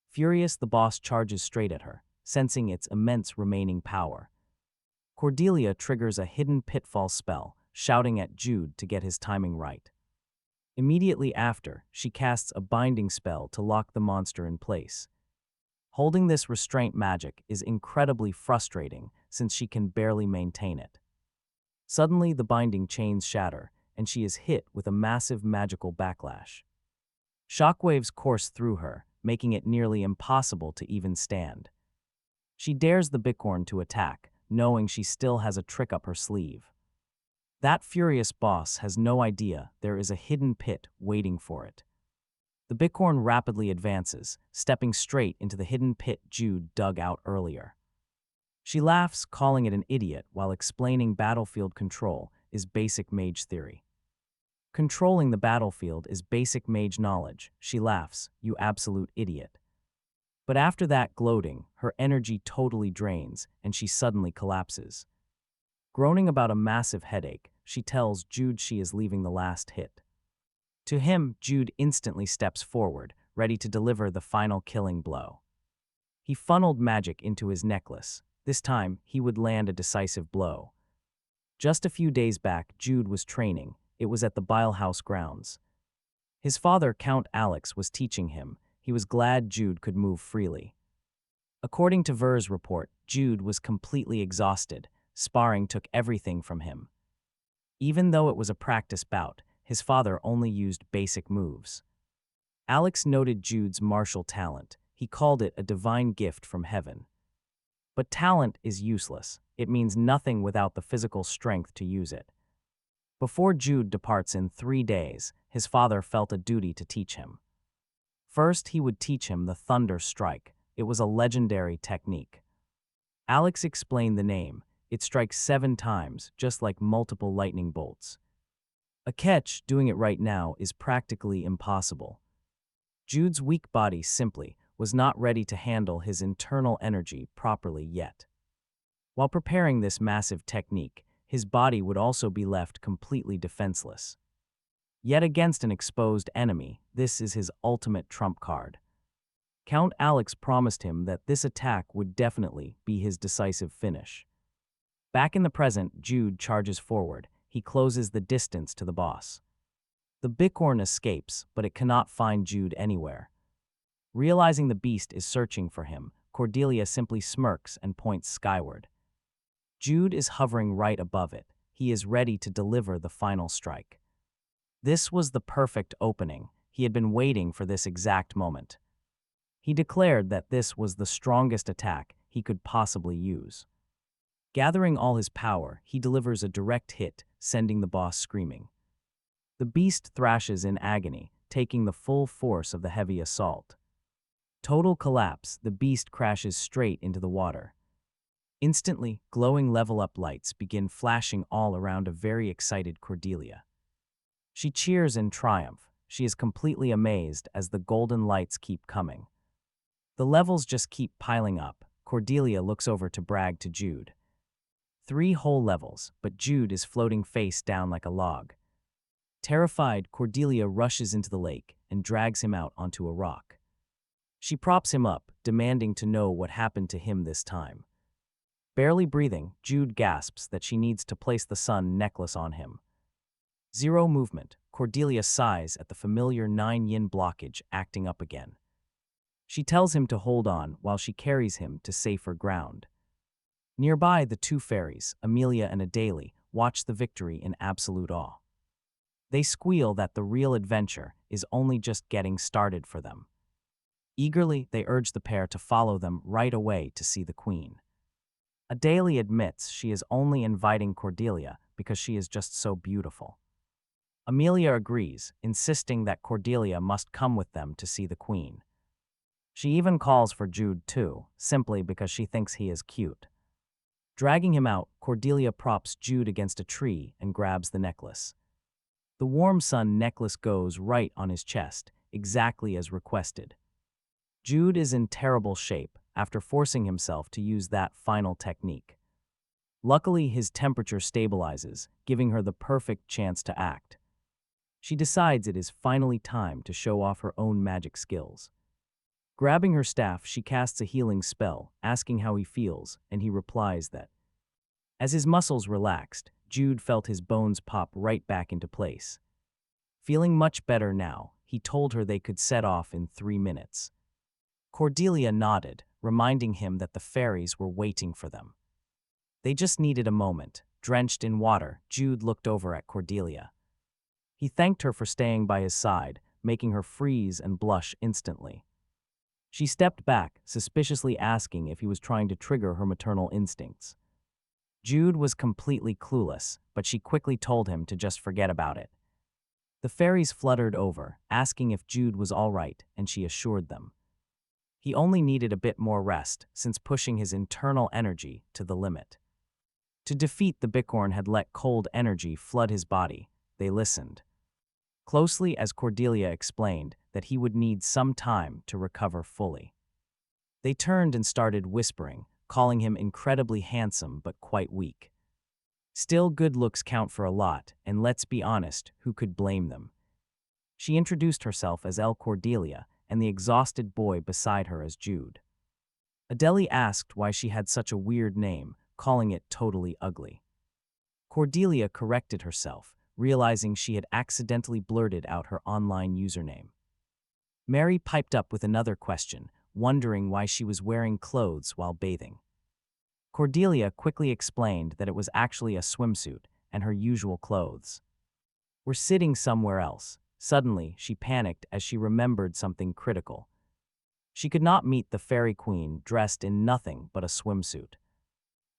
Furious, the boss charges straight at her, sensing its immense remaining power. Cordelia triggers a hidden pitfall spell, shouting at Jude to get his timing right. Immediately after, she casts a binding spell to lock the monster in place. Holding this restraint magic is incredibly frustrating since she can barely maintain it. Suddenly, the binding chains shatter, and she is hit with a massive magical backlash. Shockwaves course through her, making it nearly impossible to even stand. She dares the bicorn to attack, knowing she still has a trick up her sleeve. That furious boss has no idea there is a hidden pit waiting for it. The bicorn rapidly advances, stepping straight into the hidden pit Jude dug out earlier. She laughs, calling it an idiot, while explaining battlefield control is basic mage theory. Controlling the battlefield is basic mage knowledge. She laughs, you absolute idiot. But after that gloating, her energy totally drains, and she suddenly collapses. Groaning about a massive headache, she tells Jude she is leaving the last hit. To him, Jude instantly steps forward, ready to deliver the final killing blow. He funneled magic into his necklace. This time, he would land a decisive blow. Just a few days back, Jude was training. It was at the Bile House grounds. His father, Count Alex, was teaching him. He was glad Jude could move freely. According to Ver's report, Jude was completely exhausted. Sparring took everything from him. Even though it was a practice bout, his father only used basic moves. Alex noted Jude's martial talent. He called it a divine gift from heaven. But talent is useless. It means nothing without the physical strength to use it. Before Jude departs in 3 days, his father felt a duty to teach him. First, he would teach him the Thunder Strike. It was a legendary technique. Alex explained the name. It strikes 7 times, just like multiple lightning bolts. A catch, doing it right now is practically impossible. Jude's weak body simply was not ready to handle his internal energy properly yet. While preparing this massive technique, his body would also be left completely defenseless. Yet against an exposed enemy, this is his ultimate trump card. Count Alex promised him that this attack would definitely be his decisive finish. Back in the present, Jude charges forward. He closes the distance to the boss. The bicorn escapes, but it cannot find Jude anywhere. Realizing the beast is searching for him, Cordelia simply smirks and points skyward. Jude is hovering right above it. He is ready to deliver the final strike. This was the perfect opening. He had been waiting for this exact moment. He declared that this was the strongest attack he could possibly use. Gathering all his power, he delivers a direct hit, sending the boss screaming. The beast thrashes in agony, taking the full force of the heavy assault. Total collapse, the beast crashes straight into the water. Instantly, glowing level-up lights begin flashing all around a very excited Cordelia. She cheers in triumph. She is completely amazed as the golden lights keep coming. The levels just keep piling up. Cordelia looks over to brag to Jude. 3 whole levels, but Jude is floating face down like a log. Terrified, Cordelia rushes into the lake and drags him out onto a rock. She props him up, demanding to know what happened to him this time. Barely breathing, Jude gasps that she needs to place the sun necklace on him. Zero movement. Cordelia sighs at the familiar 9-yin blockage acting up again. She tells him to hold on while she carries him to safer ground. Nearby, the 2 fairies, Amelia and Adalie, watch the victory in absolute awe. They squeal that the real adventure is only just getting started for them. Eagerly, they urge the pair to follow them right away to see the queen. Adalie admits she is only inviting Cordelia because she is just so beautiful. Amelia agrees, insisting that Cordelia must come with them to see the queen. She even calls for Jude too, simply because she thinks he is cute. Dragging him out, Cordelia props Jude against a tree and grabs the necklace. The warm sun necklace goes right on his chest, exactly as requested. Jude is in terrible shape after forcing himself to use that final technique. Luckily, his temperature stabilizes, giving her the perfect chance to act. She decides it is finally time to show off her own magic skills. Grabbing her staff, she casts a healing spell, asking how he feels, and he replies that. As his muscles relaxed, Jude felt his bones pop right back into place. Feeling much better now, he told her they could set off in 3 minutes. Cordelia nodded, reminding him that the fairies were waiting for them. They just needed a moment. Drenched in water, Jude looked over at Cordelia. He thanked her for staying by his side, making her freeze and blush instantly. She stepped back, suspiciously asking if he was trying to trigger her maternal instincts. Jude was completely clueless, but she quickly told him to just forget about it. The fairies fluttered over, asking if Jude was all right, and she assured them. He only needed a bit more rest, since pushing his internal energy to the limit. To defeat the bicorn had let cold energy flood his body. They listened closely as Cordelia explained that he would need some time to recover fully. They turned and started whispering, calling him incredibly handsome but quite weak. Still, good looks count for a lot, and let's be honest, who could blame them? She introduced herself as El Cordelia, and the exhausted boy beside her as Jude. Adalie asked why she had such a weird name, calling it totally ugly. Cordelia corrected herself, realizing she had accidentally blurted out her online username. Mary piped up with another question, wondering why she was wearing clothes while bathing. Cordelia quickly explained that it was actually a swimsuit and her usual clothes. "We're sitting somewhere else." Suddenly, she panicked as she remembered something critical. She could not meet the fairy queen dressed in nothing but a swimsuit.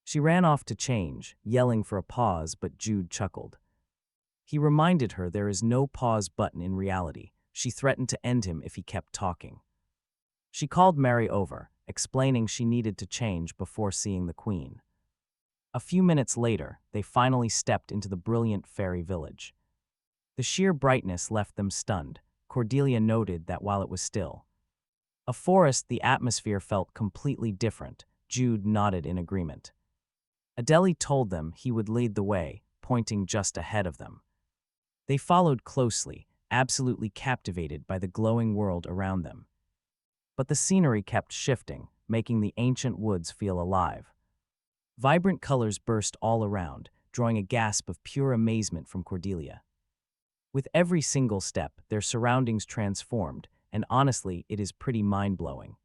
She ran off to change, yelling for a pause, but Jude chuckled. He reminded her there is no pause button in reality. She threatened to end him if he kept talking. She called Mary over, explaining she needed to change before seeing the queen. A few minutes later, they finally stepped into the brilliant fairy village. The sheer brightness left them stunned. Cordelia noted that while it was still a forest, the atmosphere felt completely different. Jude nodded in agreement. Adeli told them he would lead the way, pointing just ahead of them. They followed closely, absolutely captivated by the glowing world around them. But the scenery kept shifting, making the ancient woods feel alive. Vibrant colors burst all around, drawing a gasp of pure amazement from Cordelia. With every single step, their surroundings transformed, and honestly, it is pretty mind-blowing.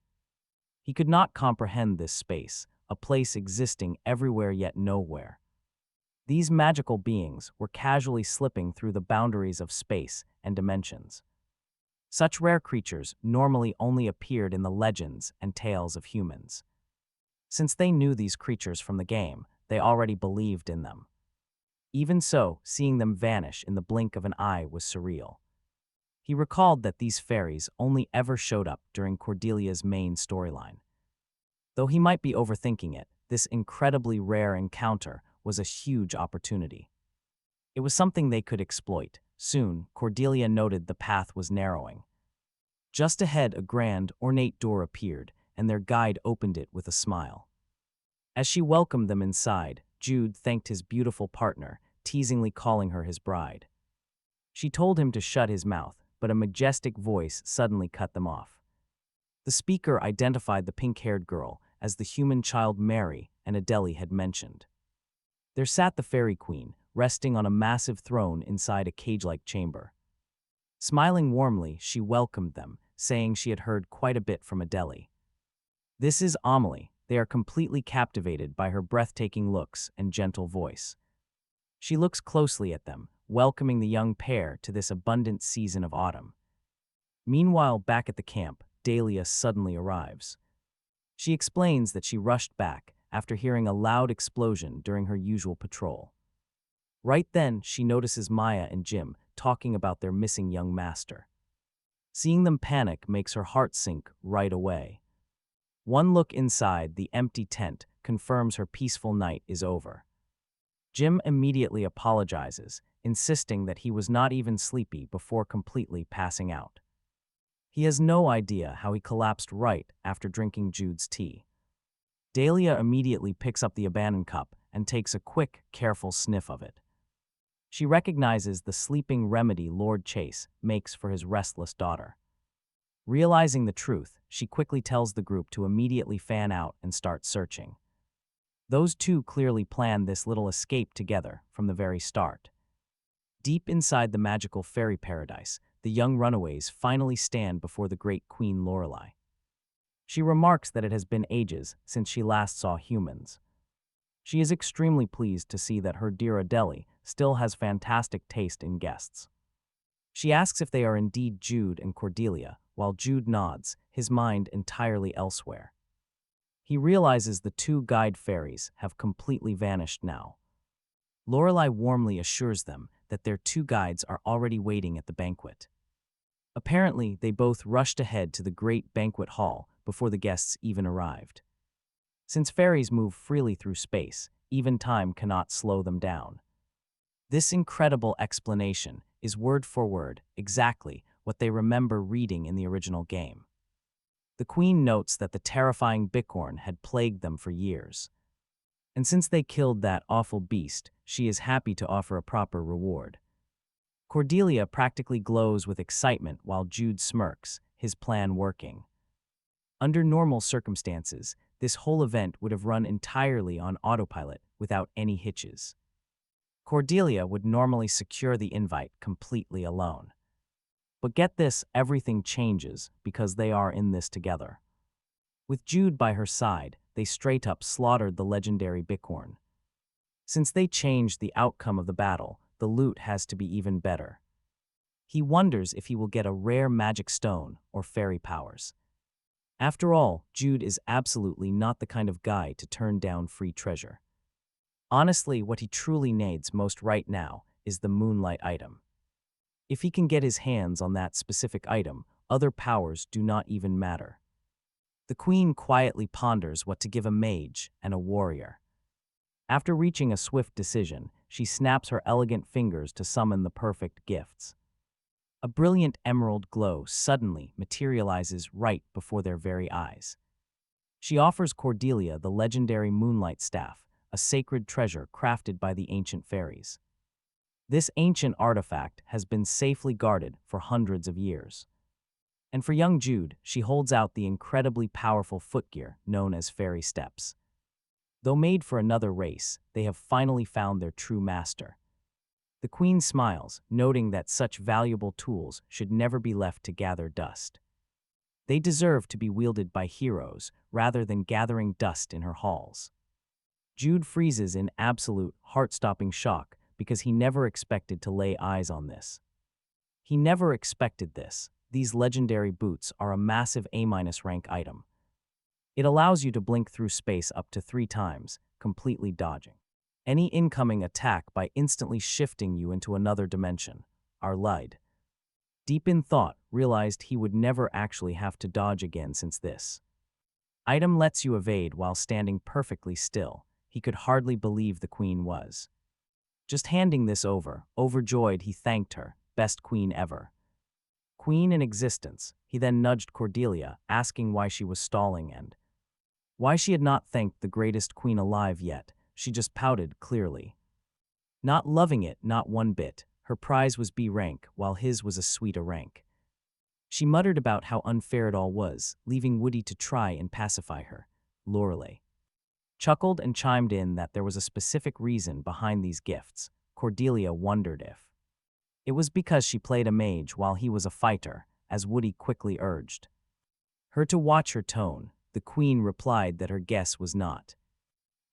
He could not comprehend this space, a place existing everywhere yet nowhere. These magical beings were casually slipping through the boundaries of space and dimensions. Such rare creatures normally only appeared in the legends and tales of humans. Since they knew these creatures from the game, they already believed in them. Even so, seeing them vanish in the blink of an eye was surreal. He recalled that these fairies only ever showed up during Cordelia's main storyline. Though he might be overthinking it, this incredibly rare encounter was a huge opportunity. It was something they could exploit. Soon, Cordelia noted the path was narrowing. Just ahead, a grand, ornate door appeared, and their guide opened it with a smile. As she welcomed them inside, Jude thanked his beautiful partner, teasingly calling her his bride. She told him to shut his mouth, but a majestic voice suddenly cut them off. The speaker identified the pink-haired girl as the human child Mary and Adeli had mentioned. There sat the fairy queen, resting on a massive throne inside a cage-like chamber. Smiling warmly, she welcomed them, saying she had heard quite a bit from Adeli. This is Amelie. They are completely captivated by her breathtaking looks and gentle voice. She looks closely at them, welcoming the young pair to this abundant season of autumn. Meanwhile, back at the camp, Dahlia suddenly arrives. She explains that she rushed back after hearing a loud explosion during her usual patrol. Right then, she notices Maya and Jim talking about their missing young master. Seeing them panic makes her heart sink right away. One look inside the empty tent confirms her peaceful night is over. Jim immediately apologizes, insisting that he was not even sleepy before completely passing out. He has no idea how he collapsed right after drinking Jude's tea. Dahlia immediately picks up the abandoned cup and takes a quick, careful sniff of it. She recognizes the sleeping remedy Lord Chase makes for his restless daughter. Realizing the truth, she quickly tells the group to immediately fan out and start searching. Those two clearly planned this little escape together from the very start. Deep inside the magical fairy paradise, the young runaways finally stand before the great Queen Lorelei. She remarks that it has been ages since she last saw humans. She is extremely pleased to see that her dear Adeli still has fantastic taste in guests. She asks if they are indeed Jude and Cordelia, while Jude nods, his mind entirely elsewhere. He realizes the two guide fairies have completely vanished now. Lorelei warmly assures them that their two guides are already waiting at the banquet. Apparently, they both rushed ahead to the great banquet hall before the guests even arrived. Since fairies move freely through space, even time cannot slow them down. This incredible explanation is word for word exactly what they remember reading in the original game. The queen notes that the terrifying bicorn had plagued them for years. And since they killed that awful beast, she is happy to offer a proper reward. Cordelia practically glows with excitement while Jude smirks, his plan working. Under normal circumstances, this whole event would have run entirely on autopilot without any hitches. Cordelia would normally secure the invite completely alone. But get this, everything changes because they are in this together. With Jude by her side, they straight up slaughtered the legendary bicorn. Since they changed the outcome of the battle, the loot has to be even better. He wonders if he will get a rare magic stone or fairy powers. After all, Jude is absolutely not the kind of guy to turn down free treasure. Honestly, what he truly needs most right now is the moonlight item. If he can get his hands on that specific item, other powers do not even matter. The queen quietly ponders what to give a mage and a warrior. After reaching a swift decision, she snaps her elegant fingers to summon the perfect gifts. A brilliant emerald glow suddenly materializes right before their very eyes. She offers Cordelia the legendary moonlight staff, a sacred treasure crafted by the ancient fairies. This ancient artifact has been safely guarded for hundreds of years. And for young Jude, she holds out the incredibly powerful footgear known as fairy steps. Though made for another race, they have finally found their true master. The queen smiles, noting that such valuable tools should never be left to gather dust. They deserve to be wielded by heroes rather than gathering dust in her halls. Jude freezes in absolute, heart-stopping shock because he never expected to lay eyes on this. He never expected this. These legendary boots are a massive A-rank item. It allows you to blink through space up to 3 times, completely dodging any incoming attack by instantly shifting you into another dimension. Our Lide, deep in thought, realized he would never actually have to dodge again since this item lets you evade while standing perfectly still. He could hardly believe the queen was just handing this over. Overjoyed, he thanked her, best queen ever. Queen in existence. He then nudged Cordelia, asking why she was stalling and why she had not thanked the greatest queen alive yet. She just pouted, clearly not loving it, not one bit. Her prize was B rank, while his was a sweet A rank. She muttered about how unfair it all was, leaving Woody to try and pacify her. Lorelei chuckled and chimed in that there was a specific reason behind these gifts. Cordelia wondered if it was because she played a mage while he was a fighter, as Woody quickly urged her to watch her tone. The queen replied that her guess was not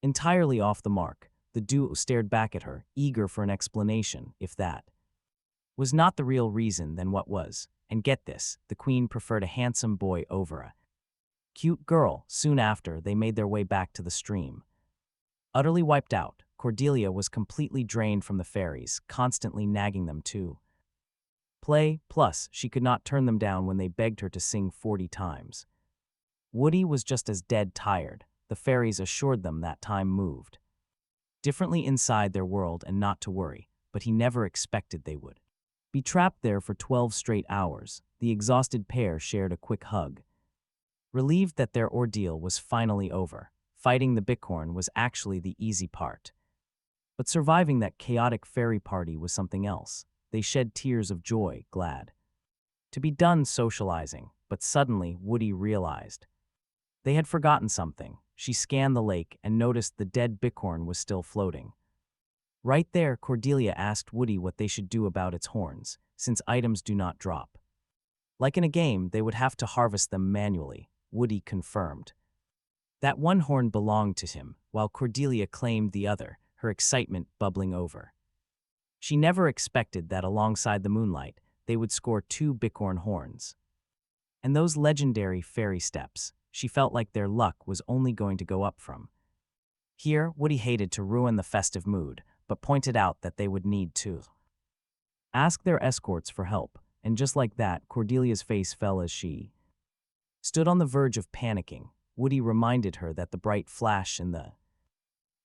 entirely off the mark. The duo stared back at her, eager for an explanation. If that was not the real reason, then what was? And get this, the queen preferred a handsome boy over a cute girl. Soon after, they made their way back to the stream. Utterly wiped out, Cordelia was completely drained from the fairies, constantly nagging them to play, plus she could not turn them down when they begged her to sing 40 times. Woody was just as dead tired. The fairies assured them that time moved differently inside their world and not to worry, but he never expected they would be trapped there for 12 straight hours. The exhausted pair shared a quick hug, relieved that their ordeal was finally over. Fighting the bicorn was actually the easy part. But surviving that chaotic fairy party was something else. They shed tears of joy, glad to be done socializing, but suddenly Woody realized they had forgotten something. She scanned the lake and noticed the dead bicorn was still floating. Right there, Cordelia asked Woody what they should do about its horns, since items do not drop. Like in a game, they would have to harvest them manually. Woody confirmed that one horn belonged to him, while Cordelia claimed the other, her excitement bubbling over. She never expected that alongside the moonlight, they would score 2 bicorn horns. And those legendary fairy steps, she felt like their luck was only going to go up from here. Woody hated to ruin the festive mood, but pointed out that they would need to ask their escorts for help, and just like that, Cordelia's face fell as she stood on the verge of panicking. Woody reminded her that the bright flash and the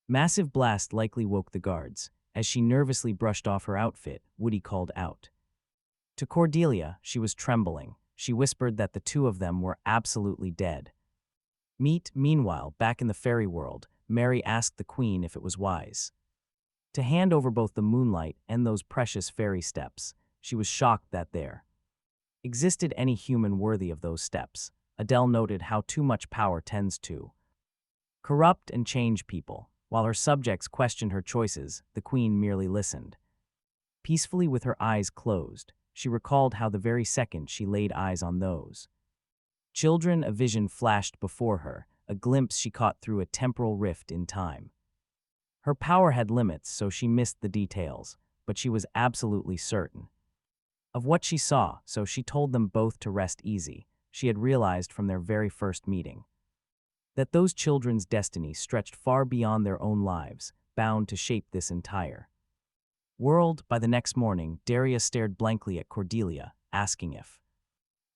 massive blast likely woke the guards. As she nervously brushed off her outfit, Woody called out to Cordelia. She was trembling. She whispered that the 2 of them were absolutely dead. Meanwhile, back in the fairy world, Mary asked the queen if it was wise to hand over both the moonlight and those precious fairy steps. She was shocked that there existed any human worthy of those steps. Adele noted how too much power tends to corrupt and change people. While her subjects questioned her choices, the queen merely listened peacefully with her eyes closed. She recalled how the very second she laid eyes on those children, a vision flashed before her, a glimpse she caught through a temporal rift in time. Her power had limits, so she missed the details, but she was absolutely certain of what she saw, so she told them both to rest easy. She had realized from their very first meeting that those children's destiny stretched far beyond their own lives, bound to shape this entire world. By the next morning, Daria stared blankly at Cordelia, asking if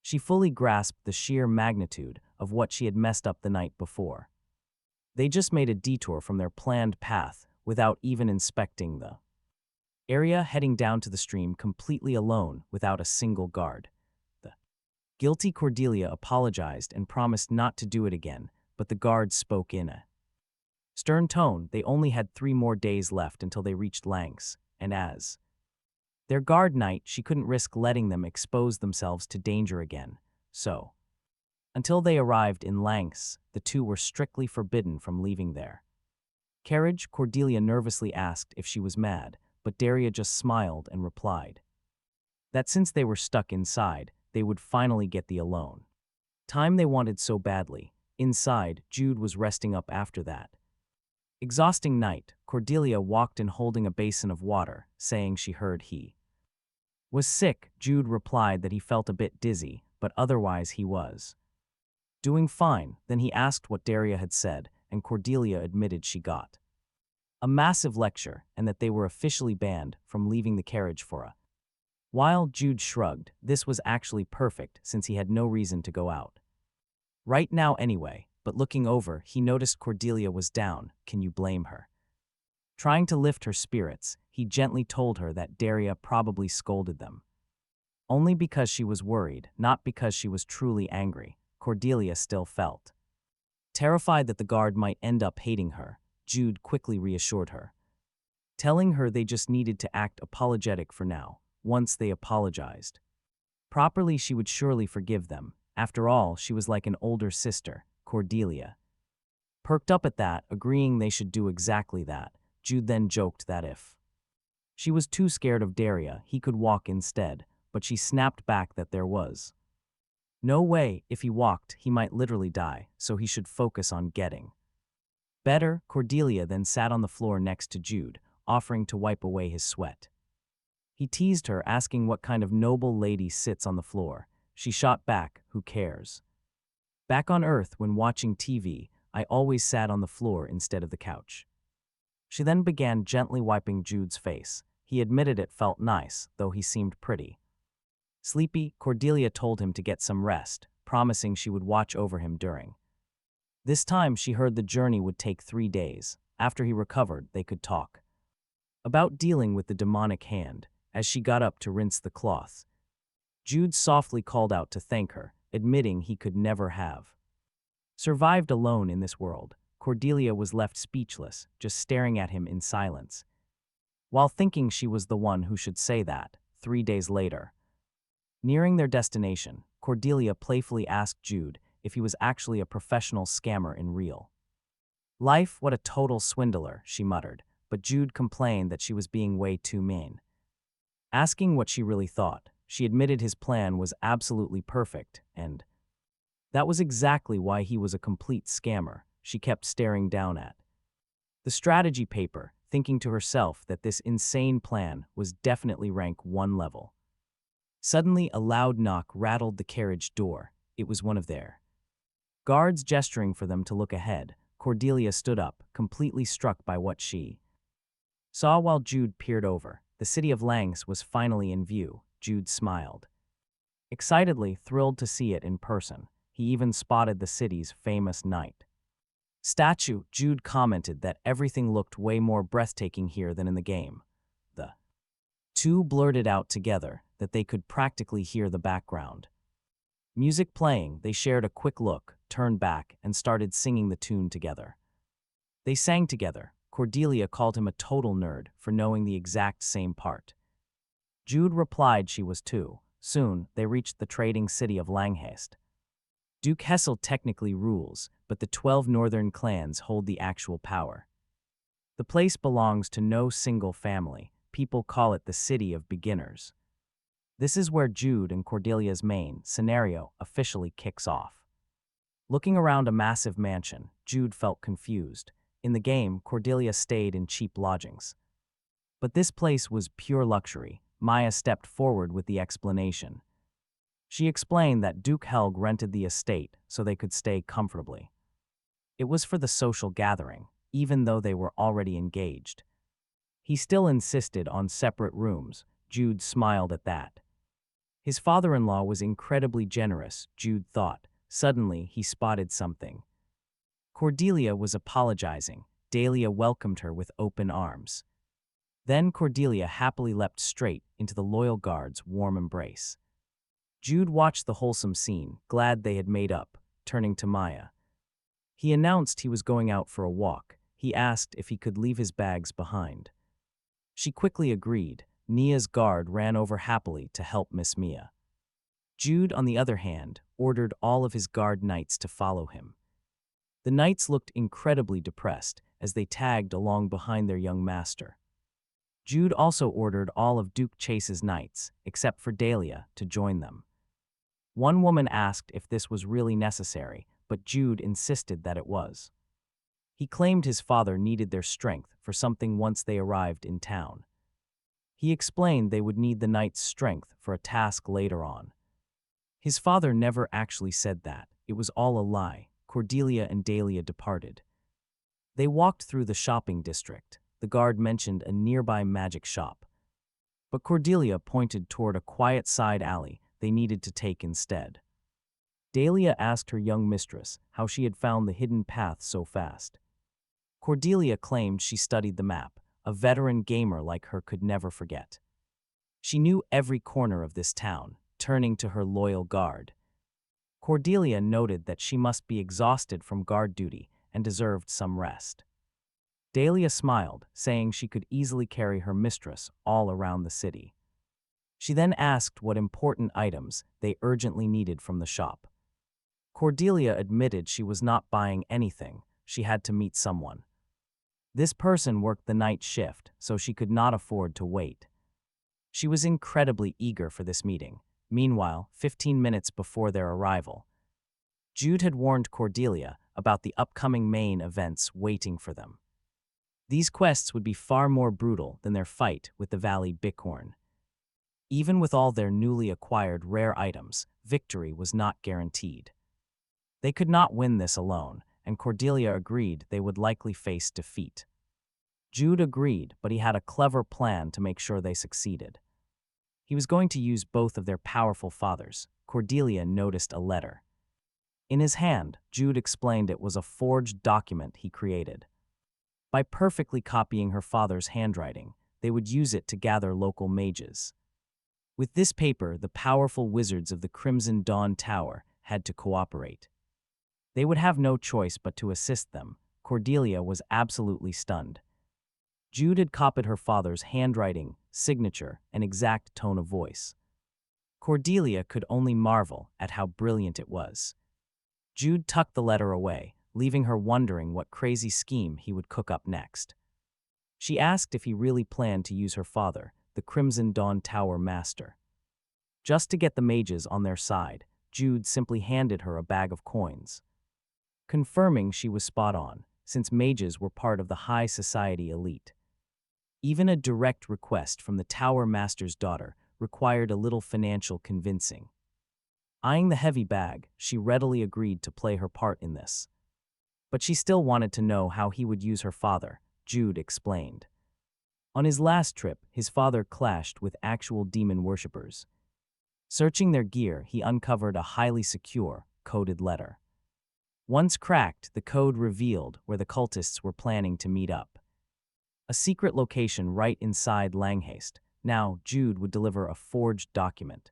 she fully grasped the sheer magnitude of what she had messed up the night before. They just made a detour from their planned path without even inspecting the area, heading down to the stream completely alone without a single guard. The guilty Cordelia apologized and promised not to do it again, but the guards spoke in a stern tone. They only had 3 more days left until they reached Langs, and as their guard knight, she couldn't risk letting them expose themselves to danger again. So, until they arrived in Langs, the two were strictly forbidden from leaving their carriage. Cordelia nervously asked if she was mad, but Daria just smiled and replied that since they were stuck inside, they would finally get the alone time they wanted so badly. Inside, Jude was resting up after that exhausting night. Cordelia walked in holding a basin of water, saying she heard he was sick. Jude replied that he felt a bit dizzy, but otherwise he was doing fine. Then he asked what Daria had said, and Cordelia admitted she got a massive lecture and that they were officially banned from leaving the carriage for a while. Jude shrugged. This was actually perfect since he had no reason to go out right now anyway, but looking over, he noticed Cordelia was down. Can you blame her? Trying to lift her spirits, he gently told her that Daria probably scolded them only because she was worried, not because she was truly angry. Cordelia still felt terrified that the guard might end up hating her. Jude quickly reassured her, telling her they just needed to act apologetic for now. Once they apologized properly, she would surely forgive them. After all, she was like an older sister. Cordelia perked up at that, agreeing they should do exactly that. Jude then joked that if she was too scared of Daria, he could walk instead, but she snapped back that there was no way. If he walked, he might literally die, so he should focus on getting better. Cordelia then sat on the floor next to Jude, offering to wipe away his sweat. He teased her, asking what kind of noble lady sits on the floor. She shot back, who cares? Back on Earth, when watching TV, I always sat on the floor instead of the couch. She then began gently wiping Jude's face. He admitted it felt nice, though he seemed pretty sleepy. Cordelia told him to get some rest, promising she would watch over him during this time. She heard the journey would take 3 days. After he recovered, they could talk about dealing with the demonic hand. As she got up to rinse the cloth, Jude softly called out to thank her, admitting he could never have survived alone in this world. Cordelia was left speechless, just staring at him in silence, while thinking she was the one who should say that. 3 days later, nearing their destination, Cordelia playfully asked Jude if he was actually a professional scammer in real life. What a total swindler, she muttered, but Jude complained that she was being way too mean. Asking what she really thought, she admitted his plan was absolutely perfect, and that was exactly why he was a complete scammer. She kept staring down at the strategy paper, thinking to herself that this insane plan was definitely rank 1 level. Suddenly, a loud knock rattled the carriage door. It was one of their guards, gesturing for them to look ahead. Cordelia stood up, completely struck by what she saw while Jude peered over. The city of Langs was finally in view. Jude smiled excitedly, thrilled to see it in person. He even spotted the city's famous knight statue. Jude commented that everything looked way more breathtaking here than in the game. The two blurted out together that they could practically hear the background music playing. They shared a quick look, turned back, and started singing the tune together. They sang together. Cordelia called him a total nerd for knowing the exact same part. Jude replied she was too. Soon, they reached the trading city of Langhast. Duke Hessel technically rules, but the 12 northern clans hold the actual power. The place belongs to no single family. People call it the City of Beginners. This is where Jude and Cordelia's main scenario officially kicks off. Looking around a massive mansion, Jude felt confused. In the game, Cordelia stayed in cheap lodgings. But this place was pure luxury. Maya stepped forward with the explanation. She explained that Duke Helg rented the estate so they could stay comfortably. It was for the social gathering, even though they were already engaged. He still insisted on separate rooms. Jude smiled at that. His father-in-law was incredibly generous, Jude thought. Suddenly, he spotted something. Cordelia was apologizing. Dahlia welcomed her with open arms. Then Cordelia happily leapt straight into the loyal guard's warm embrace. Jude watched the wholesome scene, glad they had made up, turning to Maya. He announced he was going out for a walk. He asked if he could leave his bags behind. She quickly agreed. Nia's guard ran over happily to help Miss Mia. Jude, on the other hand, ordered all of his guard knights to follow him. The knights looked incredibly depressed as they tagged along behind their young master. Jude also ordered all of Duke Chase's knights, except for Dahlia, to join them. One woman asked if this was really necessary, but Jude insisted that it was. He claimed his father needed their strength for something once they arrived in town. He explained they would need the knights' strength for a task later on. His father never actually said that. It was all a lie. Cordelia and Dahlia departed. They walked through the shopping district. The guard mentioned a nearby magic shop. But Cordelia pointed toward a quiet side alley they needed to take instead. Dahlia asked her young mistress how she had found the hidden path so fast. Cordelia claimed she studied the map. A veteran gamer like her could never forget. She knew every corner of this town, turning to her loyal guard. Cordelia noted that she must be exhausted from guard duty and deserved some rest. Dahlia smiled, saying she could easily carry her mistress all around the city. She then asked what important items they urgently needed from the shop. Cordelia admitted she was not buying anything. She had to meet someone. This person worked the night shift, so she could not afford to wait. She was incredibly eager for this meeting. Meanwhile, 15 minutes before their arrival, Jude had warned Cordelia about the upcoming main events waiting for them. These quests would be far more brutal than their fight with the Valley Bighorn. Even with all their newly acquired rare items, victory was not guaranteed. They could not win this alone, and Cordelia agreed they would likely face defeat. Jude agreed, but he had a clever plan to make sure they succeeded. He was going to use both of their powerful fathers. Cordelia noticed a letter. In his hand, Jude explained it was a forged document he created. By perfectly copying her father's handwriting, they would use it to gather local mages. With this paper, the powerful wizards of the Crimson Dawn Tower had to cooperate. They would have no choice but to assist them. Cordelia was absolutely stunned. Jude had copied her father's handwriting, signature, and exact tone of voice. Cordelia could only marvel at how brilliant it was. Jude tucked the letter away, leaving her wondering what crazy scheme he would cook up next. She asked if he really planned to use her father, the Crimson Dawn Tower Master. Just to get the mages on their side, Jude simply handed her a bag of coins. Confirming she was spot on, since mages were part of the high society elite. Even a direct request from the Tower Master's daughter required a little financial convincing. Eyeing the heavy bag, she readily agreed to play her part in this. But she still wanted to know how he would use her father, Jude explained. On his last trip, his father clashed with actual demon worshippers. Searching their gear, he uncovered a highly secure, coded letter. Once cracked, the code revealed where the cultists were planning to meet up. A secret location right inside Langhaste. Now, Jude would deliver a forged document,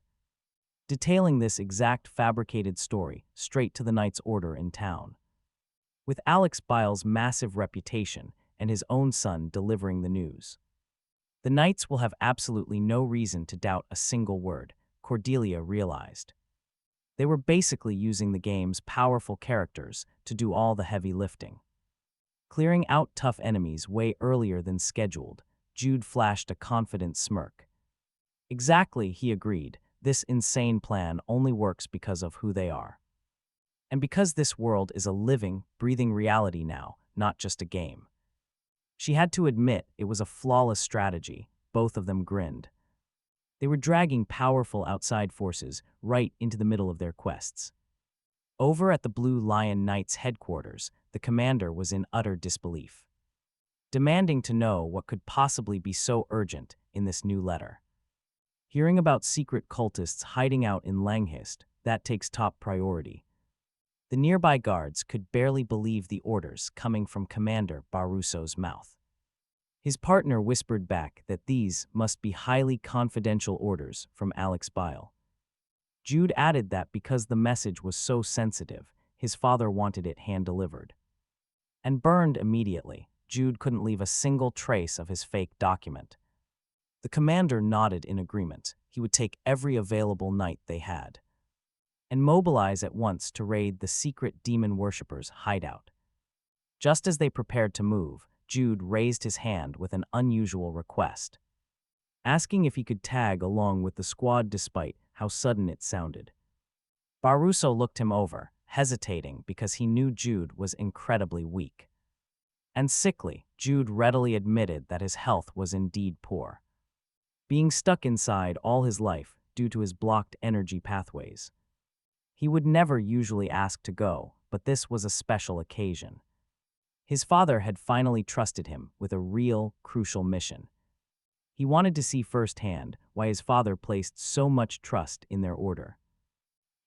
detailing this exact fabricated story straight to the Knight's Order in town. With Alex Bile's massive reputation and his own son delivering the news, the Knights will have absolutely no reason to doubt a single word, Cordelia realized. They were basically using the game's powerful characters to do all the heavy lifting. Clearing out tough enemies way earlier than scheduled, Jude flashed a confident smirk. Exactly, he agreed. This insane plan only works because of who they are. And because this world is a living, breathing reality now, not just a game. She had to admit it was a flawless strategy. Both of them grinned. They were dragging powerful outside forces right into the middle of their quests. Over at the Blue Lion Knights headquarters, the commander was in utter disbelief, demanding to know what could possibly be so urgent in this new letter. Hearing about secret cultists hiding out in Langhist, that takes top priority. The nearby guards could barely believe the orders coming from Commander Barusso's mouth. His partner whispered back that these must be highly confidential orders from Alex Bile. Jude added that because the message was so sensitive, his father wanted it hand-delivered. And burned immediately, Jude couldn't leave a single trace of his fake document. The commander nodded in agreement. He would take every available knight they had and mobilize at once to raid the secret demon worshippers' hideout. Just as they prepared to move, Jude raised his hand with an unusual request, asking if he could tag along with the squad despite how sudden it sounded. Barusso looked him over, hesitating because he knew Jude was incredibly weak. And sickly, Jude readily admitted that his health was indeed poor, being stuck inside all his life due to his blocked energy pathways. He would never usually ask to go, but this was a special occasion. His father had finally trusted him with a real, crucial mission. He wanted to see firsthand why his father placed so much trust in their order.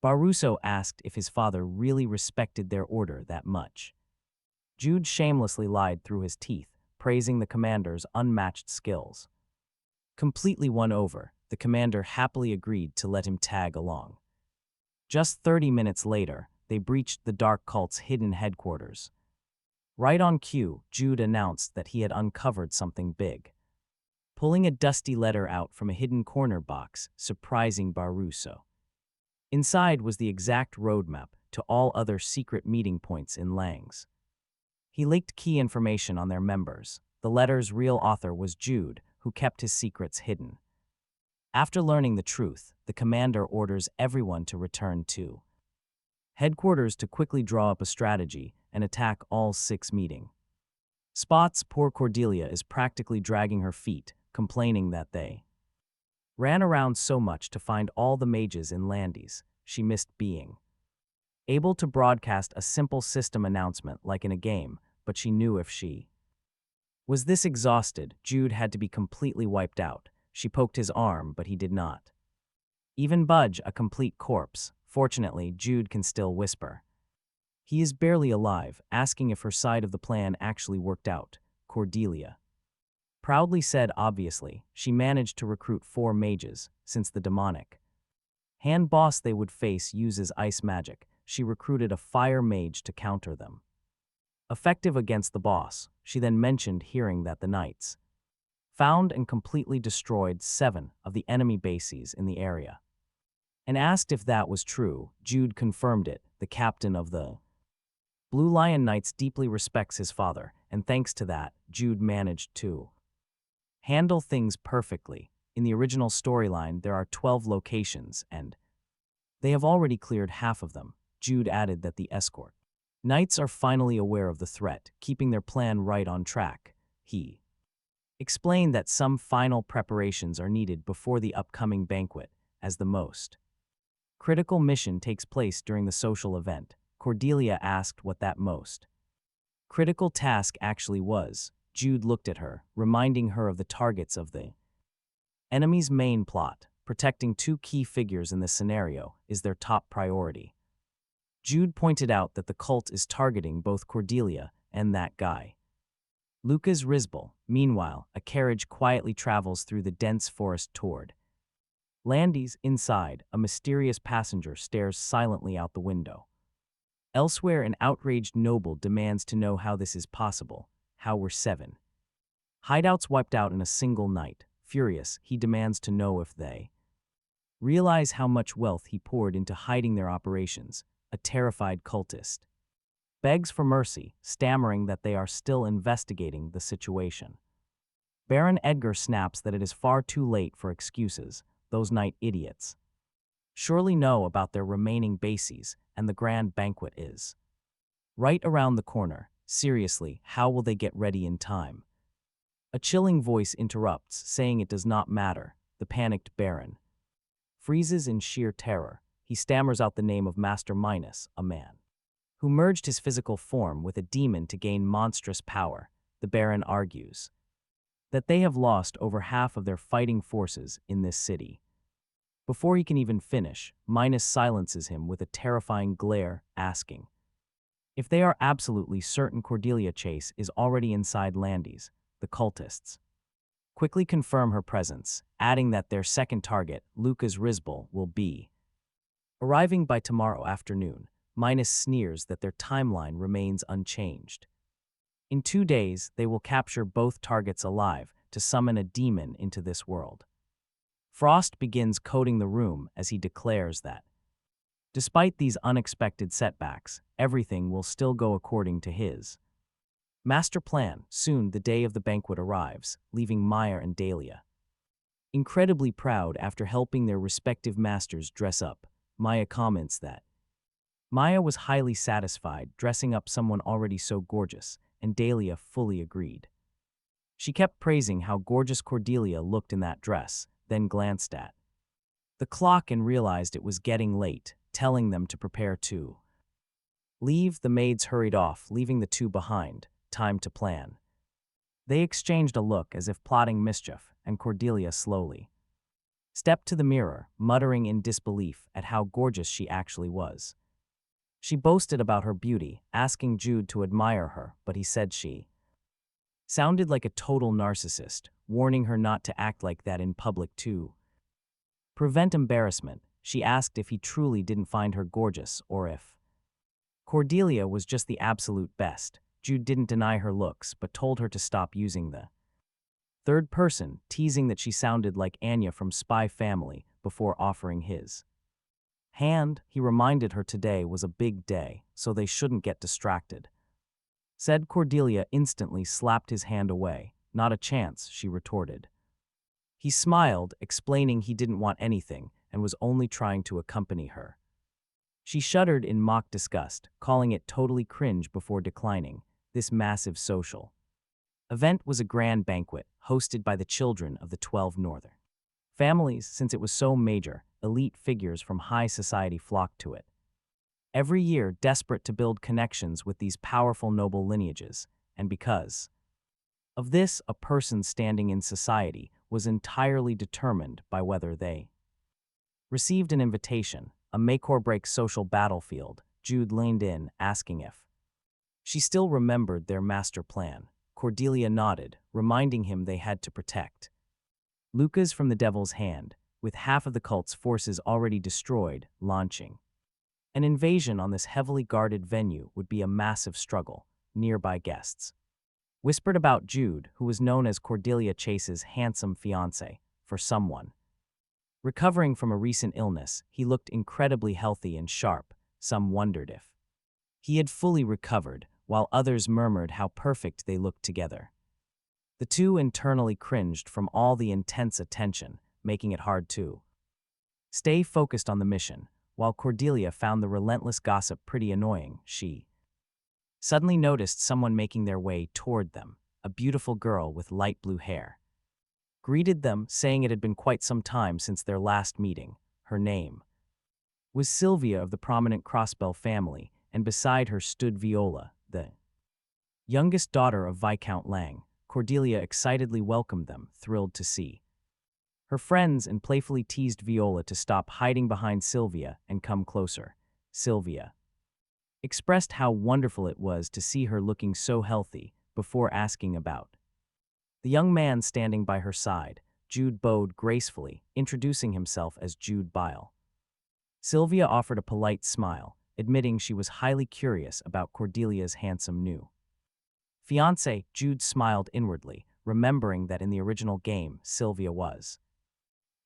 Barusso asked if his father really respected their order that much. Jude shamelessly lied through his teeth, praising the commander's unmatched skills. Completely won over, the commander happily agreed to let him tag along. Just 30 minutes later, they breached the dark cult's hidden headquarters. Right on cue, Jude announced that he had uncovered something big, pulling a dusty letter out from a hidden corner box, surprising Barusso. Inside was the exact roadmap to all other secret meeting points in Langs. He leaked key information on their members. The letter's real author was Jude, who kept his secrets hidden. After learning the truth, the commander orders everyone to return to headquarters to quickly draw up a strategy and attack all 6 meeting spots. Poor Cordelia is practically dragging her feet, complaining that they ran around so much to find all the mages in Landes. She missed being able to broadcast a simple system announcement like in a game, but she knew if she was this exhausted, Jude had to be completely wiped out. She poked his arm, but he did not even budge, a complete corpse. Fortunately, Jude can still whisper. He is barely alive, asking if her side of the plan actually worked out. Cordelia proudly said obviously, she managed to recruit 4 mages, since the demonic hand boss they would face uses ice magic. She recruited a fire mage to counter them, effective against the boss. She then mentioned hearing that the knights found and completely destroyed 7 of the enemy bases in the area, and asked if that was true. Jude confirmed it. The captain of the Blue Lion Knights deeply respects his father, and thanks to that, Jude managed to handle things perfectly. In the original storyline, there are 12 locations, and they have already cleared half of them. Jude added that the escort knights are finally aware of the threat, keeping their plan right on track. He explained that some final preparations are needed before the upcoming banquet, as the most critical mission takes place during the social event. Cordelia asked what that most critical task actually was. Jude looked at her, reminding her of the targets of the enemy's main plot. Protecting 2 key figures in this scenario is their top priority. Jude pointed out that the cult is targeting both Cordelia and that guy, Lucas Risbel. Meanwhile, a carriage quietly travels through the dense forest toward Landes. Inside, a mysterious passenger stares silently out the window. Elsewhere, an outraged noble demands to know how this is possible. How were 7 hideouts wiped out in a single night? Furious, he demands to know if they realize how much wealth he poured into hiding their operations. A terrified cultist begs for mercy, stammering that they are still investigating the situation. Baron Edgar snaps that it is far too late for excuses. Those night idiots surely know about their remaining bases, and the grand banquet is right around the corner. Seriously, how will they get ready in time? A chilling voice interrupts, saying it does not matter. The panicked Baron freezes in sheer terror. He stammers out the name of Master Minus, a man who merged his physical form with a demon to gain monstrous power. The Baron argues that they have lost over half of their fighting forces in this city. Before he can even finish, Minus silences him with a terrifying glare, asking If they are absolutely certain Cordelia Chase is already inside Landy's, the cultists quickly confirm her presence, adding that their second target, Lucas Risbel, will be arriving by tomorrow afternoon, minus sneers that their timeline remains unchanged. In 2 days, they will capture both targets alive to summon a demon into this world. Frost begins coding the room as he declares that, despite these unexpected setbacks, everything will still go according to his master plan. Soon, the day of the banquet arrives, leaving Maya and Dahlia incredibly proud after helping their respective masters dress up. Maya comments that Maya was highly satisfied dressing up someone already so gorgeous, and Dahlia fully agreed. She kept praising how gorgeous Cordelia looked in that dress, then glanced at the clock and realized it was getting late, telling them to prepare to leave. The maids hurried off, leaving the two behind. Time to plan. They exchanged a look as if plotting mischief, and Cordelia slowly stepped to the mirror, muttering in disbelief at how gorgeous she actually was. She boasted about her beauty, asking Jude to admire her, but he said she sounded like a total narcissist, warning her not to act like that in public to prevent embarrassment. She asked if he truly didn't find her gorgeous or if Cordelia was just the absolute best. Jude didn't deny her looks, but told her to stop using the third person, teasing that she sounded like Anya from Spy Family before offering his hand. He reminded her today was a big day, so they shouldn't get distracted. Said Cordelia instantly slapped his hand away. Not a chance, she retorted. He smiled, explaining he didn't want anything and was only trying to accompany her. She shuddered in mock disgust, calling it totally cringe before declining. This massive social event was a grand banquet, hosted by the children of the 12 northern families. Since it was so major, elite figures from high society flocked to it every year, desperate to build connections with these powerful noble lineages, and because of this, a person standing in society was entirely determined by whether they received an invitation, a make-or-break social battlefield. Jude leaned in, asking if she still remembered their master plan. Cordelia nodded, reminding him they had to protect Lucas from the devil's hand, with half of the cult's forces already destroyed. Launching an invasion on this heavily guarded venue would be a massive struggle. Nearby guests whispered about Jude, who was known as Cordelia Chase's handsome fiancé. For someone recovering from a recent illness, he looked incredibly healthy and sharp. Some wondered if he had fully recovered, while others murmured how perfect they looked together. The two internally cringed from all the intense attention, making it hard to stay focused on the mission. While Cordelia found the relentless gossip pretty annoying, she suddenly noticed someone making their way toward them. A beautiful girl with light blue hair greeted them, saying it had been quite some time since their last meeting. Her name was Sylvia of the prominent Crossbell family, and beside her stood Viola, the youngest daughter of Viscount Lang. Cordelia excitedly welcomed them, thrilled to see her friends, and playfully teased Viola to stop hiding behind Sylvia and come closer. Sylvia expressed how wonderful it was to see her looking so healthy, before asking about the young man standing by her side. Jude bowed gracefully, introducing himself as Jude Bile. Sylvia offered a polite smile, admitting she was highly curious about Cordelia's handsome new fiancé. Jude smiled inwardly, remembering that in the original game, Sylvia was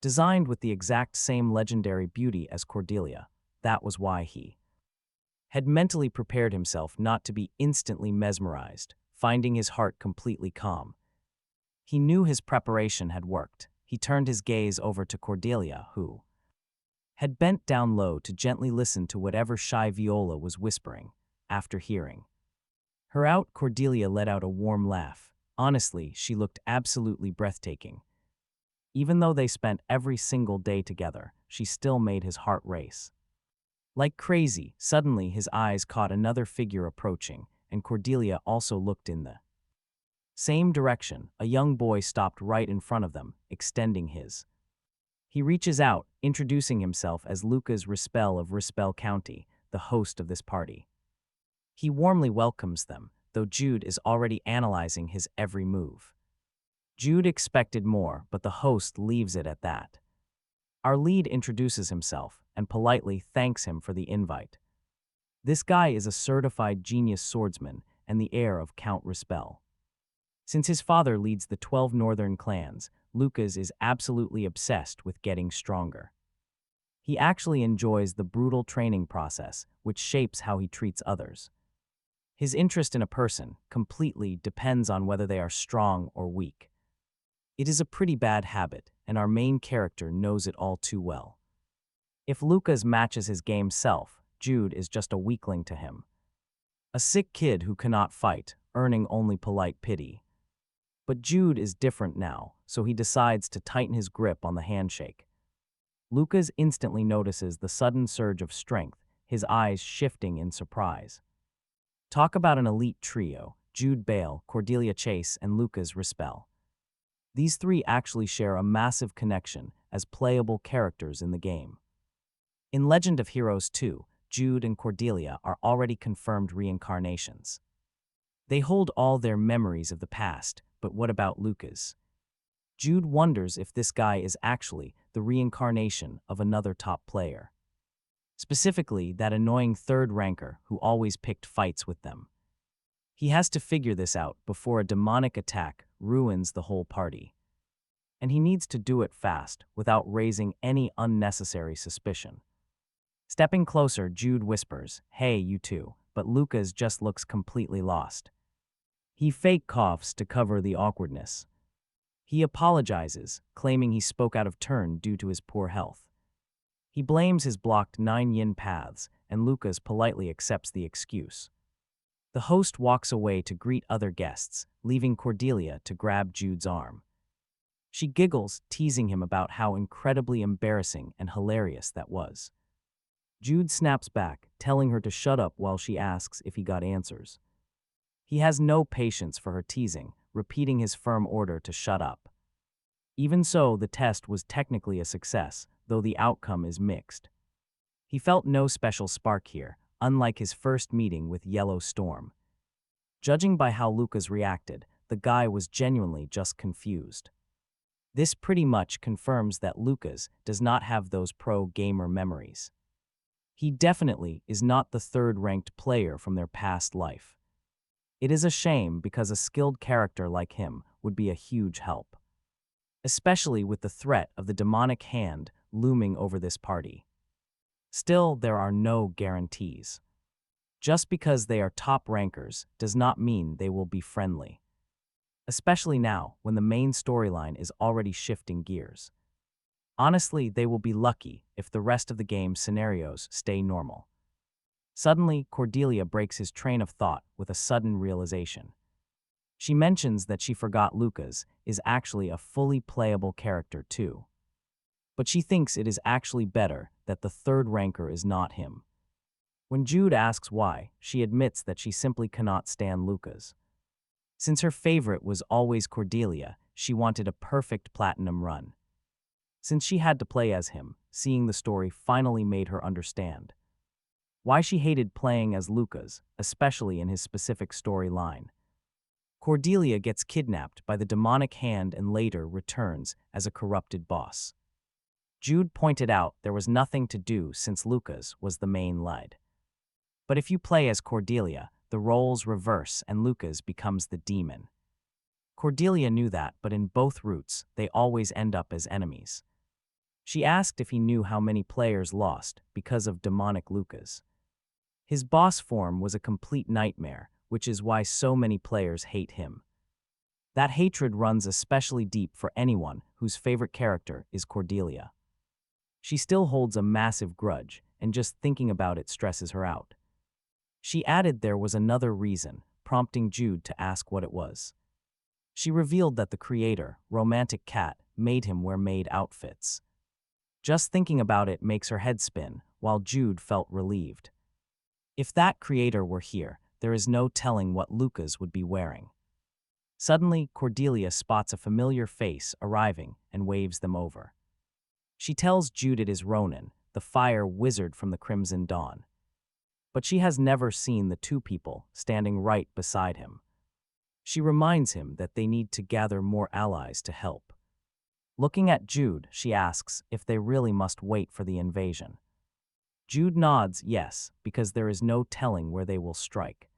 designed with the exact same legendary beauty as Cordelia. That was why he had mentally prepared himself not to be instantly mesmerized, finding his heart completely calm. He knew his preparation had worked. He turned his gaze over to Cordelia, who had bent down low to gently listen to whatever shy Viola was whispering. After hearing her out, Cordelia let out a warm laugh. Honestly, she looked absolutely breathtaking. Even though they spent every single day together, she still made his heart race like crazy. Suddenly, his eyes caught another figure approaching, and Cordelia also looked in the same direction. A young boy stopped right in front of them, extending his. He reaches out, introducing himself as Lucas Rispel of Rispel County, the host of this party. He warmly welcomes them, though Jude is already analyzing his every move. Jude expected more, but the host leaves it at that. Our lead introduces himself and politely thanks him for the invite. This guy is a certified genius swordsman and the heir of Count Rispel. Since his father leads the 12 northern clans, Lucas is absolutely obsessed with getting stronger. He actually enjoys the brutal training process, which shapes how he treats others. His interest in a person completely depends on whether they are strong or weak. It is a pretty bad habit, and our main character knows it all too well. If Lucas matches his game self, Jude is just a weakling to him. A sick kid who cannot fight, earning only polite pity. But Jude is different now, so he decides to tighten his grip on the handshake. Lucas instantly notices the sudden surge of strength, his eyes shifting in surprise. Talk about an elite trio: Jude Bile, Cordelia Chase, and Lucas Rispel. These three actually share a massive connection as playable characters in the game. In Legend of Heroes 2, Jude and Cordelia are already confirmed reincarnations. They hold all their memories of the past, but what about Lucas? Jude wonders if this guy is actually the reincarnation of another top player. Specifically, that annoying third ranker who always picked fights with them. He has to figure this out before a demonic attack ruins the whole party. And he needs to do it fast, without raising any unnecessary suspicion. Stepping closer, Jude whispers, "Hey, you two," but Lucas just looks completely lost. He fake coughs to cover the awkwardness. He apologizes, claiming he spoke out of turn due to his poor health. He blames his blocked 9 yin paths, and Lucas politely accepts the excuse. The host walks away to greet other guests, leaving Cordelia to grab Jude's arm. She giggles, teasing him about how incredibly embarrassing and hilarious that was. Jude snaps back, telling her to shut up while she asks if he got answers. He has no patience for her teasing, repeating his firm order to shut up. Even so, the test was technically a success, though the outcome is mixed. He felt no special spark here, unlike his first meeting with Yellow Storm. Judging by how Lucas reacted, the guy was genuinely just confused. This pretty much confirms that Lucas does not have those pro-gamer memories. He definitely is not the third-ranked player from their past life. It is a shame because a skilled character like him would be a huge help, especially with the threat of the demonic hand looming over this party. Still, there are no guarantees. Just because they are top rankers does not mean they will be friendly, especially now when the main storyline is already shifting gears. Honestly, they will be lucky if the rest of the game's scenarios stay normal. Suddenly, Cordelia breaks his train of thought with a sudden realization. She mentions that she forgot Lucas is actually a fully playable character too. But she thinks it is actually better that the third ranker is not him. When Jude asks why, she admits that she simply cannot stand Lucas. Since her favorite was always Cordelia, she wanted a perfect platinum run. Since she had to play as him, seeing the story finally made her understand why she hated playing as Lucas, especially in his specific storyline. Cordelia gets kidnapped by the demonic hand and later returns as a corrupted boss. Jude pointed out there was nothing to do since Lucas was the main lead. But if you play as Cordelia, the roles reverse and Lucas becomes the demon. Cordelia knew that, but in both routes, they always end up as enemies. She asked if he knew how many players lost because of demonic Lucas. His boss form was a complete nightmare, which is why so many players hate him. That hatred runs especially deep for anyone whose favorite character is Cordelia. She still holds a massive grudge, and just thinking about it stresses her out. She added there was another reason, prompting Jude to ask what it was. She revealed that the creator, Romantic Cat, made him wear maid outfits. Just thinking about it makes her head spin, while Jude felt relieved. If that creator were here, there is no telling what Lucas would be wearing. Suddenly, Cordelia spots a familiar face arriving and waves them over. She tells Jude it is Ronan, the fire wizard from the Crimson Dawn. but she has never seen the two people standing right beside him. She reminds him that they need to gather more allies to help. Looking at Jude, she asks if they really must wait for the invasion. Jude nods yes, because there is no telling where they will strike.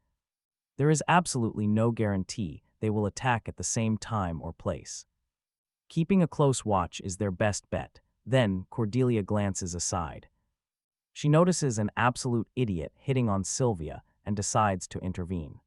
There is absolutely no guarantee they will attack at the same time or place. Keeping a close watch is their best bet. Then Cordelia glances aside. She notices an absolute idiot hitting on Sylvia and decides to intervene.